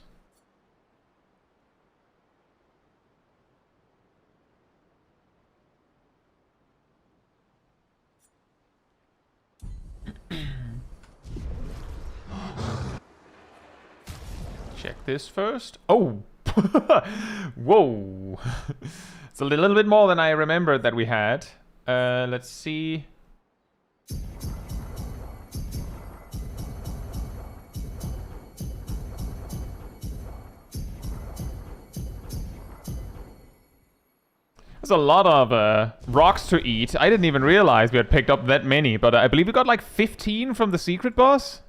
Check this first. Oh! Whoa! It's a little bit more than I remembered that we had. Let's see. There's a lot of rocks to eat. I didn't even realize we had picked up that many, but I believe we got like 15 from the secret boss.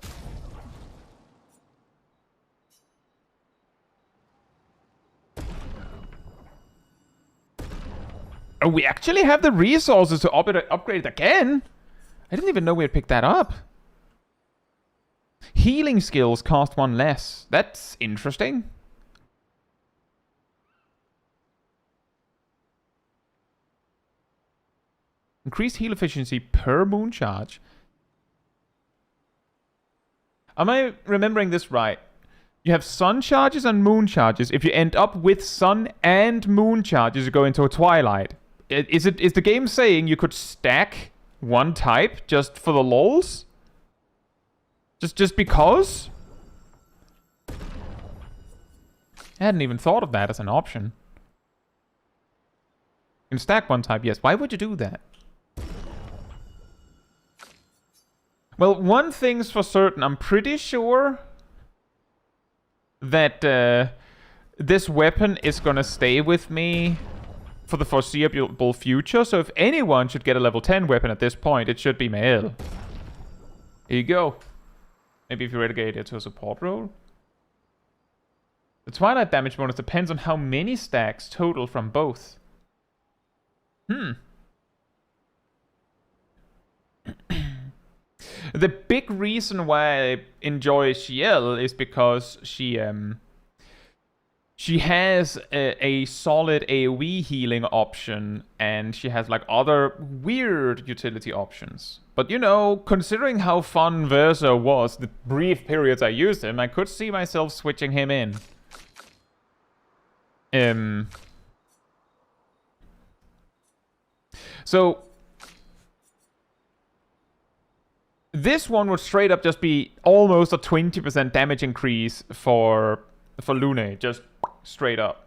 Oh, we actually have the resources to upgrade it again? I didn't even know we had picked that up. Healing skills cost 1 less. That's interesting. Increased heal efficiency per moon charge. Am I remembering this right? You have sun charges and moon charges. If you end up with sun and moon charges, you go into a twilight. Is the game saying you could stack one type just for the lols? Just because? I hadn't even thought of that as an option. You can stack one type, yes. Why would you do that? Well, one thing's for certain. I'm pretty sure that this weapon is gonna stay with me for the foreseeable future. So if anyone should get a level 10 weapon at this point, it should be Mael. Here you go. Maybe if you relegate it to a support role. The Twilight damage bonus depends on how many stacks total from both. The big reason why I enjoy Ciel is because she has a solid AoE healing option, and she has like other weird utility options. But you know, considering how fun Verso was, the brief periods I used him, I could see myself switching him in. So this one would straight up just be almost a 20% damage increase for Lune, just straight up.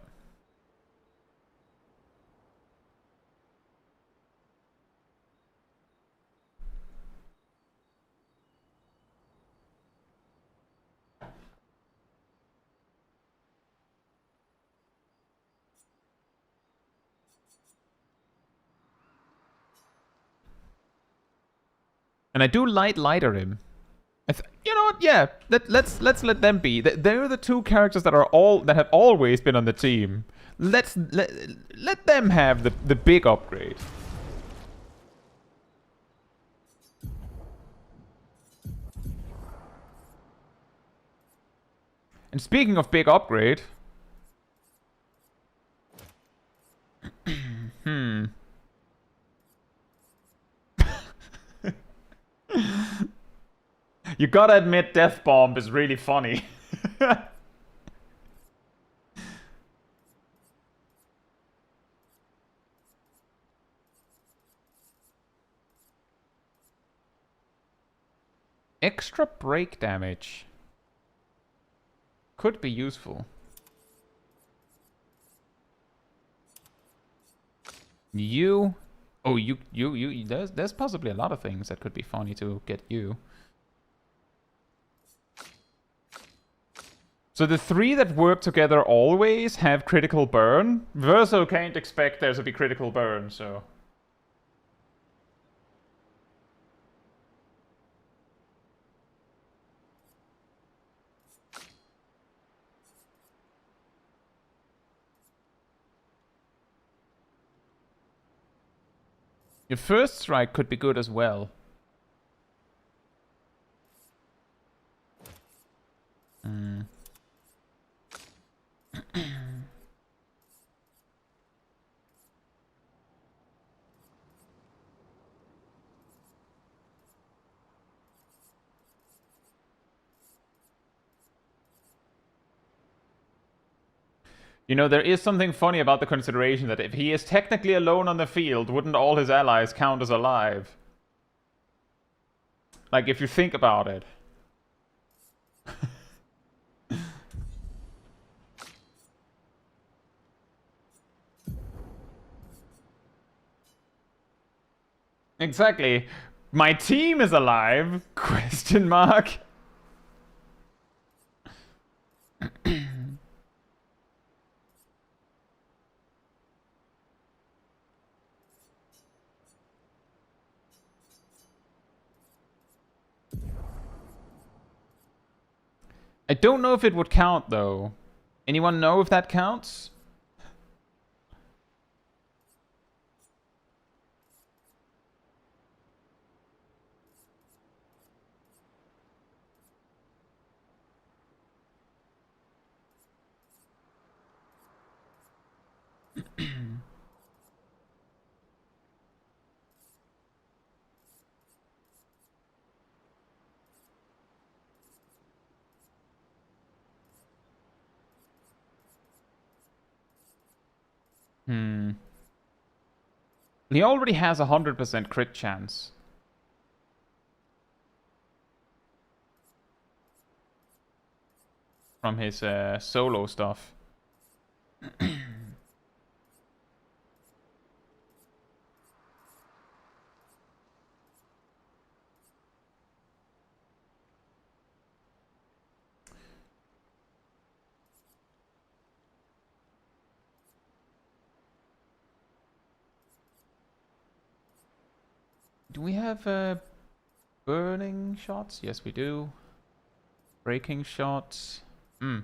And I do lighter him. You know what? Yeah, let's let them be. They're the two characters that have always been on the team. Let them have the big upgrade. And speaking of big upgrade, you gotta admit, Death Bomb is really funny. Extra break damage could be useful. There's possibly a lot of things that could be funny to get you. So the three that work together always have critical burn. Verso can't expect there to be critical burn, so... Your first strike could be good as well. You know, there is something funny about the consideration that if he is technically alone on the field, wouldn't all his allies count as alive? Like, if you think about it. Exactly. My team is alive? Question mark. I don't know if it would count, though. Anyone know if that counts? He already has 100% crit chance. From his solo stuff. Do we have burning shots? Yes, we do. Breaking shots. We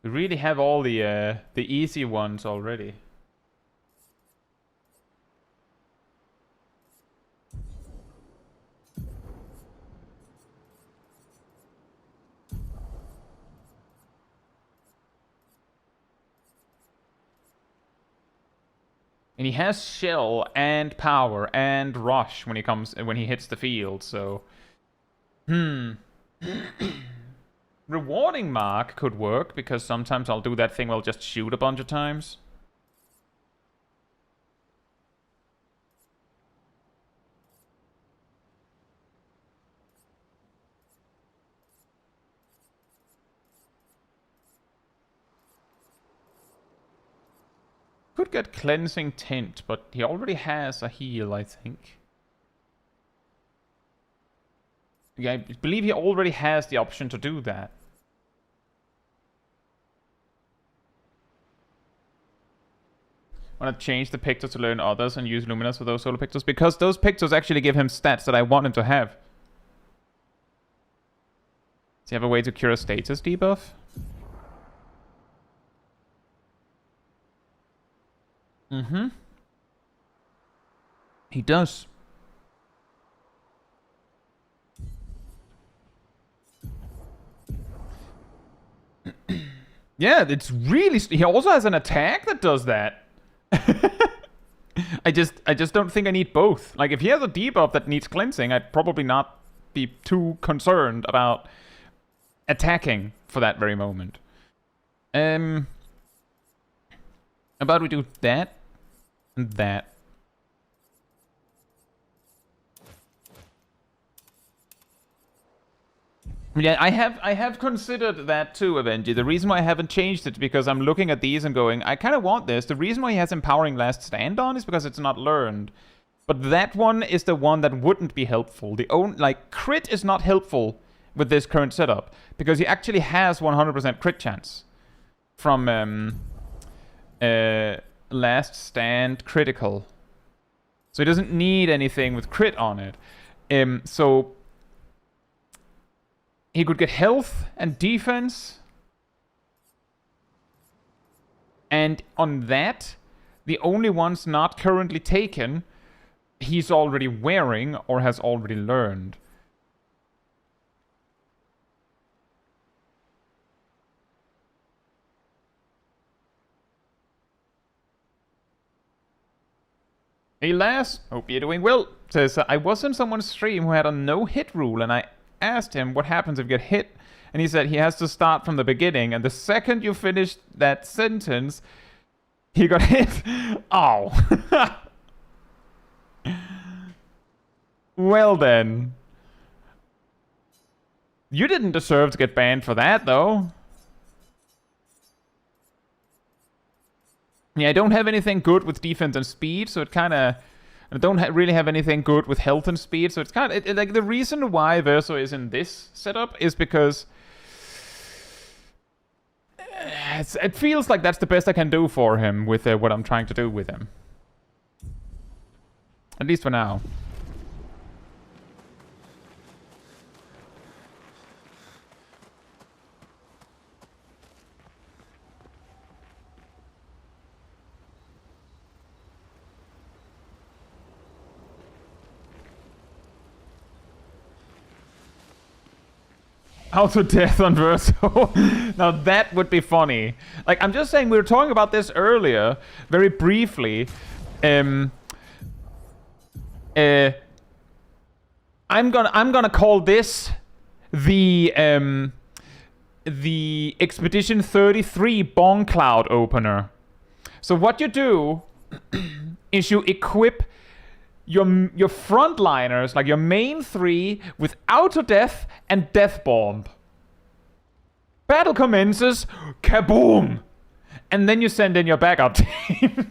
really have all the easy ones already. And he has shell and power and rush when he hits the field, so rewarding mark could work, because sometimes I'll do that thing where I'll just shoot a bunch of times. Could get cleansing tint, but he already has a heal, I think. Yeah, I believe he already has the option to do that. I want to change the pictures to learn others and use Luminous for those solo pictures, because those pictures actually give him stats that I want him to have. Does he have a way to cure a status debuff? He does. Yeah, it's really... He also has an attack that does that. I just don't think I need both. Like, if he has a debuff that needs cleansing, I'd probably not be too concerned about attacking for that very moment. How about we do that and that? Yeah, I have considered that too, Avengy. The reason why I haven't changed it is because I'm looking at these and going, I kind of want this. The reason why he has Empowering Last Stand on is because it's not learned. But that one is the one that wouldn't be helpful. Crit is not helpful with this current setup, because he actually has 100% crit chance from Last Stand critical. So he doesn't need anything with crit on it. So he could get health and defense. And on that, the only ones not currently taken, he's already wearing or has already learned. Hey Lass, hope you're doing well. Says, I was in someone's stream who had a no-hit rule, and I asked him what happens if you get hit And he said he has to start from the beginning. And the second you finished that sentence, he got hit. Oh. Well then. You didn't deserve to get banned for that, though. Yeah, I don't have anything good with defense and speed, so it kind of... I don't really have anything good with health and speed, so it's kind of... like, the reason why Verso is in this setup is because... it feels like that's the best I can do for him with what I'm trying to do with him. At least for now. Auto death on Verso. Now that would be funny. Like, I'm just saying, we were talking about this earlier, very briefly. I'm gonna call this the Expedition 33 Bong Cloud opener. So what you do is you equip your frontliners, like your main three, with auto death and death bomb. Battle commences, kaboom, and then you send in your backup team.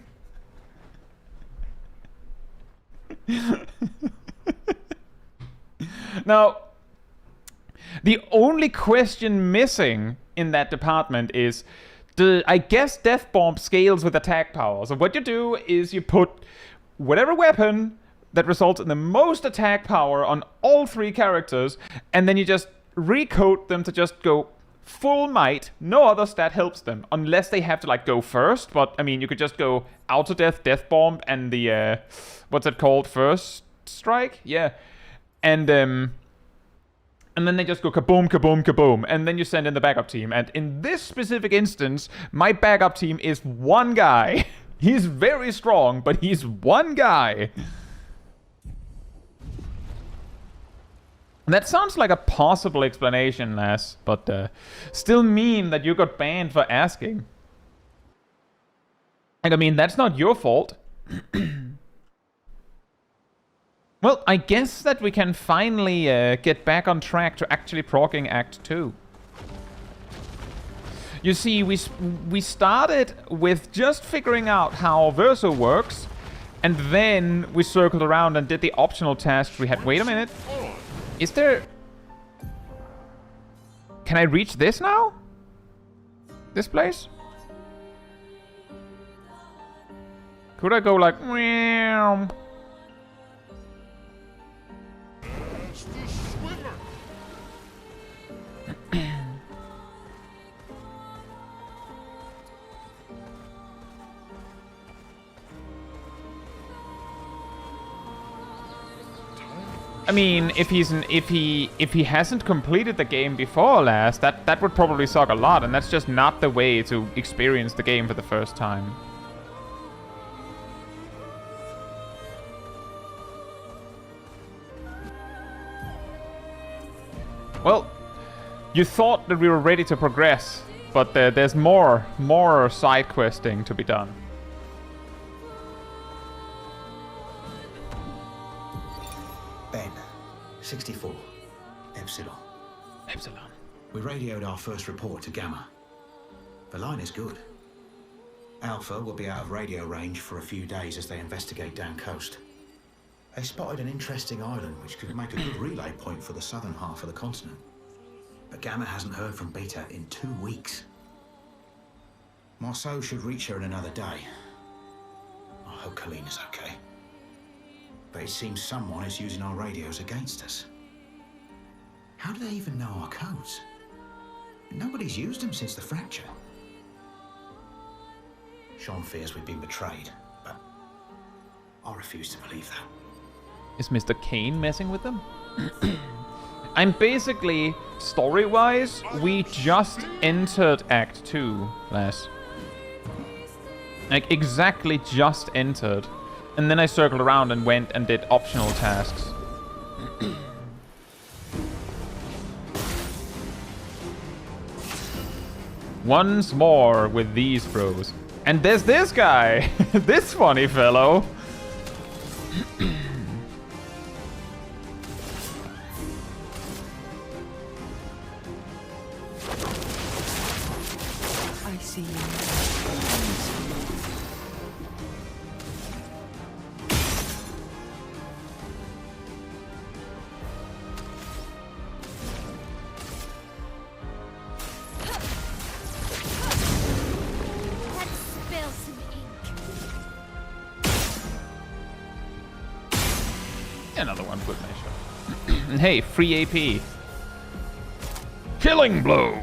Now, the only question missing in that department is, I guess death bomb scales with attack power. So what you do is you put whatever weapon that results in the most attack power on all three characters, and then you just recode them to just go full might. No other stat helps them, unless they have to, like, go first. But, I mean, you could just go auto death, death bomb, and the, what's it called? First strike? Yeah. And then they just go kaboom, kaboom, kaboom, and then you send in the backup team. And in this specific instance, my backup team is one guy. He's very strong, but he's one guy. That sounds like a possible explanation, Les, but still mean that you got banned for asking. And I mean, that's not your fault. Well, I guess that we can finally get back on track to actually proccing Act 2. You see, we started with just figuring out how Verso works, and then we circled around and did the optional tasks we had. Wait a minute. Is there... Can I reach this now? This place? Could I go like... Meow? That's the swimmer. I mean, if he hasn't completed the game before last, that would probably suck a lot, and that's just not the way to experience the game for the first time. Well, you thought that we were ready to progress, but there's more side questing to be done. Ben, 64, Epsilon. Epsilon. We radioed our first report to Gamma. The line is good. Alpha will be out of radio range for a few days as they investigate down coast. They spotted an interesting island which could make a good relay point for the southern half of the continent. But Gamma hasn't heard from Beta in 2 weeks. Marceau should reach her in another day. I hope Colleen is okay. But it seems someone is using our radios against us. How do they even know our codes? Nobody's used them since the fracture. Sean fears we've been betrayed, but I refuse to believe that. Is Mr. Kane messing with them? I'm basically, story-wise, we just entered Act 2, Les. Like, exactly just entered. And then I circled around and went and did optional tasks. Once more with these bros. And there's this guy! This funny fellow! I see you. Let's spill some ink. Another one good measure. And hey, free AP. Killing blow!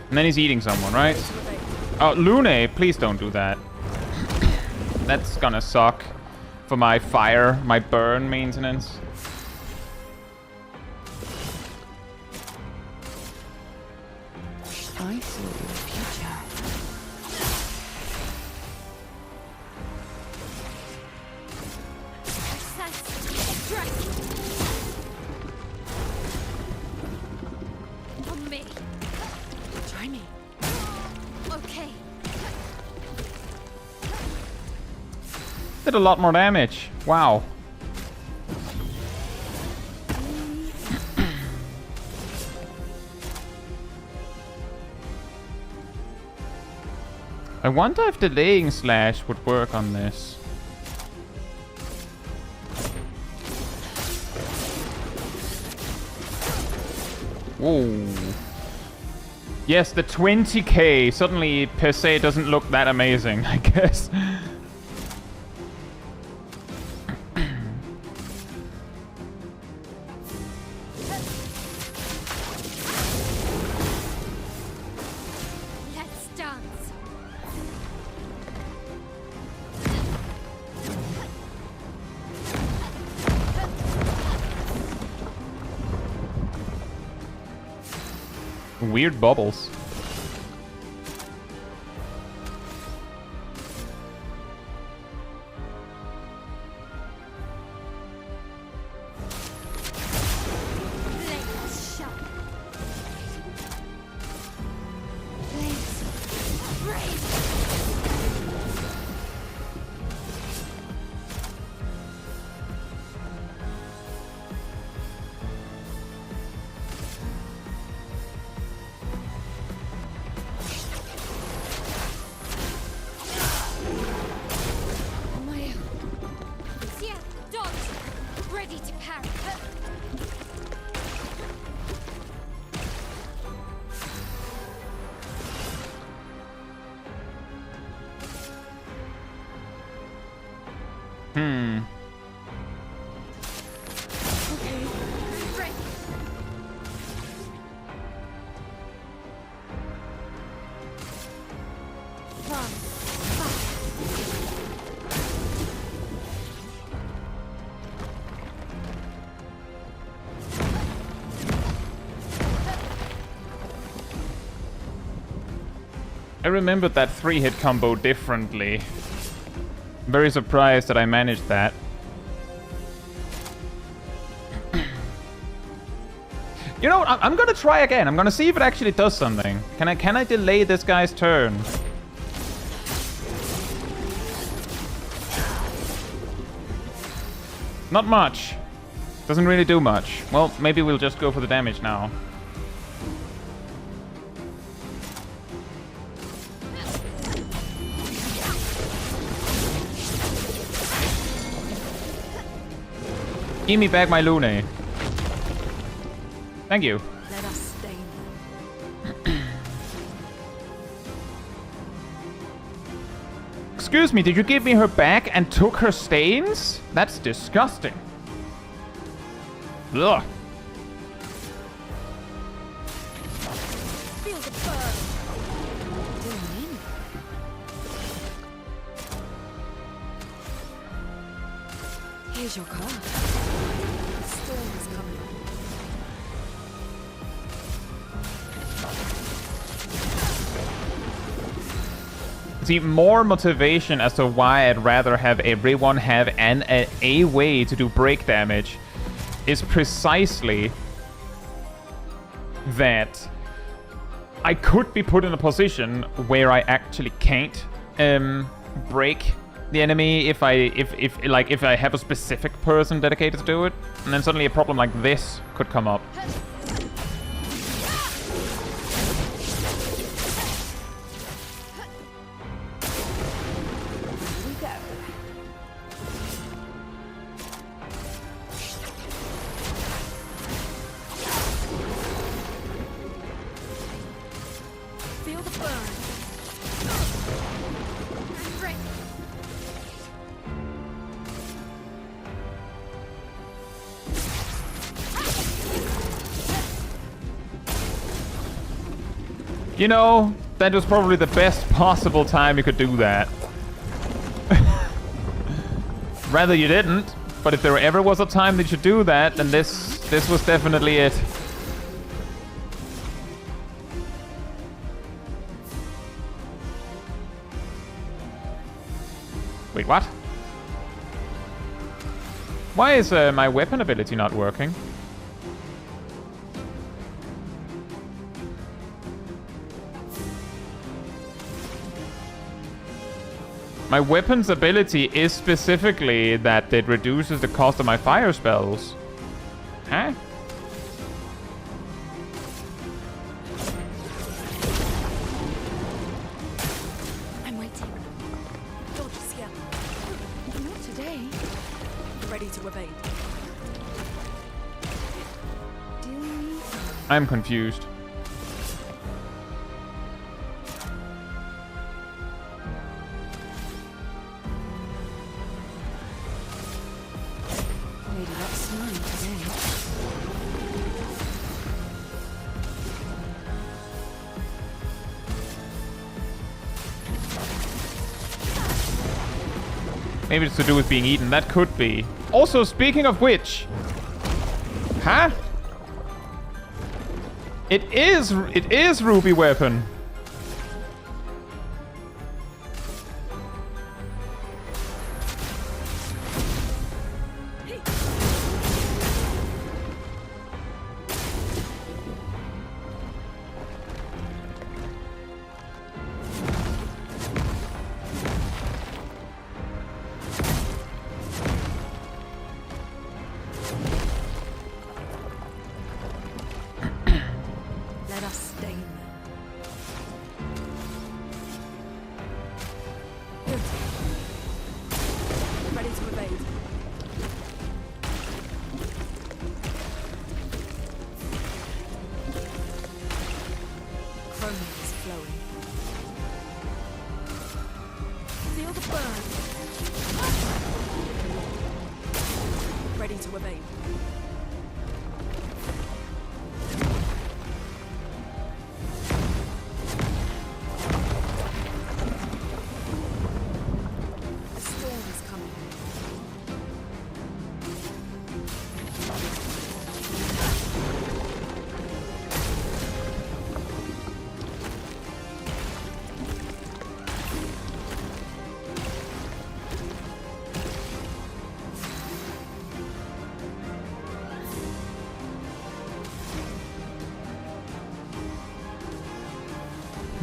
And then he's eating someone, right? Oh, Lune, please don't do that. That's gonna suck for my fire, my burn maintenance. I see your future. On me. Try me. Okay. Did a lot more damage. Wow. I wonder if delaying slash would work on this. Whoa. Yes, the 20k suddenly per se doesn't look that amazing, I guess. Let's dance. Weird bubbles. Blades sharp. Blades brave. Yeah, dodge. Ready to parry. Hmm. Ready. I remembered that 3-hit combo differently. Very surprised that I managed that. You know what? I'm gonna try again. I'm gonna see if it actually does something. Can I delay this guy's turn? Not much. Doesn't really do much. Well, maybe we'll just go for the damage now. Give me back my Lune. Thank you. Let us stain them. Excuse me, did you give me her back and took her stains? That's disgusting. Ugh. Feel the burn. Doing in. Here's your car. Storm is coming. See, more motivation as to why I'd rather have everyone have a way to do break damage is precisely that I could be put in a position where I actually can't break the enemy if I have a specific person dedicated to do it, and then suddenly a problem like this could come up. Feel the burn. You know, that was probably the best possible time you could do that. Rather you didn't, but if there ever was a time that you should do that, then this was definitely it. Wait, what? Why is my weapon ability not working? My weapon's ability is specifically that it reduces the cost of my fire spells. Huh? I'm waiting. Dodges here. Not today. Ready to evade. Do you? I'm confused. Maybe that's mine today. Maybe it's to do with being eaten. That could be. Also, speaking of which... Huh? It is Ruby weapon. Let us stain them. Good. Ready to evade. Chroma is flowing. Feel the burn. Ready to evade. The storm is coming.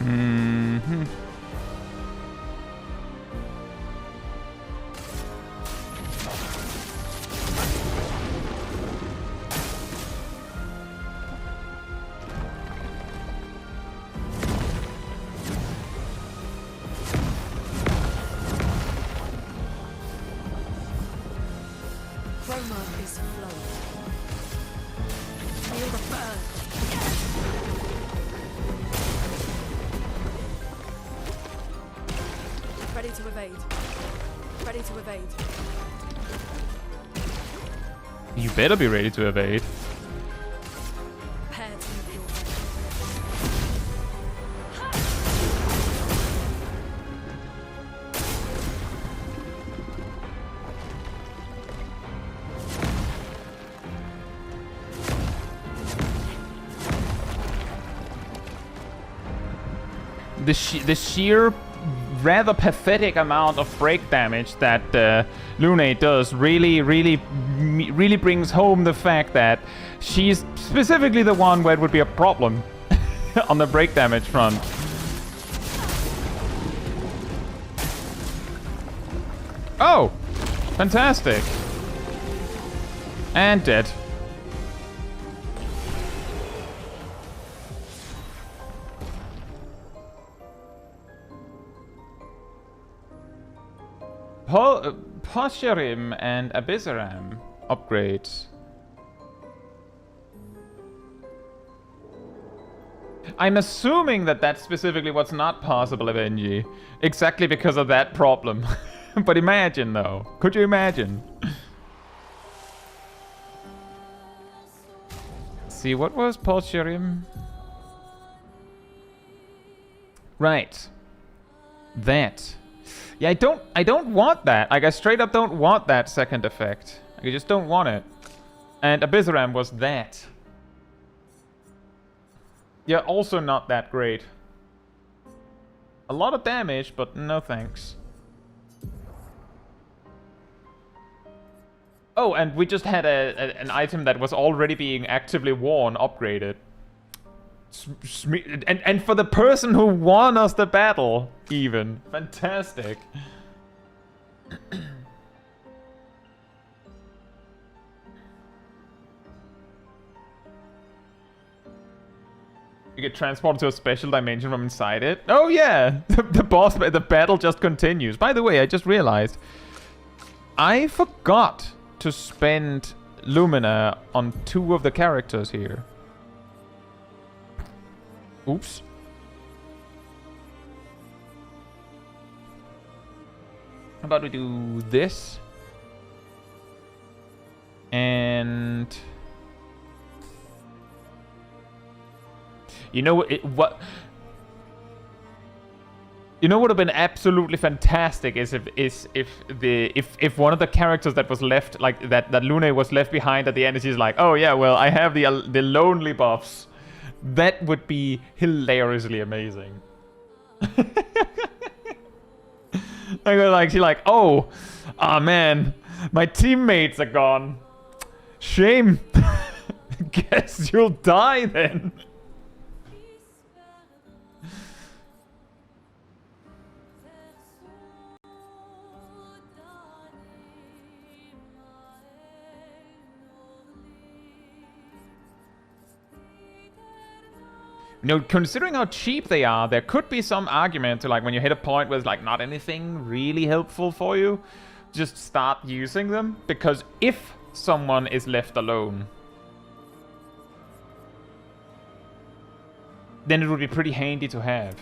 Mm-hmm. Chroma is flowing. Feel the burn. Ready to evade. Ready to evade. You better be ready to evade. Prepare to meet your The sheer rather pathetic amount of break damage that Lune does really brings home the fact that she's specifically the one where it would be a problem on the break damage front. Oh, fantastic. And dead. Posherim and Abyssaram upgrades. I'm assuming that that's specifically what's not possible of NG. Exactly because of that problem. But imagine though. Could you imagine? See, what was Posherim? Right. That. Yeah, I don't want that. Like, I straight up don't want that second effect. I just don't want it. And Abyssaram was that. Yeah, also not that great. A lot of damage, but no thanks. Oh, and we just had an item that was already being actively worn upgraded. And for the person who won us the battle, even. Fantastic. You get transported to a special dimension from inside it. Oh yeah! The battle just continues. By the way, I just realized I forgot to spend Lumina on 2 of the characters here. Oops. How about we do this? And you know what? You know what would have been absolutely fantastic is if one of the characters that was left, like that Lune was left behind at the end, she's like, oh yeah, well I have the lonely buffs. That would be hilariously amazing. She's like, oh man, my teammates are gone. Shame. Guess you'll die then. You know, considering how cheap they are, there could be some argument to, like, when you hit a point where there's, like, not anything really helpful for you, just start using them. Because if someone is left alone, then it would be pretty handy to have.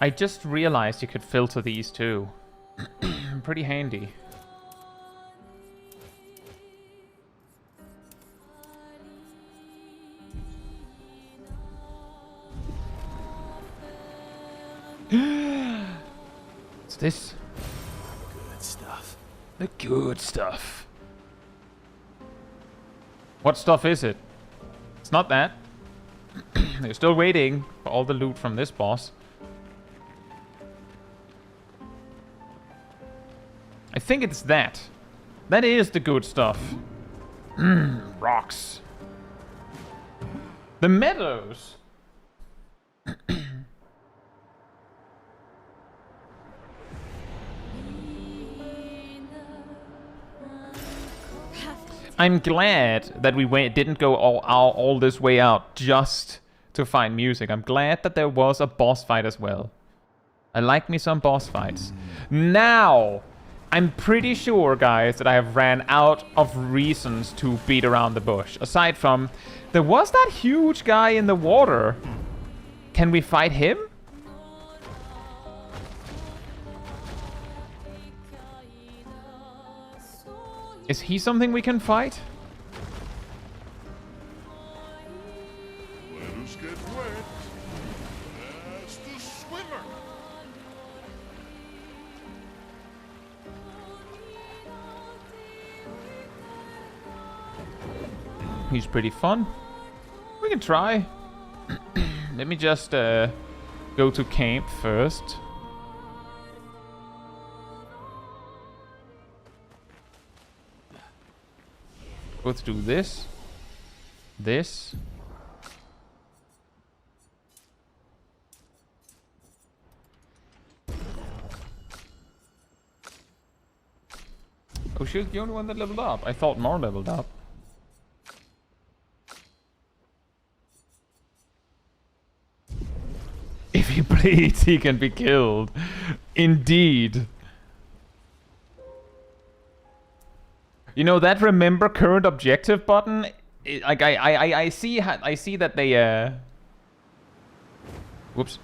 I just realized you could filter these too. Pretty handy. What's this? Good stuff. The good stuff. What stuff is it? It's not that. They're still waiting for all the loot from this boss. I think it's that. That is the good stuff. Rocks. The meadows. I'm glad that we didn't go all this way out just to find music. I'm glad that there was a boss fight as well. I like me some boss fights. Now, I'm pretty sure, guys, that I have ran out of reasons to beat around the bush. Aside from, there was that huge guy in the water. Can we fight him? Is he something we can fight? Let us get wet. That's the swimmer. He's pretty fun. We can try. Let me just go to camp first. Let's do this. This. Oh, she's the only one that leveled up. I thought more leveled up. If he bleeds, he can be killed. Indeed. You know that remember current objective button? Like I see that they whoops.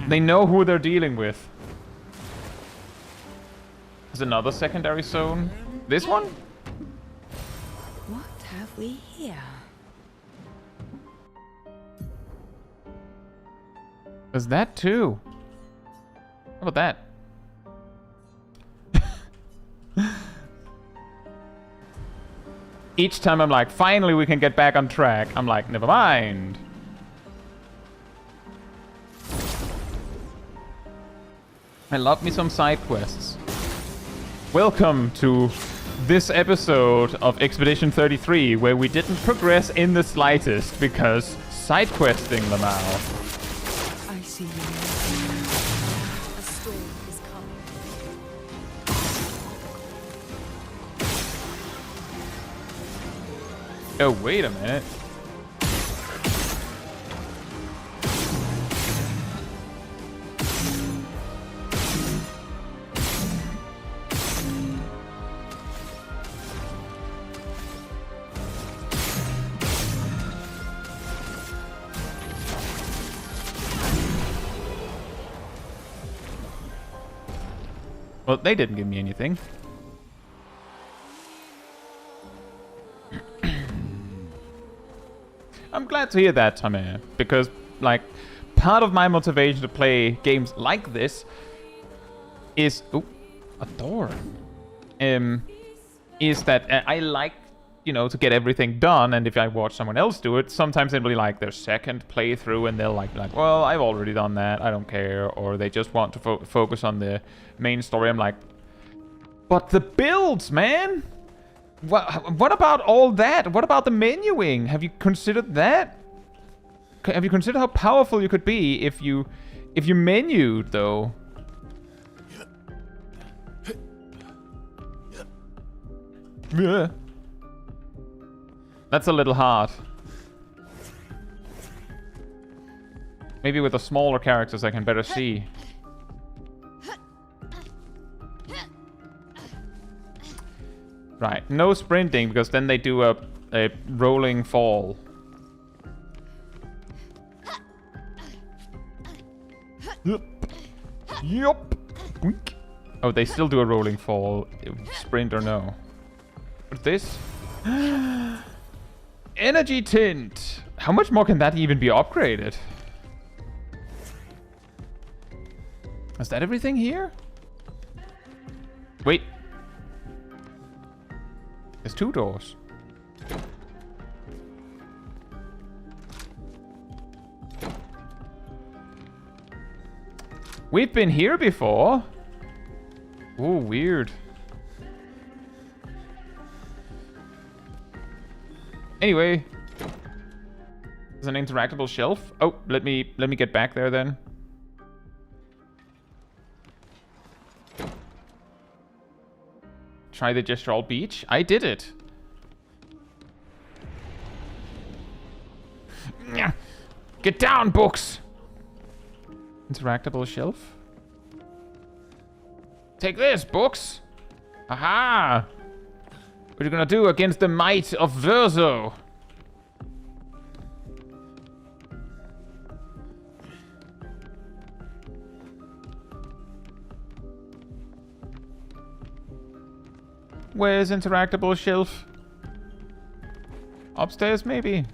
They know who they're dealing with. There's another secondary zone. This one? What have we here? There's that too. How about that? Each time I'm like, finally we can get back on track. I'm like, never mind. I love me some side quests. Welcome to this episode of Expedition 33, where we didn't progress in the slightest because side questing, Lamau. I see you. A storm is coming. Oh, wait a minute. Well, they didn't give me anything. I'm glad to hear that, Tame, because, like, part of my motivation to play games like this is... Oh, a door. Is that I like, you know, to get everything done, and if I watch someone else do it, sometimes it'll be like their second playthrough, and they'll like, well, I've already done that, I don't care, or they just want to focus on the main story. I'm like, but the builds, man! What about all that? What about the menuing? Have you considered that? Have you considered how powerful you could be if you menued, though? Yeah. That's a little hard. Maybe with the smaller characters I can better see. Right, no sprinting, because then they do a rolling fall. Yup. Yup. Boink. Oh, they still do a rolling fall. Sprint or no. What's this? Energy tint. How much more can that even be upgraded? Is that everything here? Wait. There's two doors. We've been here before. Ooh, weird. Anyway, there's an interactable shelf. Oh, let me get back there then. Try the gestural beach. I did it. Get down, books. Interactable shelf. Take this, books. Aha! What are you gonna do against the might of Verzo? Where's interactable shelf? Upstairs, maybe?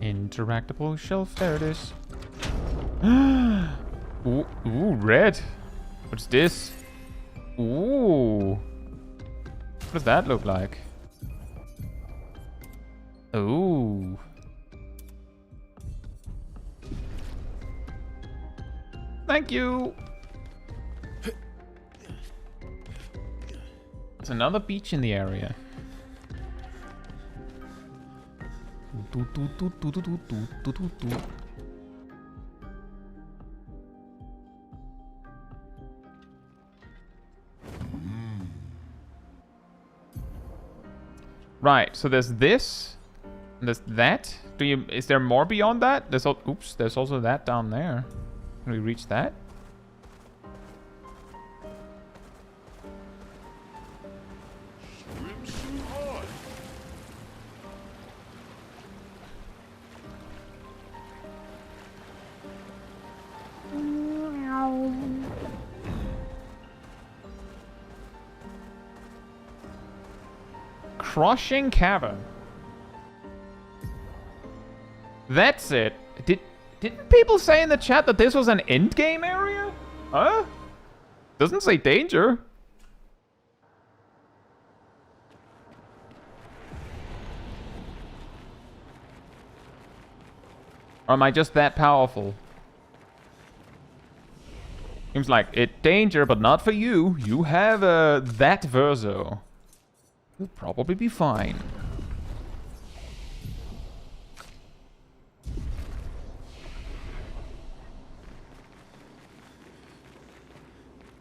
Interactable shelf, there it is. Ooh, red. What's this? Ooh. What does that look like? Ooh. Thank you. There's another beach in the area. Right, so there's this, and there's that. Is there more beyond that? There's also that down there. Can we reach that? Swimsuit on. Crushing Cavern. That's it. Didn't people say in the chat that this was an endgame area? Huh? Doesn't say danger. Or am I just that powerful? Seems like it danger, but not for you. You have that verso. You'll probably be fine.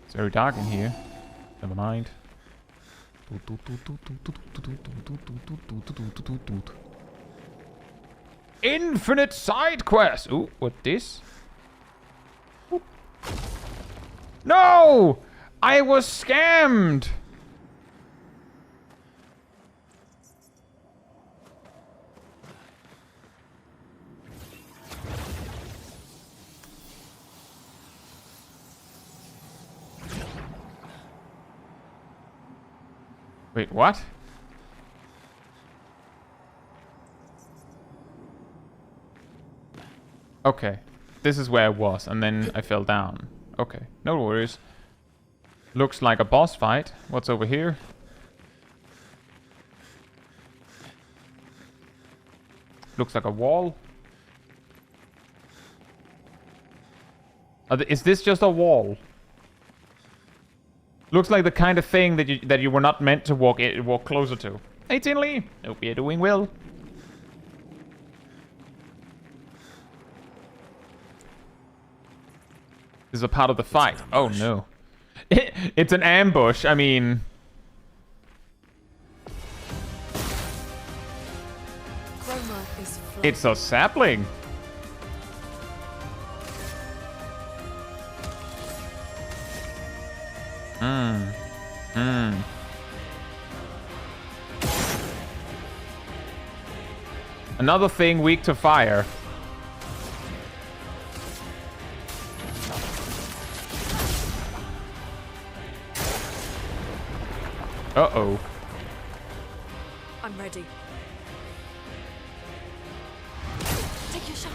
It's very dark in here. Never mind. Infinite side quest. Ooh, what this? Ooh. No! I was scammed! Wait, what? Okay. This is where I was, and then I fell down. Okay, no worries. Looks like a boss fight. What's over here? Looks like a wall. Is this just a wall? Looks like the kind of thing that you were not meant to walk closer to. Hey, Tin Lee. Hope you're doing well. This is a part of the fight. Oh no. It's an ambush. I mean... Chroma is It's a sapling. Another thing weak to fire. Uh-oh. I'm ready. Take your shot.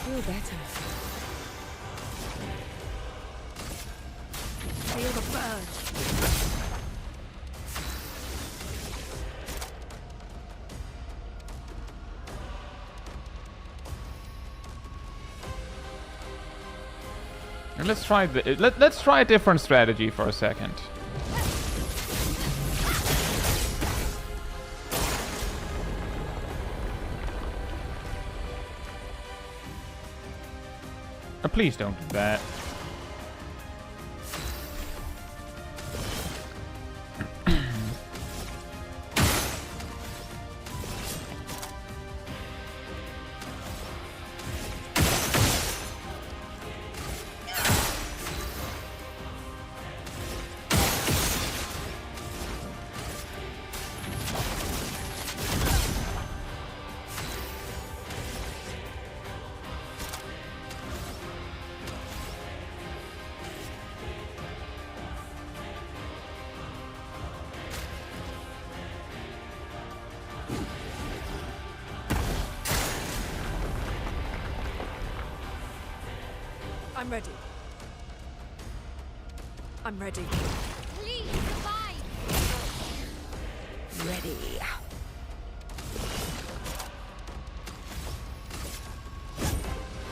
Feel better. Feel the burn. And let's try let's try a different strategy for a second. Please don't do that. I'm ready. I'm ready. Please, survive! Ready.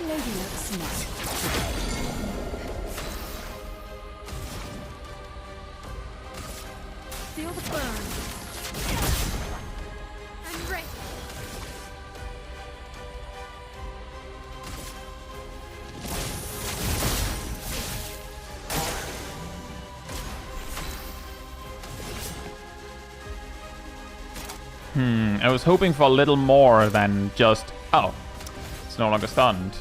Loading up smart. Feel the burn. I'm ready. I was hoping for a little more than just... Oh, it's no longer stunned.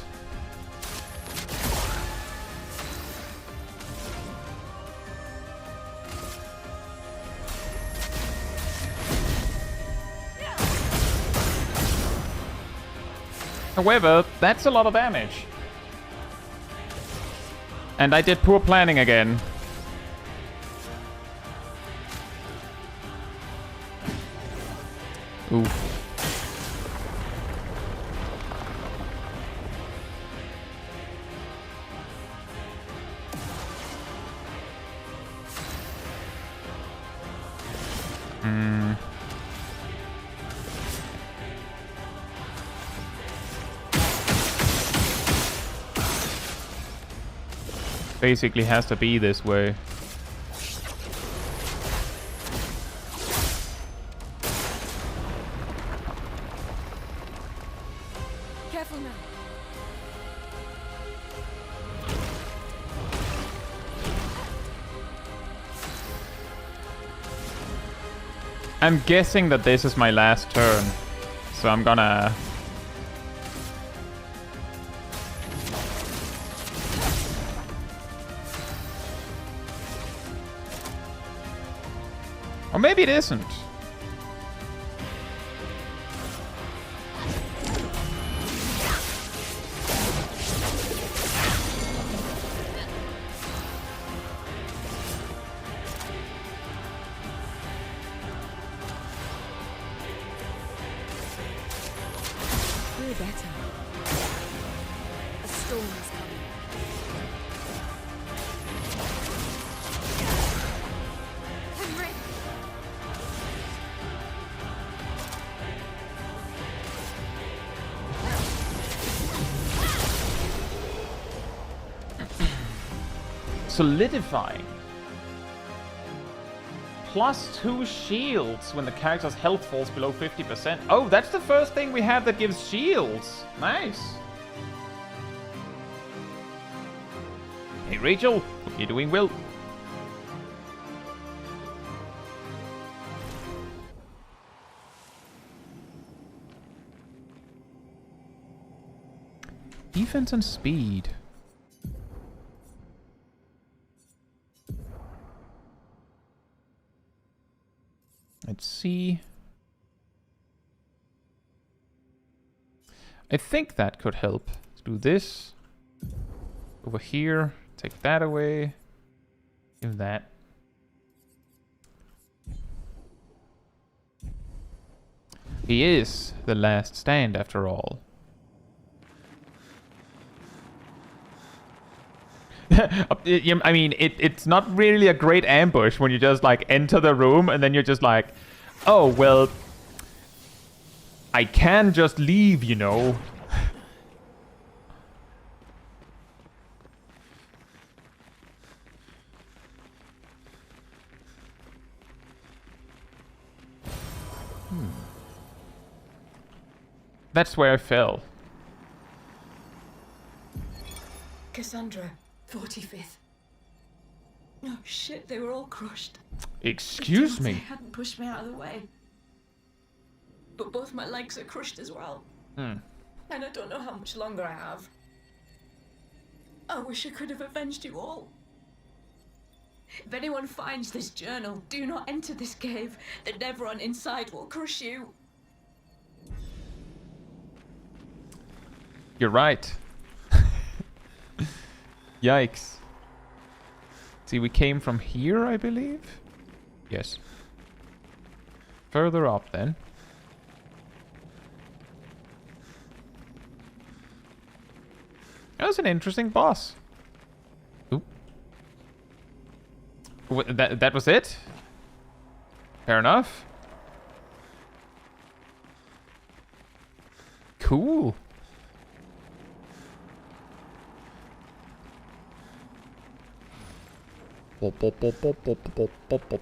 However, that's a lot of damage. And I did poor planning again. Oof. Basically has to be this way. Careful now. I'm guessing that this is my last turn, so I'm gonna... Or maybe it isn't. We're better. A storm is coming. I'm ready. Solidifying. +2 shields when the character's health falls below 50%. Oh, that's the first thing we have that gives shields. Nice. Hey, Rachel. Hope you're doing well. Defense and speed. Let's see. I think that could help. Let's do this. Over here. Take that away. Give that. He is the last stand after all. I mean, it's not really a great ambush when you just like enter the room and then you're just like, oh, well, I can just leave, you know. That's where I fell. Cassandra, 45th. Oh shit, they were all crushed. Excuse They me. hadn't pushed me out of the way. But both my legs are crushed as well. Hmm. And I don't know how much longer I have. I wish I could have avenged you all. If anyone finds this journal, do not enter this cave. The Nevron inside will crush you. You're right. Yikes. See, we came from here, I believe? Yes. Further up, then. That was an interesting boss. That was it? Fair enough. Cool.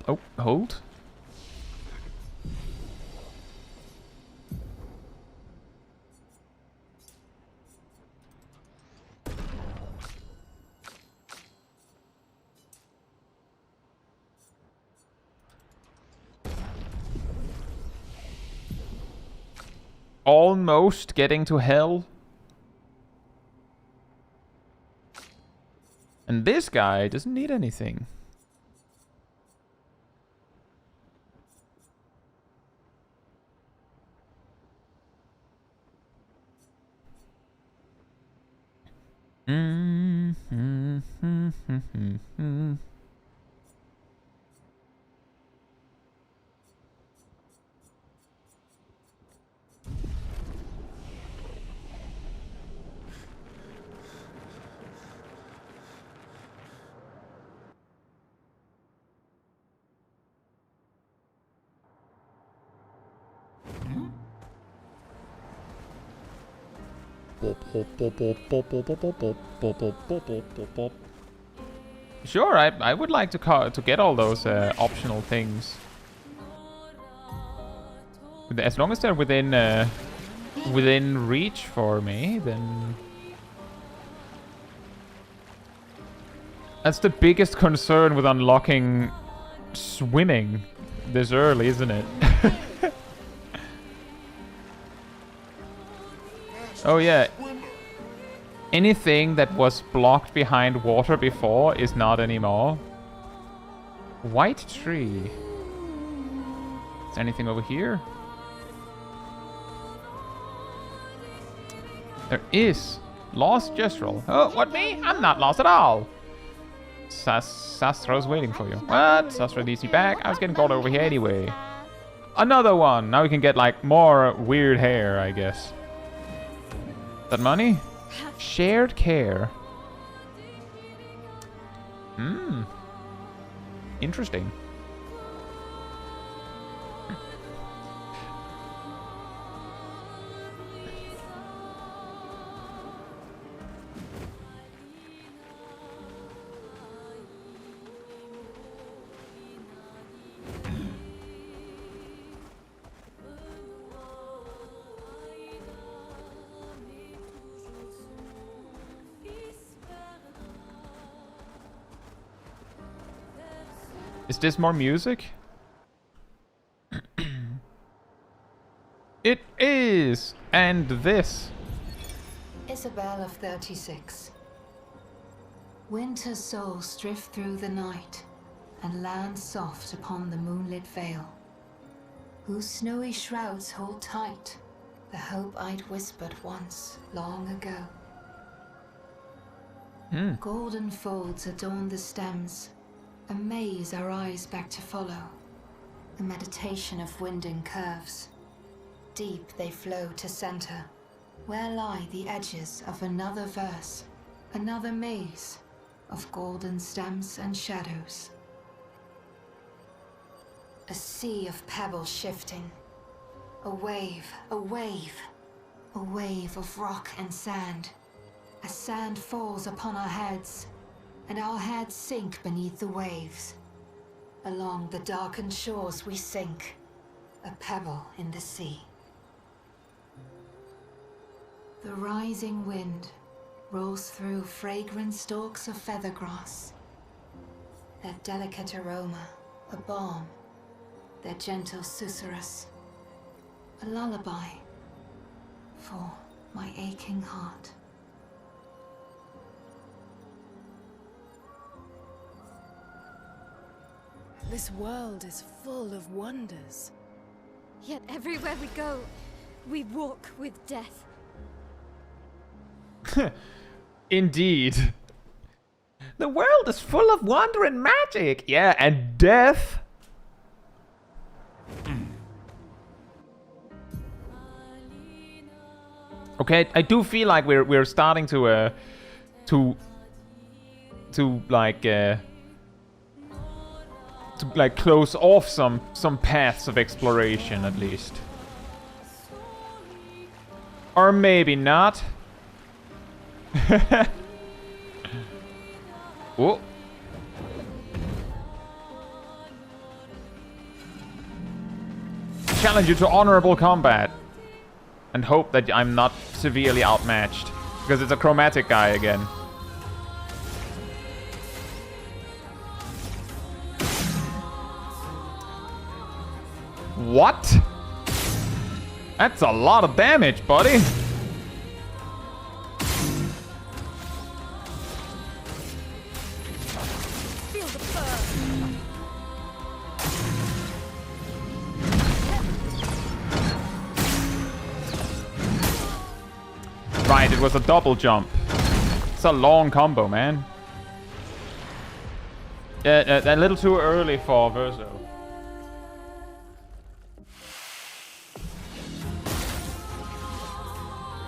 Oh, hold. Almost getting to hell. And this guy doesn't need anything. Sure, I would like to get all those optional things. As long as they're within reach for me, then that's the biggest concern with unlocking swimming this early, isn't it? Oh yeah. Anything that was blocked behind water before is not anymore. White tree. Is there anything over here? There is. Lost Gestural. Oh, what, me? I'm not lost at all. Sastra's waiting for you. What? Sastra needs me back. I was getting called over here anyway. Another one. Now we can get, like, more weird hair, I guess. That money? Shared care. Interesting. Is this more music? It is! And this. Isabel of 36. Winter souls drift through the night and land soft upon the moonlit vale, whose snowy shrouds hold tight the hope I'd whispered once, long ago. Golden folds adorn the stems, a maze our eyes back to follow, a meditation of winding curves. Deep they flow to center, where lie the edges of another verse, another maze of golden stems and shadows. A sea of pebbles shifting, a wave, a wave, a wave of rock and sand, as sand falls upon our heads, and our heads sink beneath the waves. Along the darkened shores we sink, a pebble in the sea. The rising wind rolls through fragrant stalks of feathergrass, their delicate aroma a balm, their gentle susurrus a lullaby for my aching heart. This world is full of wonders. Yet everywhere we go, we walk with death. Indeed. The world is full of wonder and magic. Yeah, and death. Okay, I do feel like we're starting to like to like close off some paths of exploration at least. Or maybe not. Oh. Challenge you to honorable combat. And hope that I'm not severely outmatched. Because it's a chromatic guy again. What? That's a lot of damage, buddy. Feel the burn. Right, it was a double jump. It's a long combo, man. A little too early for Verso.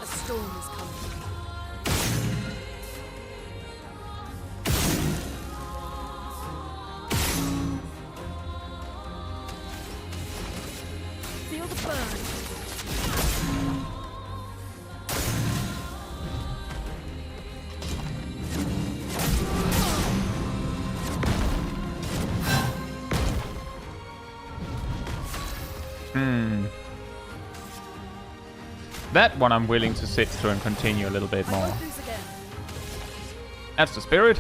A storm is coming. Feel the burn. That one I'm willing to sit through and continue a little bit I more. won't lose again. That's the spirit.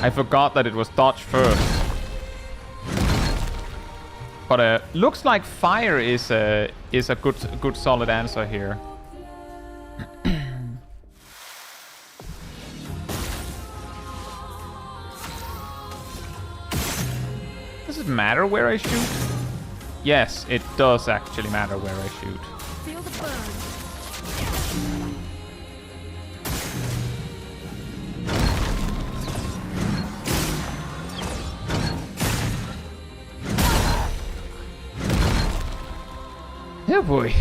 I forgot that it was dodge first. But looks like fire is a good solid answer here. Does it matter where I shoot? Yes, it does actually matter where I shoot. Feel the burn. Oh boy.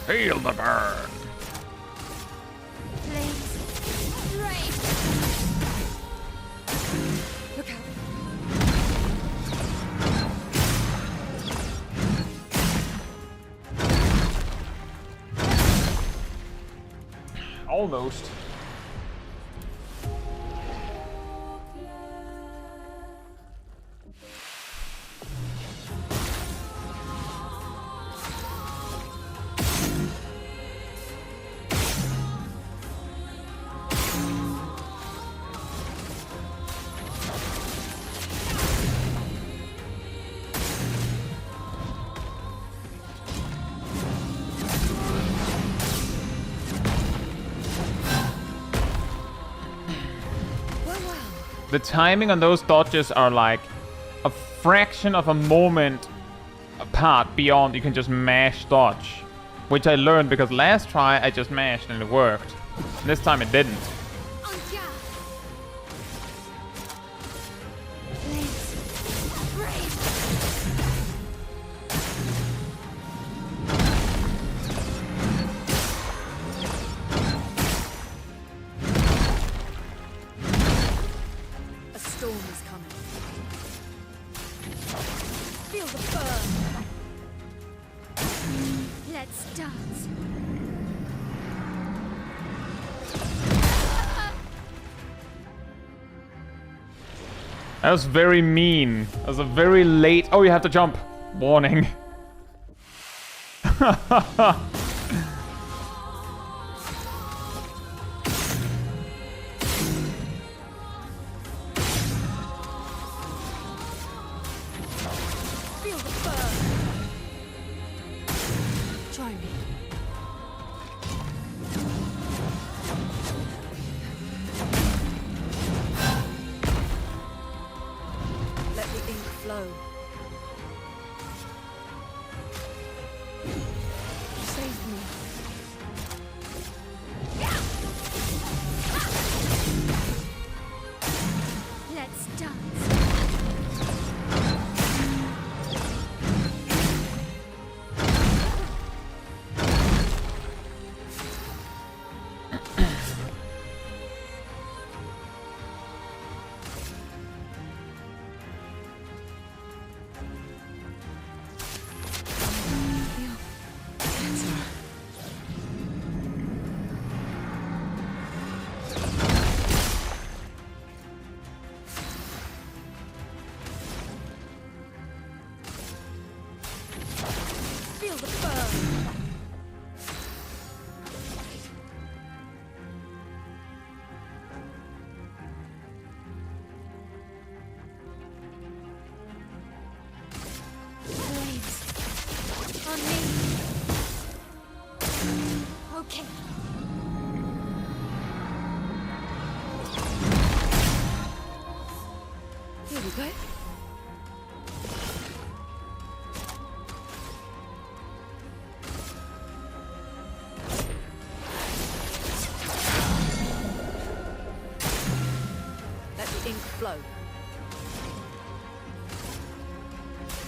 Feel the burn. Look out. Almost. The timing on those dodges are like a fraction of a moment apart beyond you can just mash dodge. Which I learned because last try I just mashed and it worked. This time it didn't. That was very mean. That was a very late... Oh, you have to jump. Warning. Feel the burn. Try me. Let the ink flow. Save me. Let's dance. Feel the burn. Flames. On me. Okay. Here we go. Let the ink flow.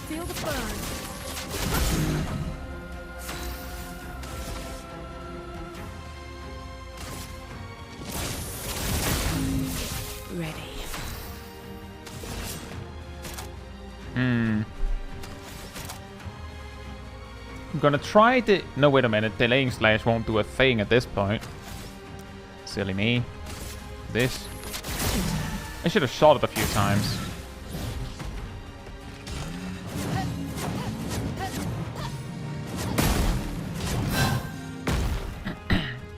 Feel the burn. Ready. I'm gonna try the... No, wait a minute. Delaying slash won't do a thing at this point. Silly me. This. I should have shot it a few times.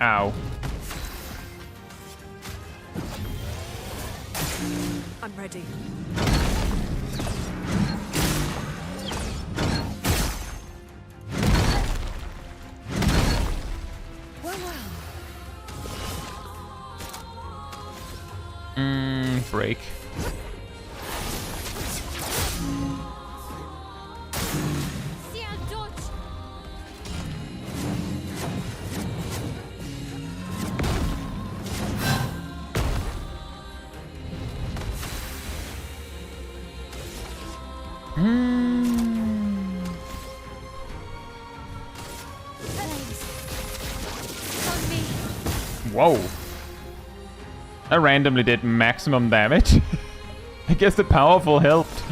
Ow. I'm ready. Break. Whoa. I randomly did maximum damage. I guess the powerful helped.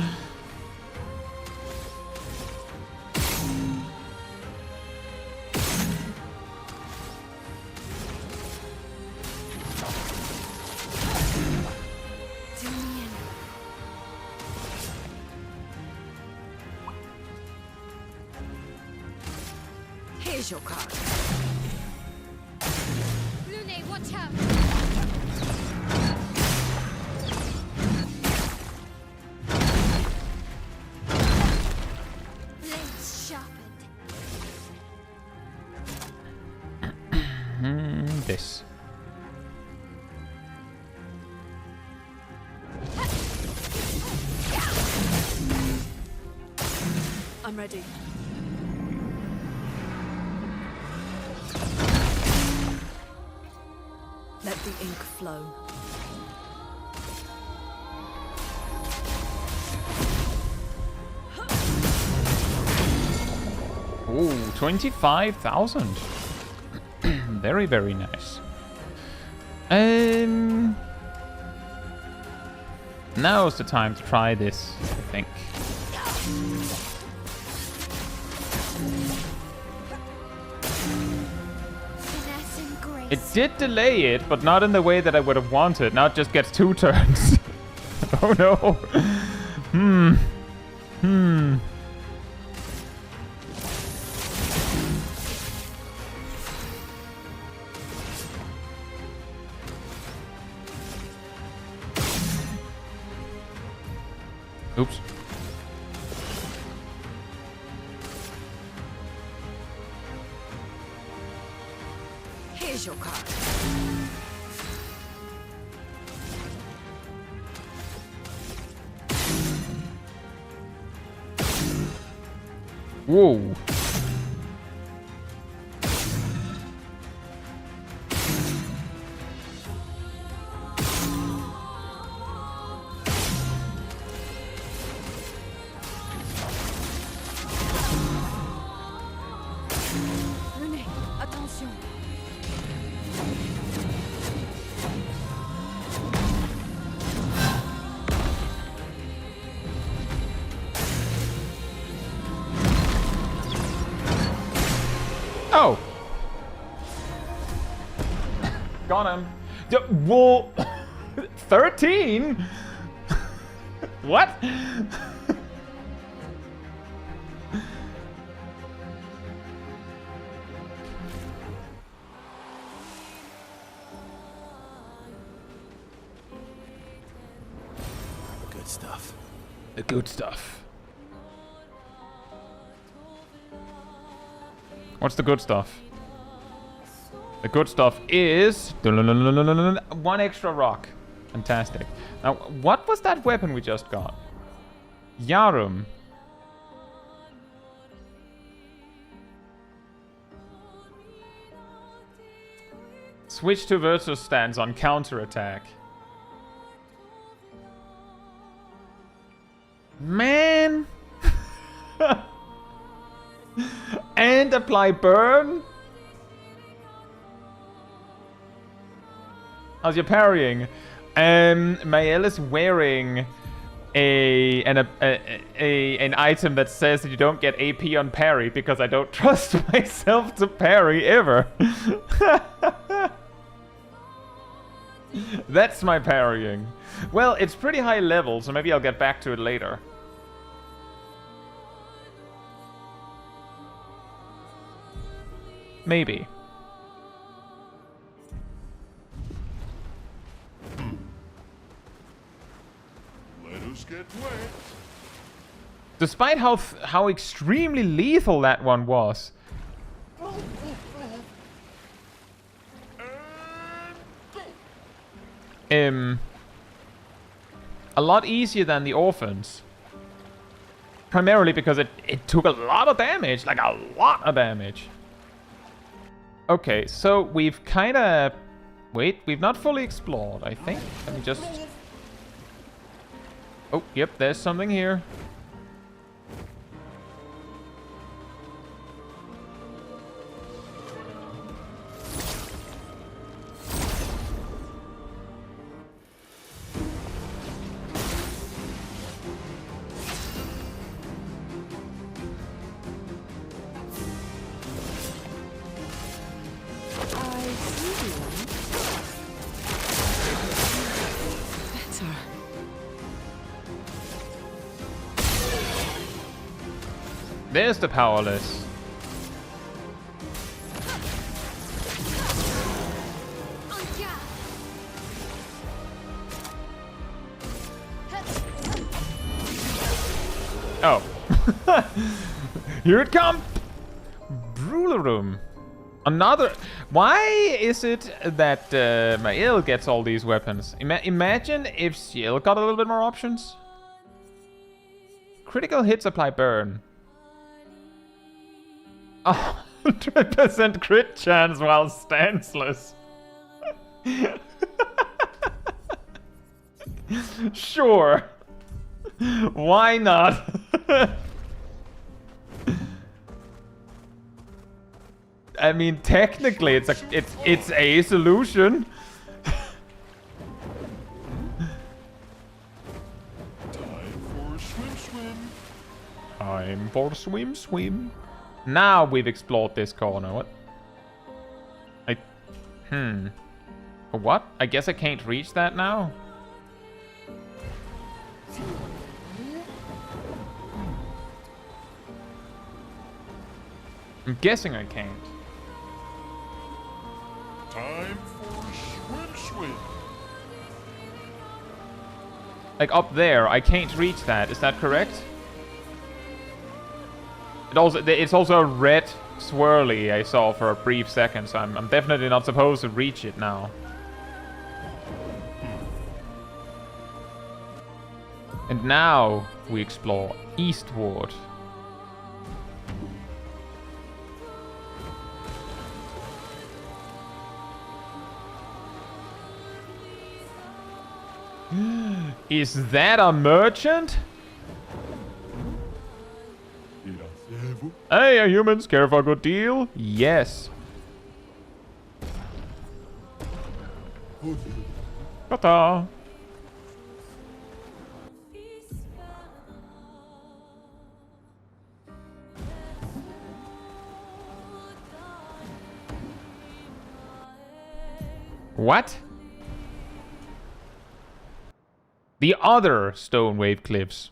Here's your card. Lune, watch out. Blades sharpened. This. I'm ready. Let the ink flow. Ooh, 25,000. Very, very nice. Now's the time to try this, I think. It did delay it, but not in the way that I would have wanted. Now it just gets 2 turns. Oh no. Oops. Here's your card. Whoa. Renee, attention. Oh. Got him. Whoa. 13? What? Good stuff. The good stuff. What's the good stuff? The good stuff is one extra rock. Fantastic. Now, what was that weapon we just got? Yarum. Switch to versus stance on counterattack. Man. And apply burn. How's your parrying? Mael is wearing an item that says that you don't get AP on parry because I don't trust myself to parry ever. That's my parrying. Well, it's pretty high level, so maybe I'll get back to it later. Maybe. Let us get wet. Despite how extremely lethal that one was. A lot easier than the orphans. Primarily because it took a lot of damage, like a lot of damage. Okay, so we've kind of... Wait, we've not fully explored, I think. Let me just... Oh, yep, there's something here. There's the powerless. Oh. Here it comes! Brularum. Another... Why is it that Mael gets all these weapons? Imagine if Ciel got a little bit more options. Critical hits apply burn. 100% crit chance while stanceless. Sure. Why not? I mean, technically, it's a solution. Time for swim. Now we've explored this corner. What? For what? I guess I can't reach that now. I'm guessing I can't. Time for swim. Like up there, I can't reach that. Is that correct? It's also a red swirly I saw for a brief second, so I'm definitely not supposed to reach it now. And now we explore eastward. Is that a merchant? Hey, are humans care for a good deal? Yes. Ta-ta. What? The other stone wave cliffs.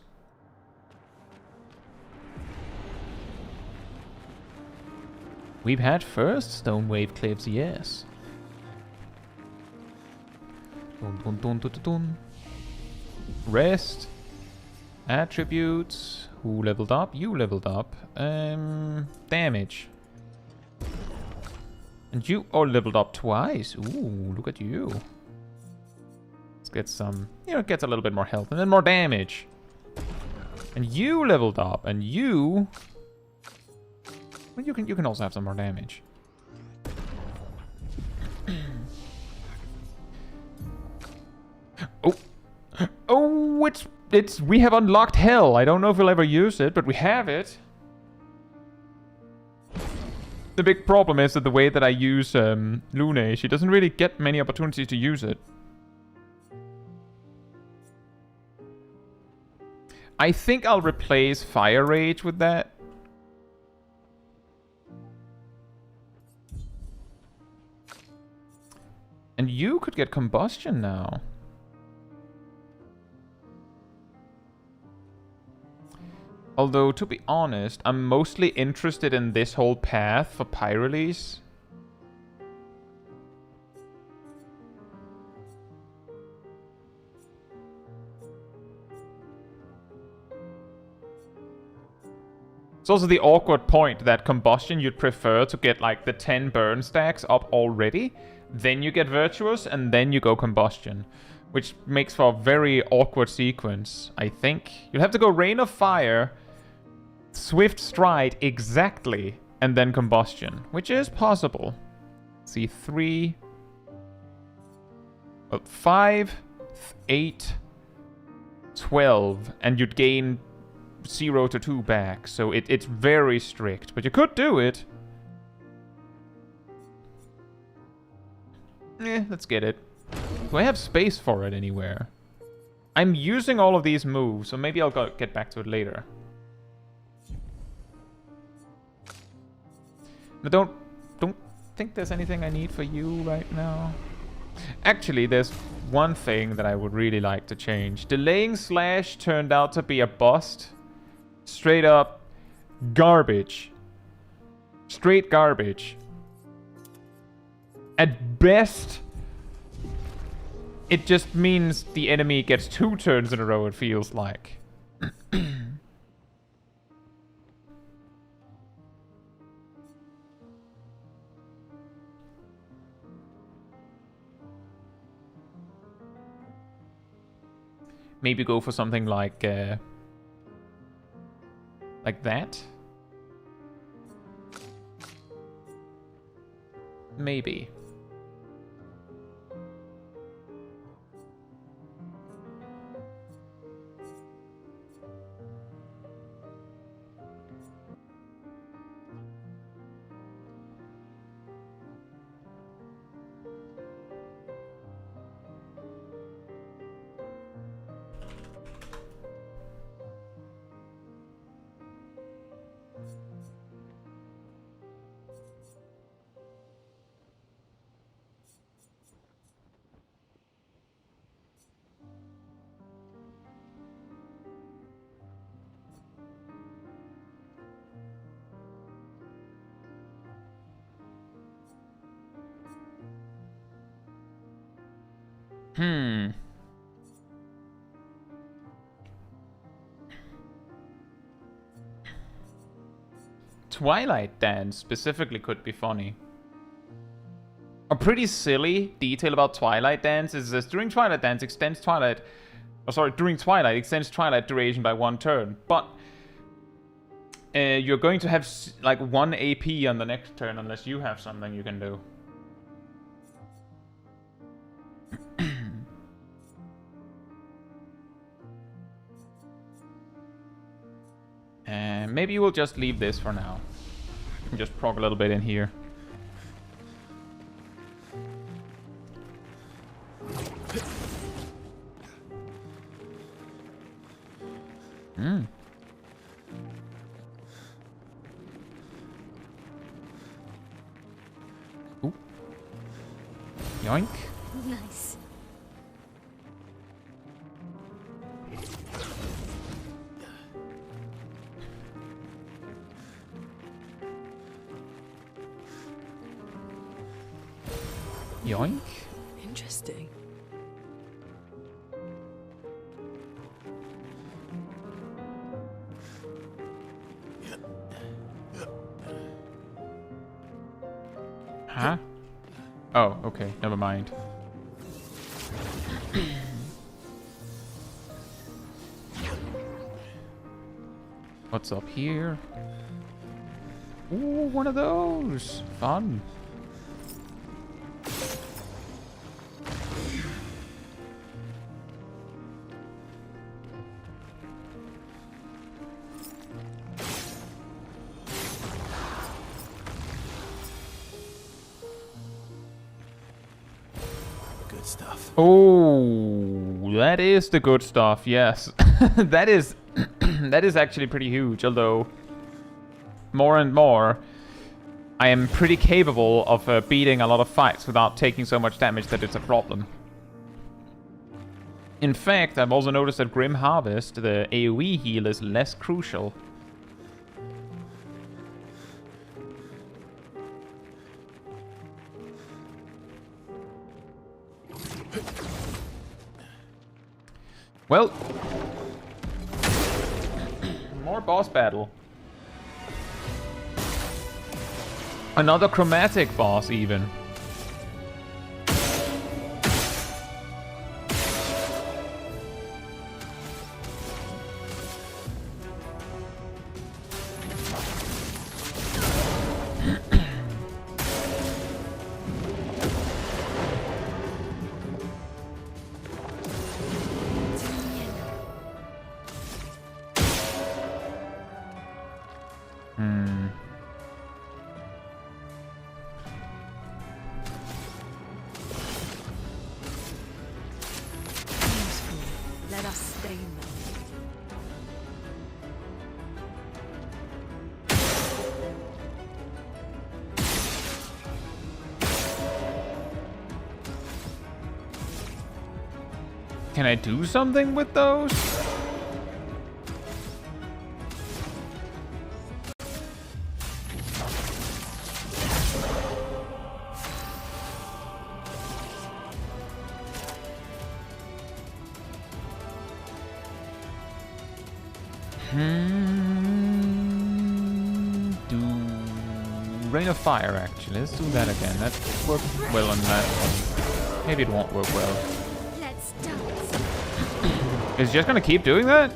We've had first stone wave cliffs, yes. Dun, dun, dun, dun, dun, dun. Rest. Attributes. Who leveled up? You leveled up. Damage. And you all leveled up twice. Ooh, look at you. Let's get some, it gets a little bit more health and then more damage. And you leveled up, and you... Well, you can also have some more damage. Oh. Oh, it's we have unlocked hell. I don't know if we'll ever use it, but we have it. The big problem is that the way that I use Lune, she doesn't really get many opportunities to use it. I think I'll replace Fire Rage with that. And you could get Combustion now. Although, to be honest, I'm mostly interested in this whole path for Pyrrhus. It's also the awkward point that Combustion you'd prefer to get like the 10 burn stacks up already. Then you get Virtuous, and then you go Combustion. Which makes for a very awkward sequence, I think. You'll have to go Rain of Fire, Swift Stride exactly, and then Combustion. Which is possible. Let's see, 3... 5, 8, 12, and you'd gain 0 to 2 back. So it's very strict, but you could do it. Let's get it. Do I have space for it anywhere? I'm using all of these moves, so maybe I'll get back to it later. I don't think there's anything I need for you right now. Actually, there's one thing that I would really like to change. Delaying Slash turned out to be a bust. Straight up garbage. Straight garbage. At best, it just means the enemy gets 2 turns in a row, it feels like. Maybe go for something like that. Maybe. Twilight Dance specifically could be funny. A pretty silly detail about Twilight Dance is this: during Twilight Dance extends Twilight... Oh, sorry, during Twilight extends Twilight duration by 1 turn, but you're going to have like 1 AP on the next turn unless you have something you can do. Maybe we'll just leave this for now. And just prog a little bit in here. Ooh. Yoink. Nice. Yoink. Interesting. Huh? Oh, okay. Never mind. What's up here? Ooh, one of those. Fun. Good stuff. Oh, that is the good stuff. Yes. that is that is actually pretty huge, although more and more I am pretty capable of beating a lot of fights without taking so much damage that it's a problem. In fact, I've also noticed that Grim Harvest, the AoE heal, is less crucial. Well, more boss battle. Another chromatic boss, even. Let us stain them. Can I do something with those? Do Rain of Fire, actually. Let's do that again. That worked well on that one. Maybe it won't work well. Let's dance. Is it just gonna keep doing that?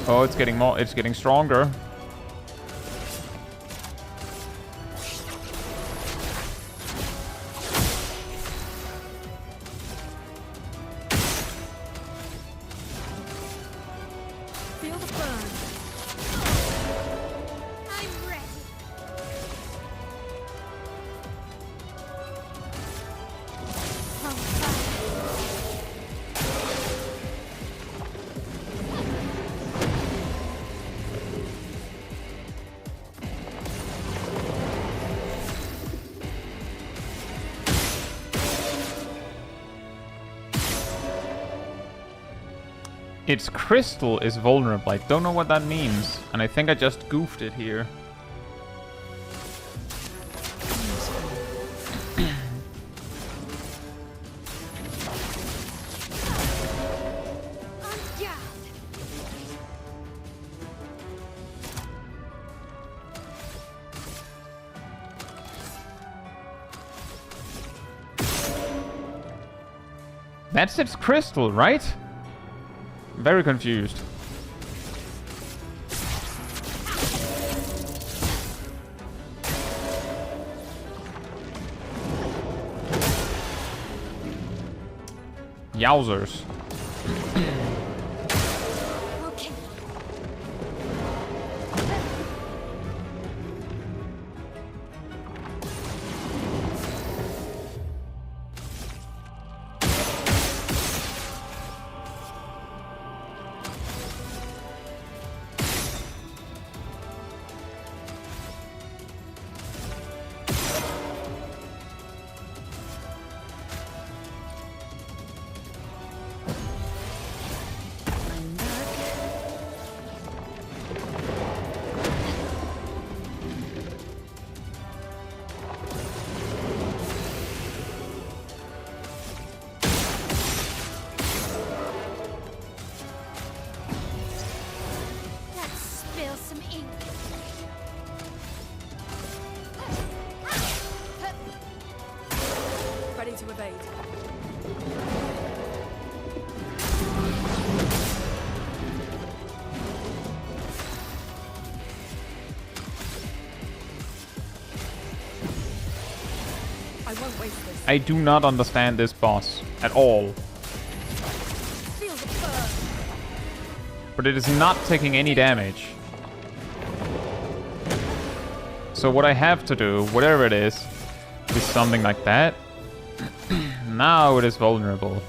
Oh, it's getting more. It's getting stronger. Feel the burn. I'm ready. On fire. Its crystal is vulnerable. I don't know what that means, and I think I just goofed it here. That's its crystal, right? I'm very confused. Yowzers. Okay. I'm back. Let's spill some ink. Ready to evade. I won't waste this. I do not understand this boss at all. Feel the burn. But it is not taking any damage. So what I have to do, whatever it is something like that. Now it is vulnerable.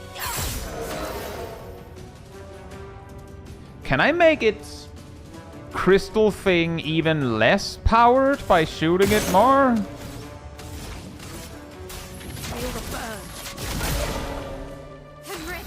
Can I make its crystal thing even less powered by shooting it more? Feel the burn. Henry.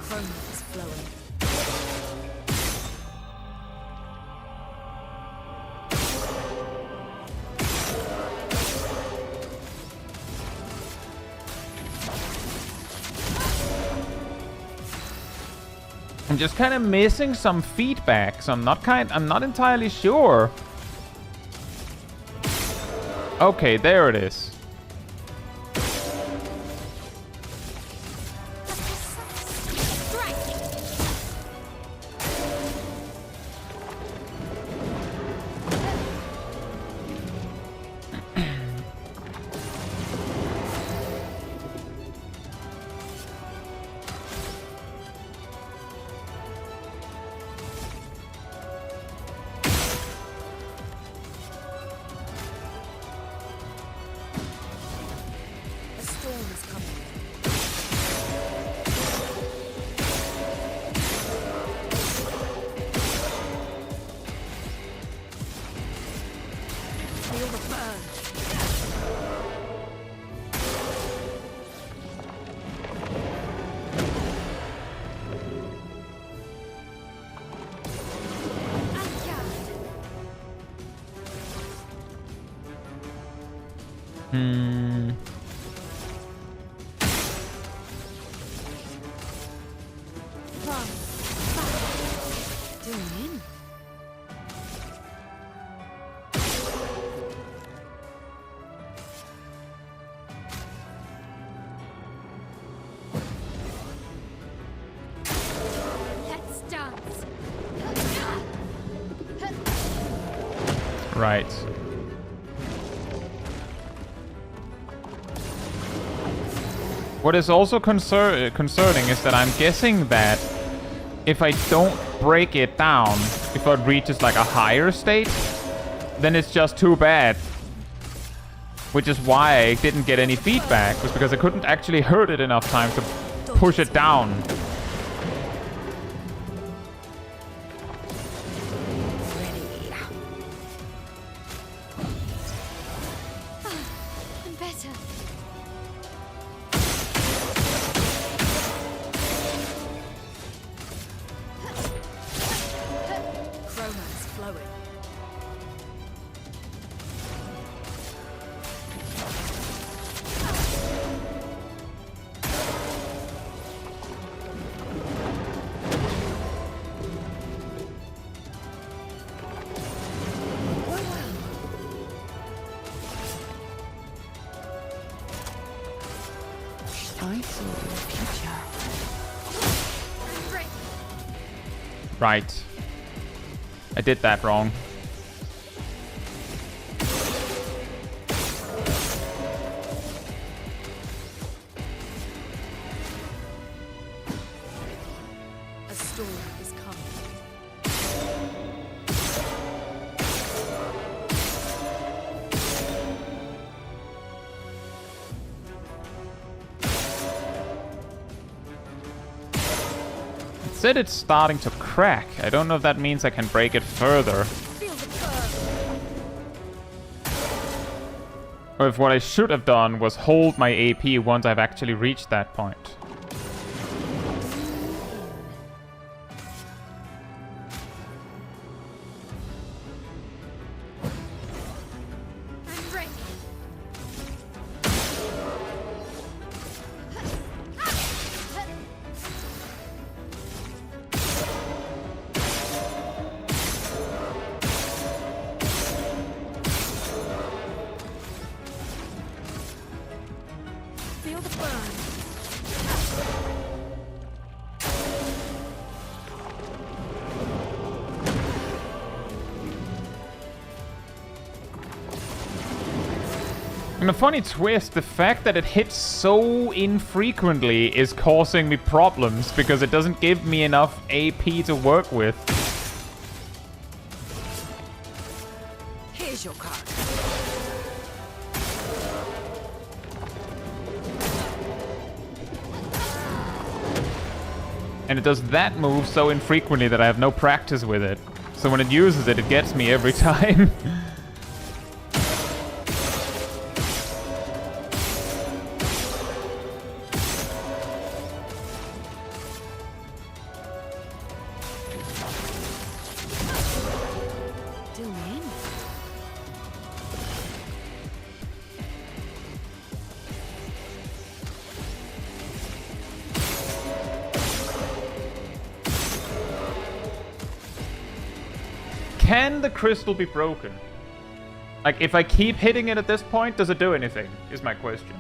Chrome is flowing. I'm just kind of missing some feedback, so I'm not entirely sure. Okay, there it is. A storm is coming. Feel the burn. Hmm. Doing in. Let's dance. Right. What is also concerning is that I'm guessing that if I don't break it down, if it reaches like a higher state, then it's just too bad. Which is why I didn't get any feedback, was because I couldn't actually hurt it enough time to push it down. I'm better. Right. I did that wrong. A storm is coming. It said it's starting to crack. I don't know if that means I can break it further. Feel the burn. Or if what I should have done was hold my AP once I've actually reached that point. I'm ready. Feel the burn. And a funny twist, the fact that it hits so infrequently is causing me problems because it doesn't give me enough AP to work with. Here's your card. And it does that move so infrequently that I have no practice with it. So when it uses it, it gets me every time. Still in. Can the crystal be broken? Like, if I keep hitting it at this point, does it do anything? Is my question.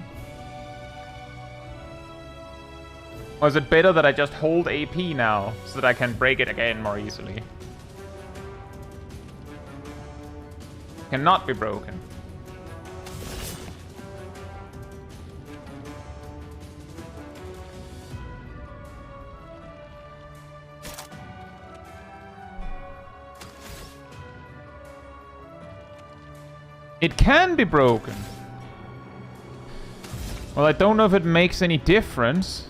Or is it better that I just hold AP now, so that I can break it again more easily? Cannot be broken. It can be broken. Well, I don't know if it makes any difference.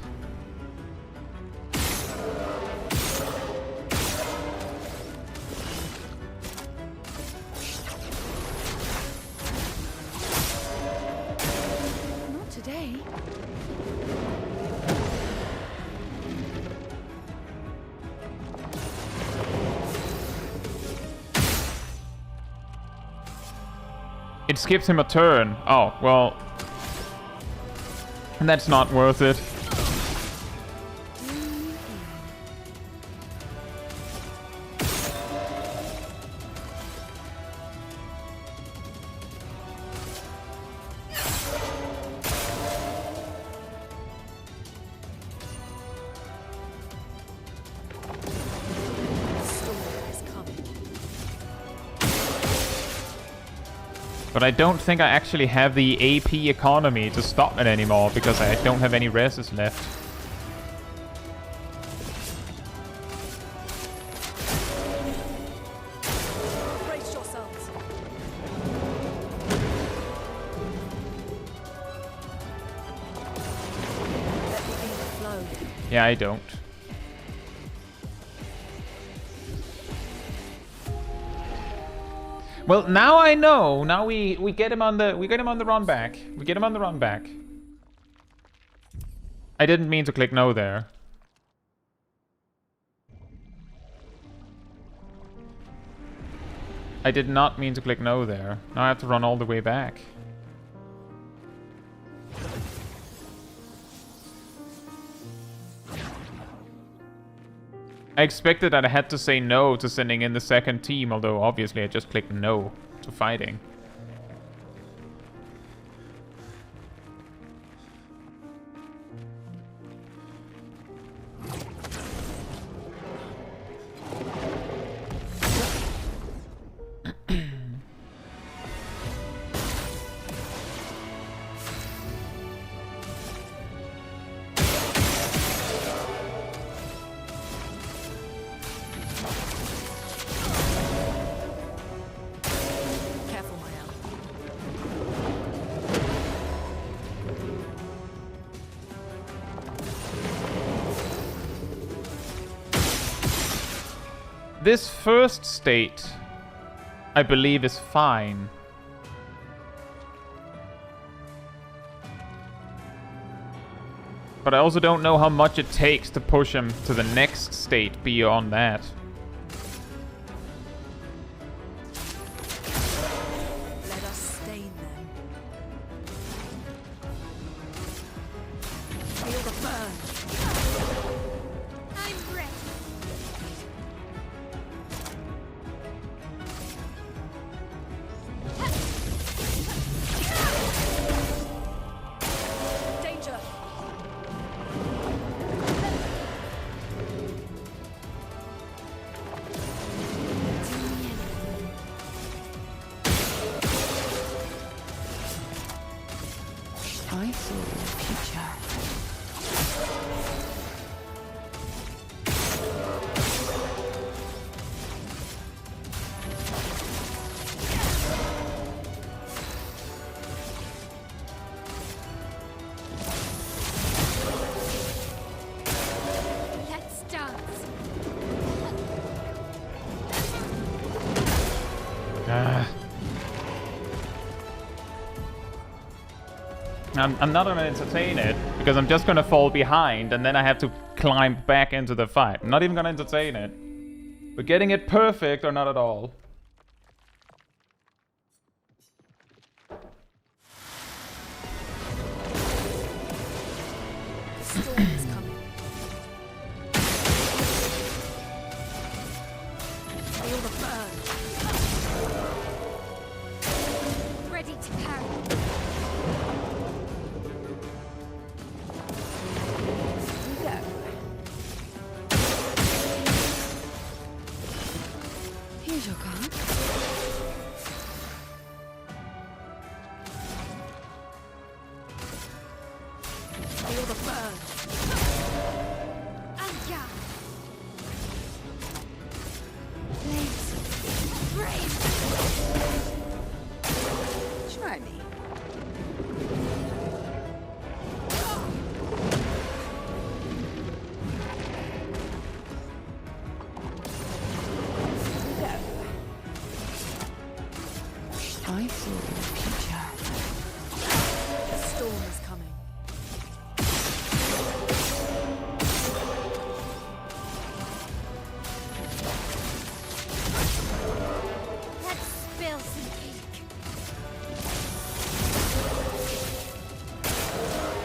Not today. It skips him a turn. Oh, well. That's not worth it. But I don't think I actually have the AP economy to stop it anymore because I don't have any reses left. Brace yourselves. Let the ink flow. Yeah, I don't. Well, now I know. Now we get him on the run back. We get him on the run back. I didn't mean to click no there. I did not mean to click no there. Now I have to run all the way back. I expected that I had to say no to sending in the second team, although obviously I just clicked no to fighting. This first state, I believe, is fine. But I also don't know how much it takes to push him to the next state beyond that. Let us stain them. Feel the burn. I'm ready. Danger. I saw your future. Let's dance. I'm not gonna entertain it, because I'm just gonna fall behind, and then I have to climb back into the fight. I'm not even gonna entertain it. We're getting it perfect or not at all. The storm is coming. Feel the burn. Ready to carry. Here's your card. Feel the burn. Anja. Blaze. Brave. Try me. I saw your future. The storm is coming. Let's spill some cake.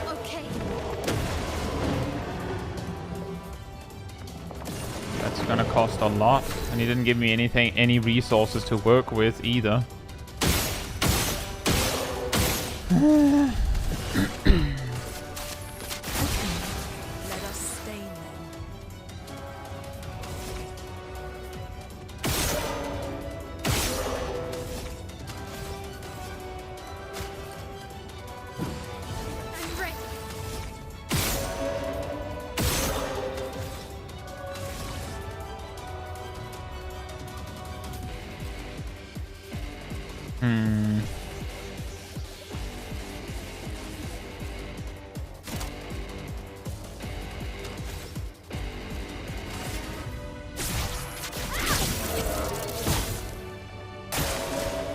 Okay. That's gonna cost a lot, and he didn't give me any resources to work with either. Let us stain them. I'm ready.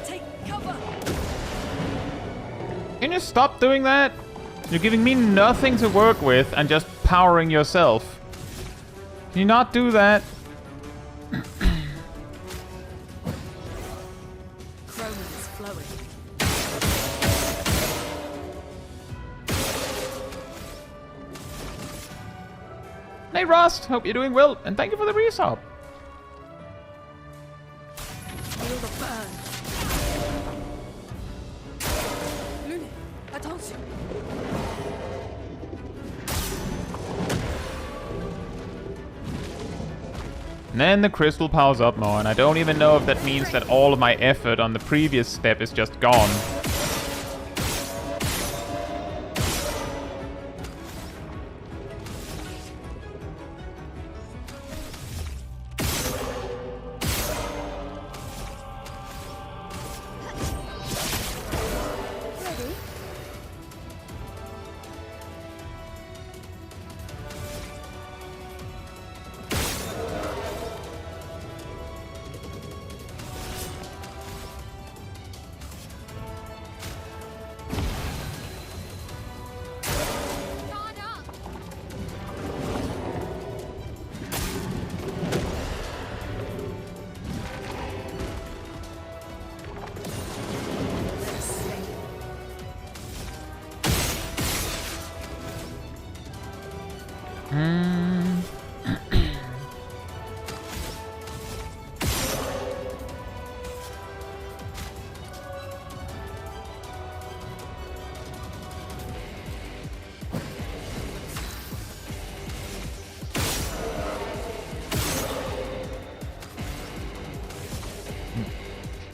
Take cover. Can you stop doing that? You're giving me nothing to work with and just powering yourself. Can you not do that? Chroma is flowing. Hey Rust, hope you're doing well, and thank you for the resub. Feel the burn. Lune, attention. And then the crystal powers up more, and I don't even know if that means that all of my effort on the previous step is just gone. Ready?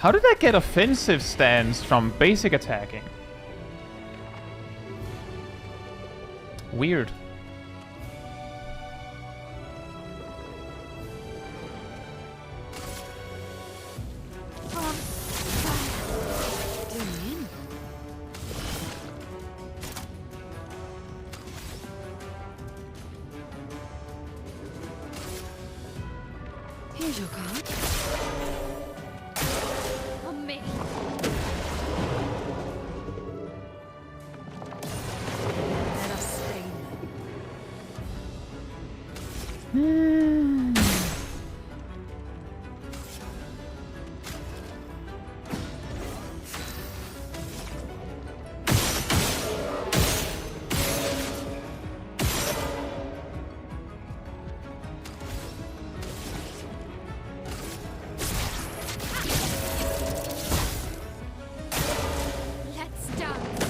How did I get offensive stance from basic attacking? Weird. Here's your card. On me. Let us stain them. Let's dance.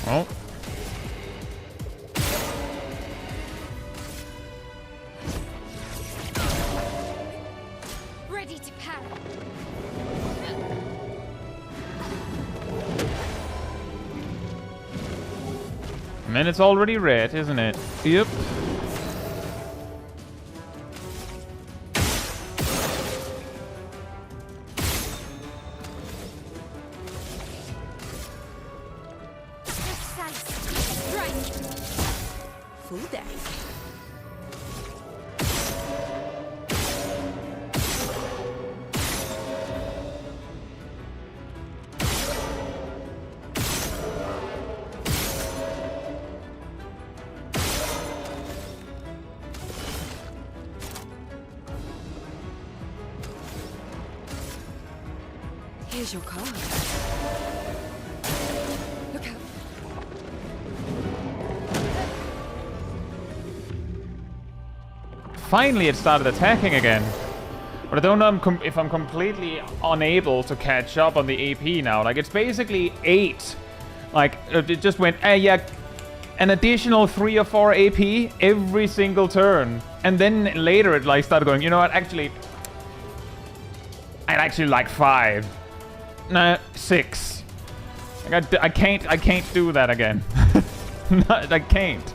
Oh. Ready to parry. Man, it's already red, isn't it? Yep. Precise strike. Full deck. Here's your card. Look out. Finally, it started attacking again. But I don't know if I'm completely unable to catch up on the AP now. Like, it's basically 8. Like, it just went, yeah, an additional 3 or 4 AP every single turn. And then later it, like, started going, you know what, actually... I'd actually like 5. Nah, 6. Like, I can't do that again. No, I can't.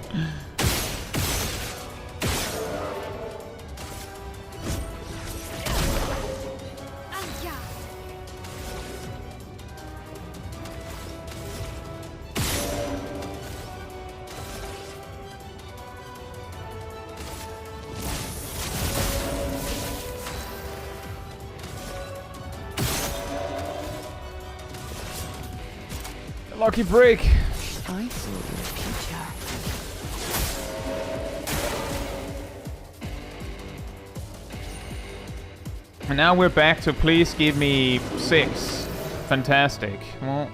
Lucky break. I saw your future. And now we're back to please give me 6. Fantastic. Well,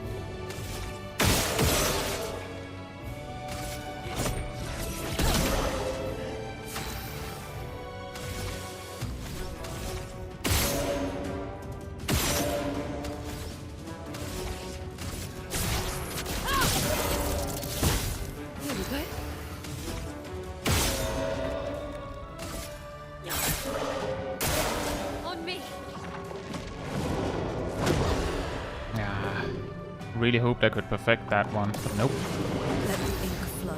really hoped I could perfect that one, but nope. Let the ink flow.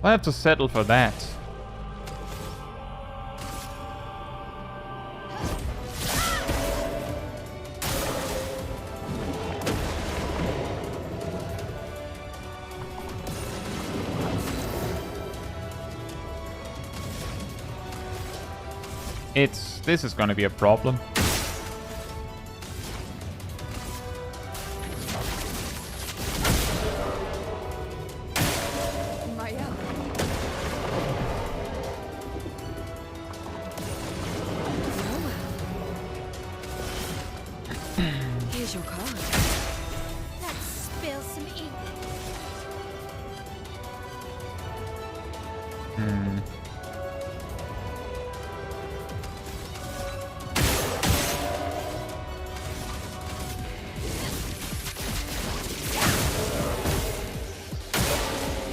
I have to settle for that. This is gonna be a problem. Here's your card. Let's spill some ink.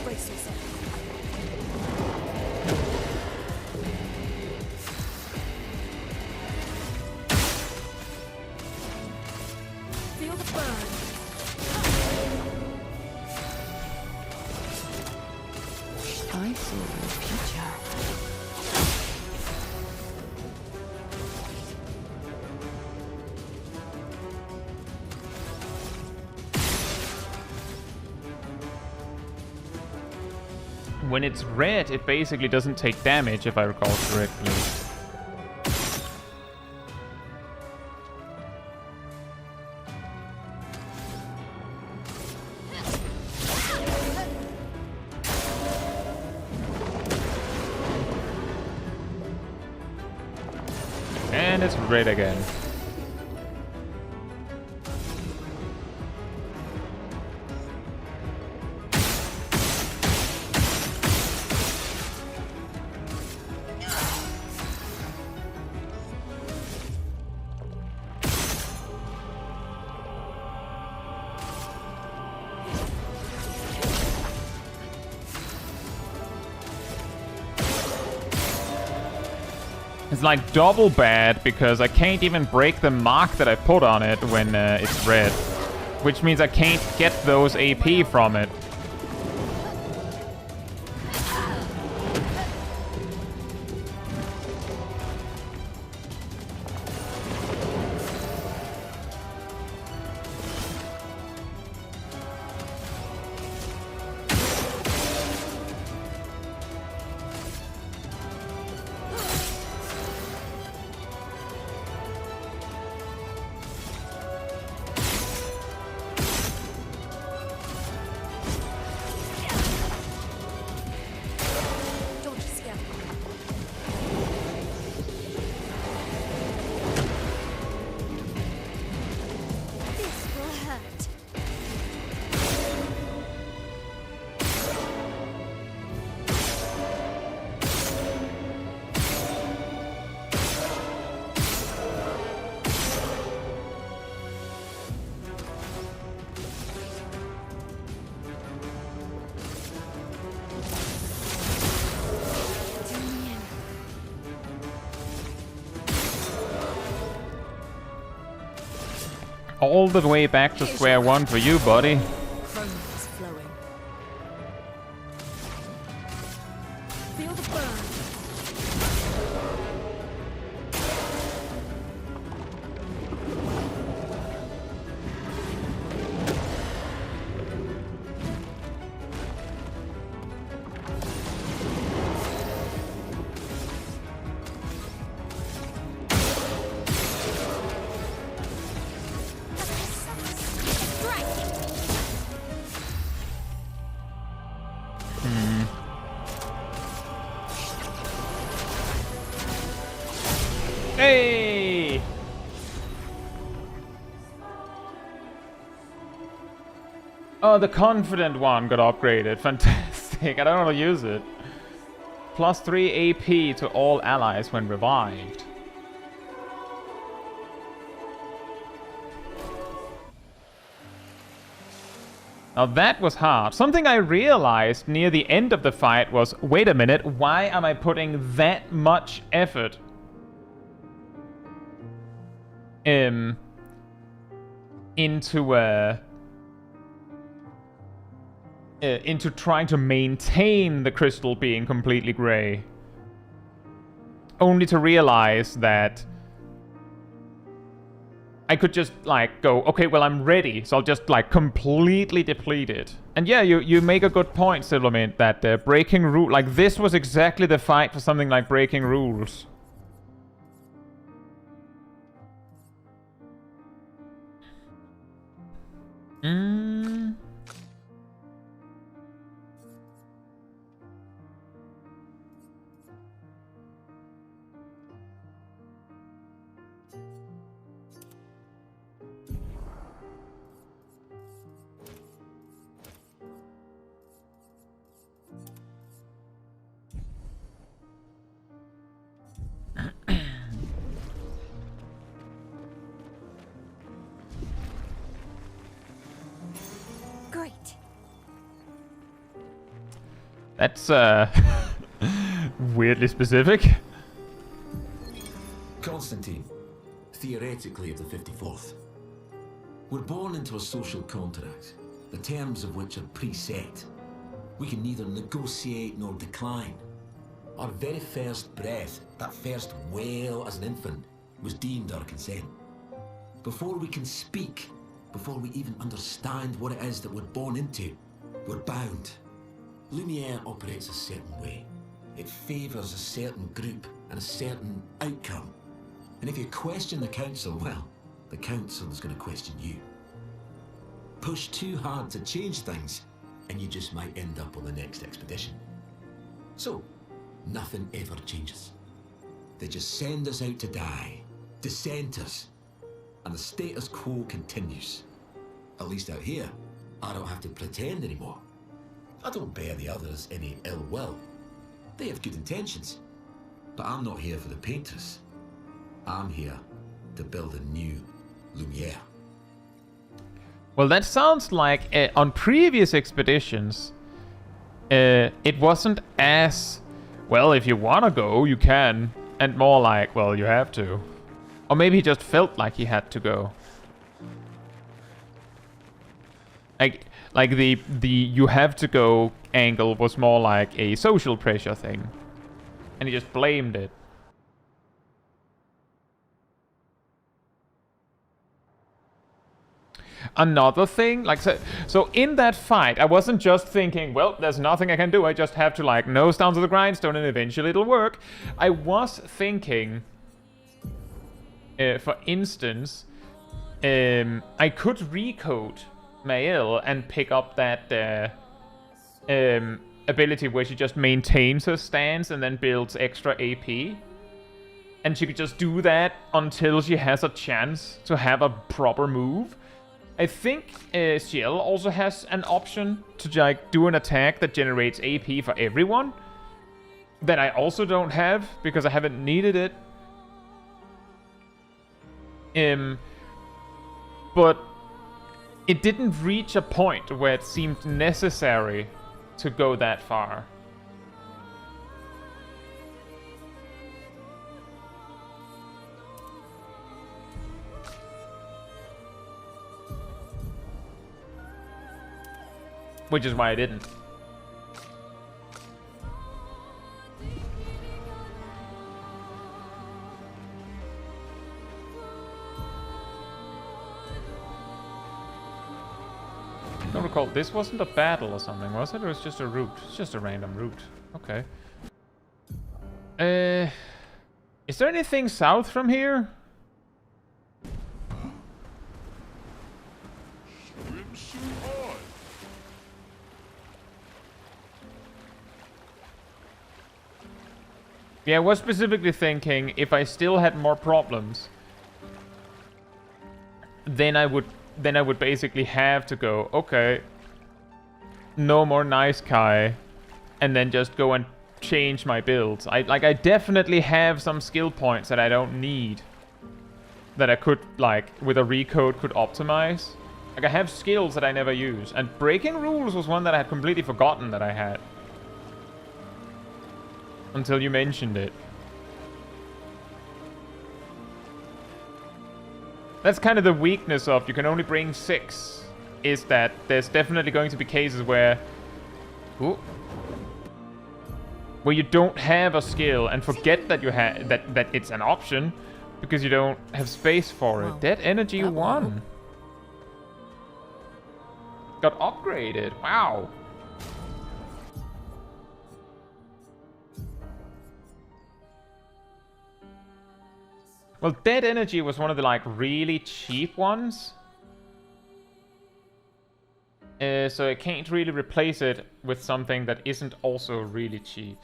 Brace yourself. Feel the burn. I saw your future. When it's red, it basically doesn't take damage, if I recall correctly. And it's red again. It's like double bad because I can't even break the mark that I put on it when it's red. Which means I can't get those AP from it. All the way back to square one for you, buddy. Chrome is flowing. Feel the burn. Hey! Oh, the confident one got upgraded. Fantastic. I don't want to use it. Plus 3 AP to all allies when revived. Now that was hard. Something I realized near the end of the fight was, wait a minute, why am I putting that much effort into trying to maintain the crystal being completely gray. Only to realize that I could just, like, go, okay, well, I'm ready, so I'll just, like, completely deplete it. And yeah, you make a good point, Silvermint, that breaking rule, like, this was exactly the fight for something like breaking rules. Great. That's, weirdly specific. Constantine, theoretically of the 54th. We're born into a social contract, the terms of which are preset. We can neither negotiate nor decline. Our very first breath, that first wail as an infant, was deemed our consent. Before we can speak, before we even understand what it is that we're born into, we're bound. Lumiere operates a certain way. It favours a certain group and a certain outcome. And if you question the Council, well, the Council is going to question you. Push too hard to change things, and you just might end up on the next expedition. So, nothing ever changes. They just send us out to die, dissent us, and the status quo continues. At least out here, I don't have to pretend anymore. I don't bear the others any ill will. They have good intentions. But I'm not here for the painters. I'm here to build a new Lumiere. Well, that sounds like on previous expeditions, it wasn't as, well, if you want to go, you can. And more like, well, you have to. Or maybe he just felt like he had to go. Like the you have to go angle was more like a social pressure thing. And he just blamed it. Another thing, like, so in that fight, I wasn't just thinking, well, there's nothing I can do, I just have to, like, nose down to the grindstone and eventually it'll work. I was thinking, for instance, I could recode Mael and pick up that ability where she just maintains her stance and then builds extra AP. And she could just do that until she has a chance to have a proper move. I think Ciel also has an option to like do an attack that generates AP for everyone. That I also don't have because I haven't needed it. But it didn't reach a point where it seemed necessary to go that far. Which is why I didn't. I don't recall. This wasn't a battle or something, was it? Or was it just a route? It's just a random route. Okay. Is there anything south from here? Swimsuit on. Yeah, I was specifically thinking if I still had more problems, then I would basically have to go, okay, no more nice Kai, and then just go and change my builds. I definitely have some skill points that I don't need that I could, like, with a recode could optimize. Like, I have skills that I never use, and breaking rules was one that I had completely forgotten that I had. Until you mentioned it. That's kind of the weakness of you can only bring 6. Is that there's definitely going to be cases where Ooh. Where you don't have a skill and forget that you have that it's an option because you don't have space for it. Wow. Dead Energy That will 1 got upgraded. Wow. Well, Dead Energy was one of the like really cheap ones. So I can't really replace it with something that isn't also really cheap.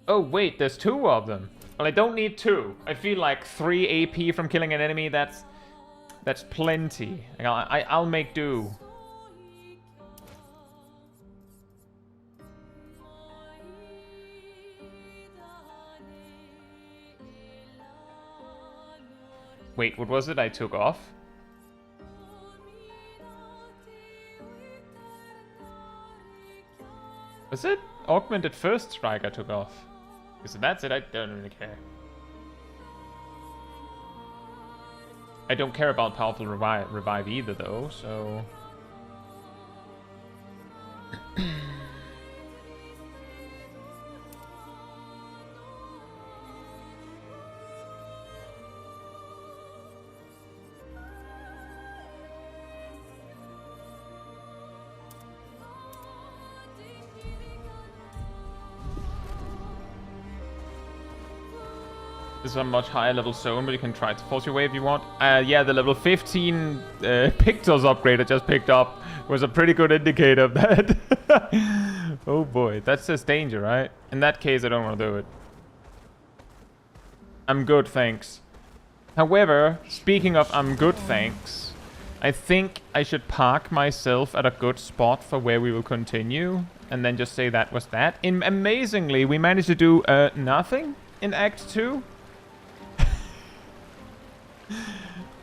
Oh wait, there's 2 of them. Well, I don't need 2. I feel like 3 AP from killing an enemy, that's plenty. I'll make do. Wait, what was it I took off? Was it Augmented First Strike I took off? Because if that's it, I don't really care. I don't care about Powerful Revive either, though, so... This is a much higher level zone, but you can try to force your way if you want. Yeah, the level 15 Pictos upgrade I just picked up was a pretty good indicator of that. Oh boy, that's just danger, right? In that case, I don't want to do it. I'm good, thanks. However, speaking of I'm good, thanks, I think I should park myself at a good spot for where we will continue, and then just say that was that. Amazingly, we managed to do nothing in Act 2.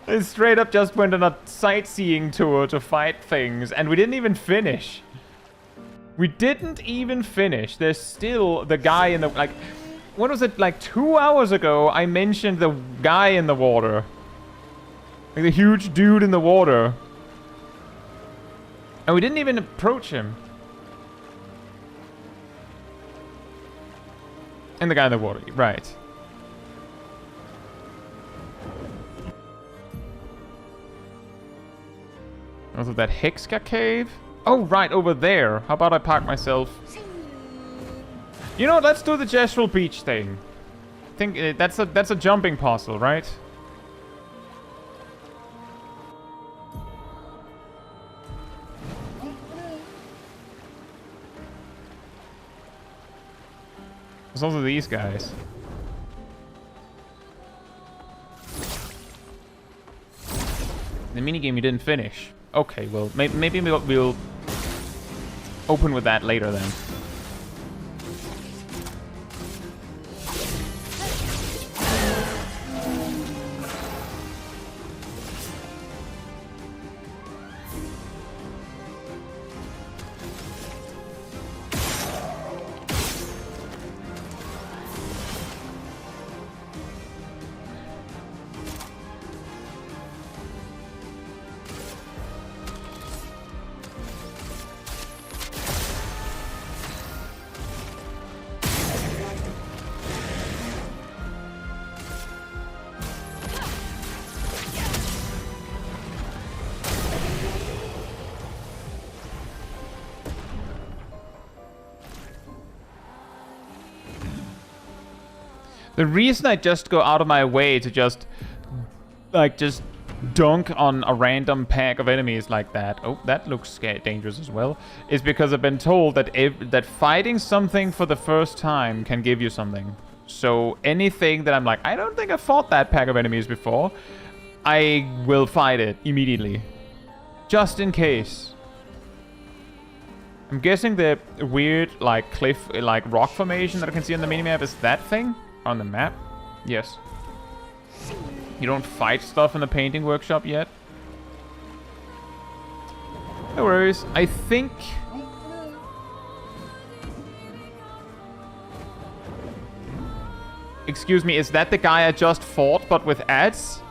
I straight up just went on a sightseeing tour to fight things, and we didn't even finish. We didn't even finish. There's still the guy in the... Like, what was it? Like 2 hours ago, I mentioned the guy in the water. Like the huge dude in the water. And we didn't even approach him. And the guy in the water, right. Also that Hexka cave? Oh, right, over there. How about I park myself? You know what, let's do the Jezreel Beach thing. I think that's a jumping puzzle, right? There's also these guys. The minigame you didn't finish. Okay, well, maybe we'll open with that later then. The reason I just go out of my way to just dunk on a random pack of enemies like that, oh, that looks dangerous as well, is because I've been told that that fighting something for the first time can give you something. So anything that I'm like, I don't think I fought that pack of enemies before, I will fight it immediately. Just in case. I'm guessing the weird, like, cliff, like, rock formation that I can see on the minimap is that thing? On the map? Yes. You don't fight stuff in the painting workshop yet? No worries. I think... Excuse me, is that the guy I just fought, but with ads?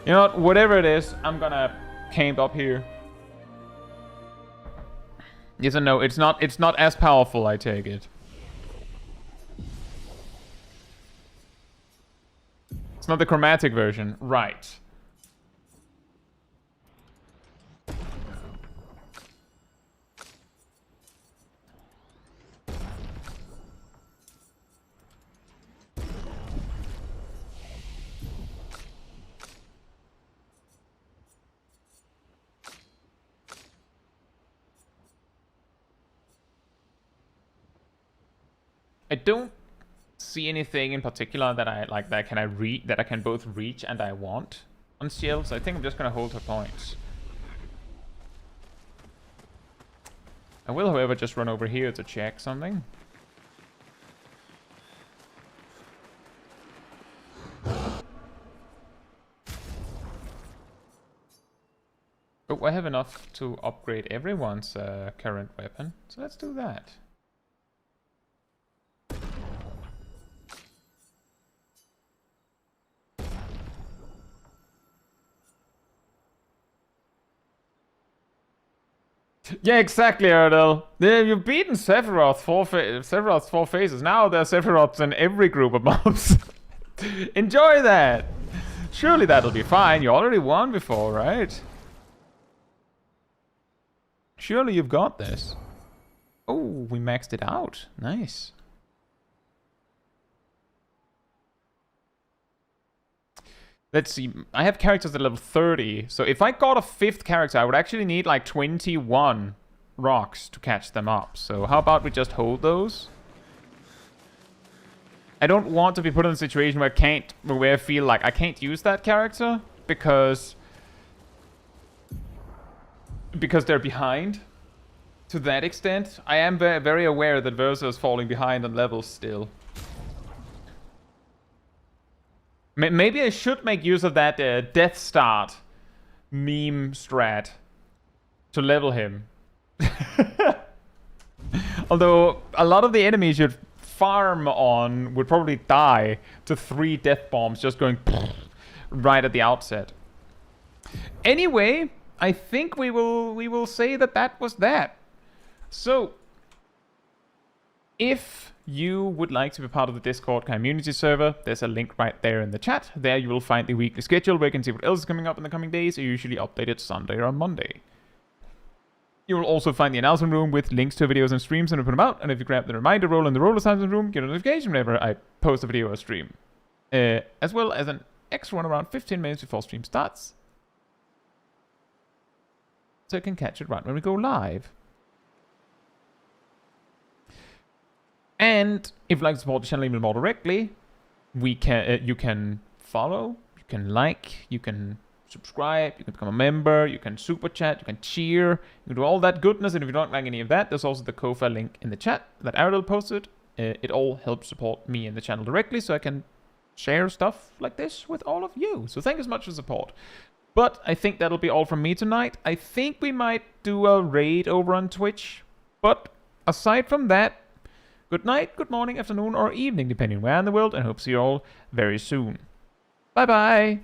You know what? Whatever it is, I'm gonna camp up here. Yes or no? It's not as powerful, I take it. It's not the chromatic version. Right. I don't see anything in particular that I like that I can both reach and I want on Ciel, so I think I'm just gonna hold her points. I will, however, just run over here to check something. Oh, I have enough to upgrade everyone's current weapon, so let's do that. Yeah, exactly, Erdel. Yeah, you've beaten Sephiroth Sephiroth's 4 phases. Now there's Sephiroths in every group of mobs. Enjoy that! Surely that'll be fine. You already won before, right? Surely you've got this. Oh, we maxed it out. Nice. Let's see, I have characters at level 30, so if I got a 5th character, I would actually need like 21 rocks to catch them up. So how about we just hold those? I don't want to be put in a situation where I feel like I can't use that character because they're behind. To that extent, I am very, very aware that Versa is falling behind on levels still. Maybe I should make use of that Death Start meme strat to level him. Although a lot of the enemies you'd farm on would probably die to 3 death bombs just going right at the outset. Anyway, I think we will say that was that. So, if you would like to be part of the Discord community server, there's a link right there in the chat. There you will find the weekly schedule where you can see what else is coming up in the coming days. I usually update it Sunday or Monday. You will also find the announcement room with links to videos and streams when we put them out. And if you grab the reminder roll in the roller announcement room, get a notification whenever I post a video or stream. As well as an extra one around 15 minutes before stream starts. So you can catch it right when we go live. And if you'd like to support the channel even more directly, you can follow, you can like, you can subscribe, you can become a member, you can super chat, you can cheer, you can do all that goodness. And if you don't like any of that, there's also the Ko-Fi link in the chat that Ariel posted. It all helps support me and the channel directly, so I can share stuff like this with all of you. So thank you so much for support. But I think that'll be all from me tonight. I think we might do a raid over on Twitch. But aside from that, good night, good morning, afternoon, or evening, depending where in the world, and hope to see you all very soon. Bye-bye!